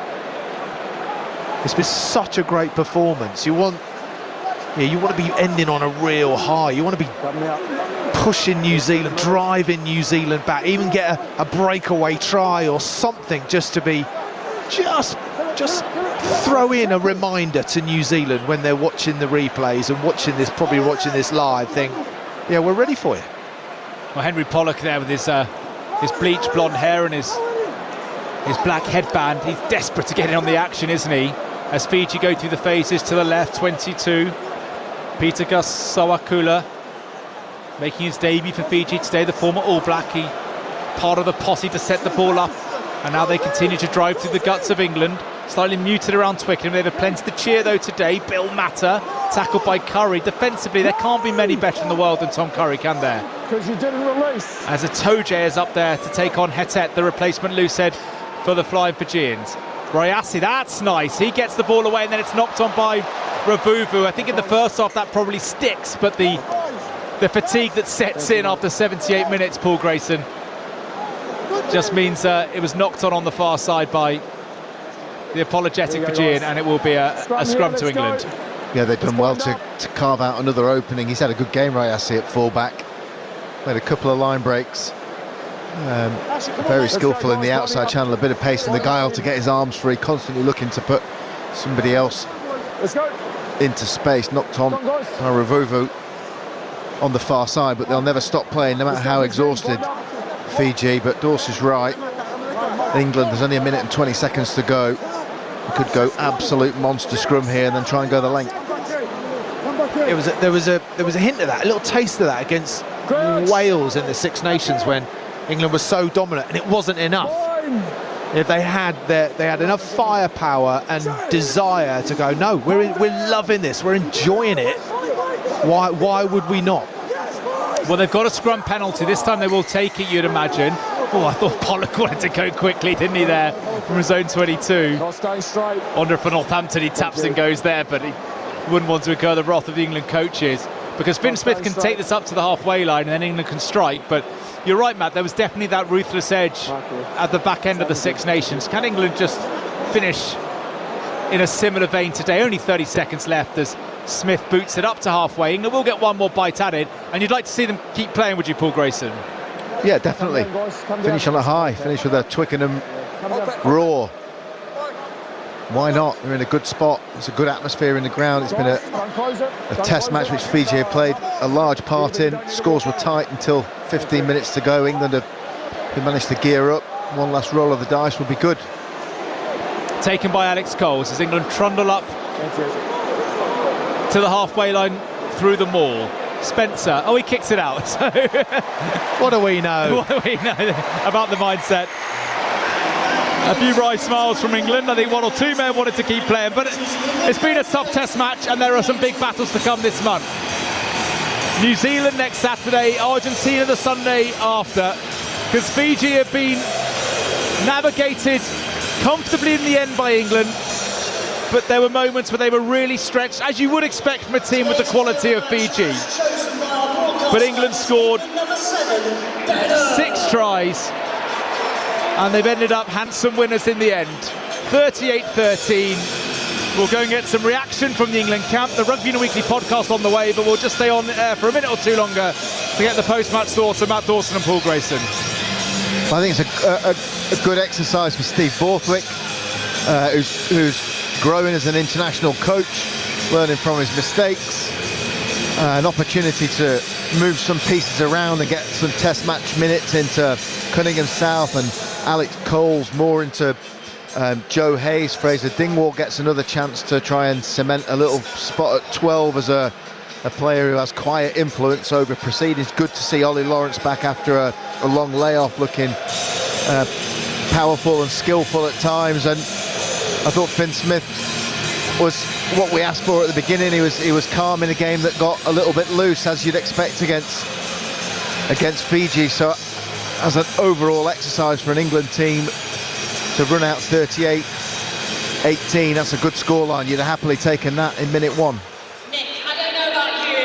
It's been such a great performance. You want to be ending on a real high. You want to be pushing New Zealand, driving New Zealand back, even get a breakaway try or something, just to be just throw in a reminder to New Zealand when they're watching the replays and probably watching this live, think, yeah, we're ready for you. Well, Henry Pollock there with his bleached blonde hair and his black headband. He's desperate to get in on the action, isn't he? As Fiji go through the phases to the left, 22. Peter Gus Sawakula making his debut for Fiji today, the former All Black. He part of the posse to set the ball up, and now they continue to drive through the guts of England. Slightly muted around Twickenham. They've had plenty to cheer though today. Bill Matter tackled by Curry. Defensively, there can't be many better in the world than Tom Curry, can there? Because you didn't release. As Atoje is up there to take on Hetet, the replacement loosehead for the Flying Fijians. Royassi, that's nice. He gets the ball away and then it's knocked on by Ravuvu. I think in the first half that probably sticks, but the fatigue that sets in after 78 minutes, Paul Grayson, just means it was knocked on the far side by the apologetic Fijian, and it will be a scrum to England. Yeah, they've done well to carve out another opening. He's had a good game, Royassi, at full-back. Made a couple of line breaks. Very skillful in the outside channel, a bit of pace in the guile to get his arms free, constantly looking to put somebody else into space. Knocked on by Ravuvu on the far side, but they'll never stop playing, no matter how exhausted Fiji. But Dorse is right. England, there's only 1 minute and 20 seconds to go. We could go absolute monster scrum here and then try and go the length. There was a hint of that, a little taste of that against Wales in the Six Nations when England was so dominant, and it wasn't enough. If they had enough firepower and desire to go, no, we're loving this, we're enjoying it. Why would we not? Well, they've got a scrum penalty. This time they will take it, you'd imagine. Oh, I thought Pollock wanted to go quickly, didn't he, there from his own 22. Not staying straight. Wonder for Northampton he taps and goes there, but he wouldn't want to incur the wrath of the England coaches, because Finn Smith can take this up to the halfway line and then England can strike. But you're right, Matt, there was definitely that ruthless edge at the back end of the Six Nations. Can England just finish in a similar vein today? Only 30 seconds left as Smith boots it up to halfway. England will get one more bite at it, and you'd like to see them keep playing, would you, Paul Grayson? Yeah, definitely. Finish on a high, finish with a Twickenham roar. Why not? They're in a good spot. It's a good atmosphere in the ground. It's been a test match which Fiji have played a large part in. Scores were tight until 15 minutes to go. England have managed to gear up. One last roll of the dice would be good. Taken by Alex Coles as England trundle up to the halfway line through the maul. Spencer, he kicks it out. So What do we know? what do we know about the mindset? A few wry smiles from England. I think one or two men wanted to keep playing, but it's been a tough test match and there are some big battles to come this month. New Zealand next Saturday, Argentina the Sunday after, because Fiji have been navigated comfortably in the end by England, but there were moments where they were really stretched, as you would expect from a team with the quality of Fiji. But England scored 6 tries and they've ended up handsome winners in the end. 38-13. We'll go and get some reaction from the England camp. The Rugby Union Weekly podcast on the way, but we'll just stay on air for a minute or two longer to get the post-match thoughts of Matt Dawson and Paul Grayson. I think it's a good exercise for Steve Borthwick, who's growing as an international coach, learning from his mistakes. An opportunity to move some pieces around and get some test match minutes into Cunningham South and Alex Coles, more into Joe Hayes. Fraser Dingwall gets another chance to try and cement a little spot at 12 as a player who has quiet influence over proceedings. Good to see Ollie Lawrence back after a long layoff, looking powerful and skillful at times. And I thought Finn Smith was what we asked for at the beginning. He was calm in a game that got a little bit loose, as you'd expect against Fiji. So as an overall exercise for an England team to run out 38-18, that's a good scoreline. You'd have happily taken that in minute 1.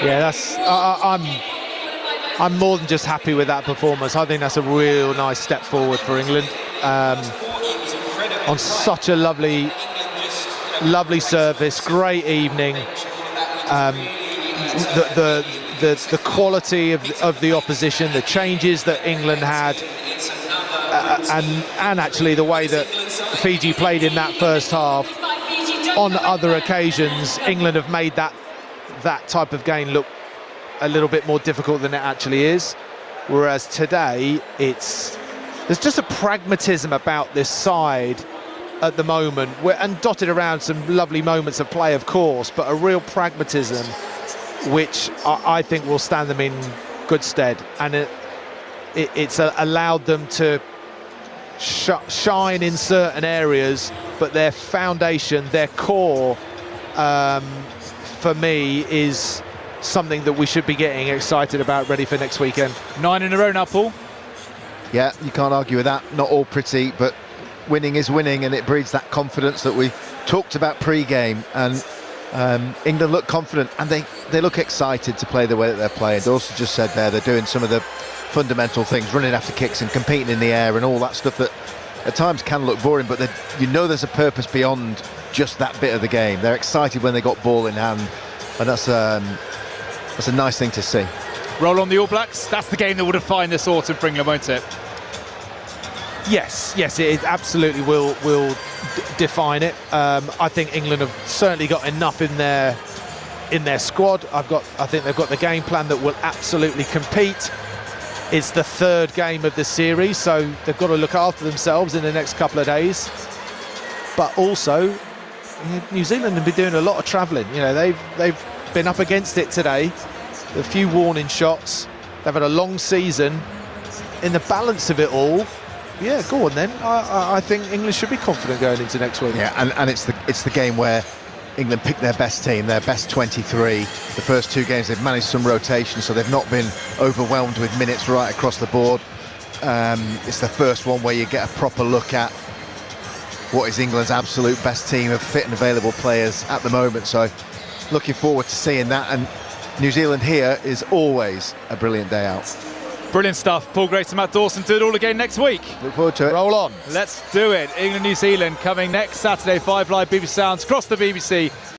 Yeah, that's. I'm more than just happy with that performance. I think that's a real nice step forward for England on such a lovely service, great evening. The quality of the opposition, the changes that England had, and actually the way that Fiji played in that first half. On other occasions, England have made that type of game look a little bit more difficult than it actually is, whereas today there's just a pragmatism about this side at the moment, and dotted around some lovely moments of play, of course, but a real pragmatism which I think will stand them in good stead, and it's allowed them to shine in certain areas, but their foundation, their core, for me, is something that we should be getting excited about, ready for next weekend. 9 in a row now, Paul. Yeah, you can't argue with that. Not all pretty, but winning is winning, and it breeds that confidence that we talked about pre-game. And England look confident, and they look excited to play the way that they're playing. Dawson just said there, they're doing some of the fundamental things, running after kicks and competing in the air and all that stuff that at times can look boring, but there's a purpose beyond just that bit of the game. They're excited when they got ball in hand, and that's a nice thing to see. Roll on the All Blacks. That's the game that will define this autumn for England, won't it? Yes, it absolutely will define it. I think England have certainly got enough in their squad. I think they've got the game plan that will absolutely compete. It's the third game of the series, so they've got to look after themselves in the next couple of days. But also, New Zealand have been doing a lot of travelling. You know, they've been up against it today. A few warning shots. They've had a long season. In the balance of it all, yeah, go on then. I think England should be confident going into next week. Yeah, and it's the game where England picked their best team, their best 23. The first 2 games they've managed some rotation, so they've not been overwhelmed with minutes right across the board. It's the first one where you get a proper look at what is England's absolute best team of fit and available players at the moment. So looking forward to seeing that, and New Zealand here is always a brilliant day out. Brilliant stuff. Paul Grayson, Matt Dawson, do it all again next week. Look forward to it. Roll on. Let's do it. England, New Zealand coming next Saturday, 5 Live BBC Sounds across the BBC.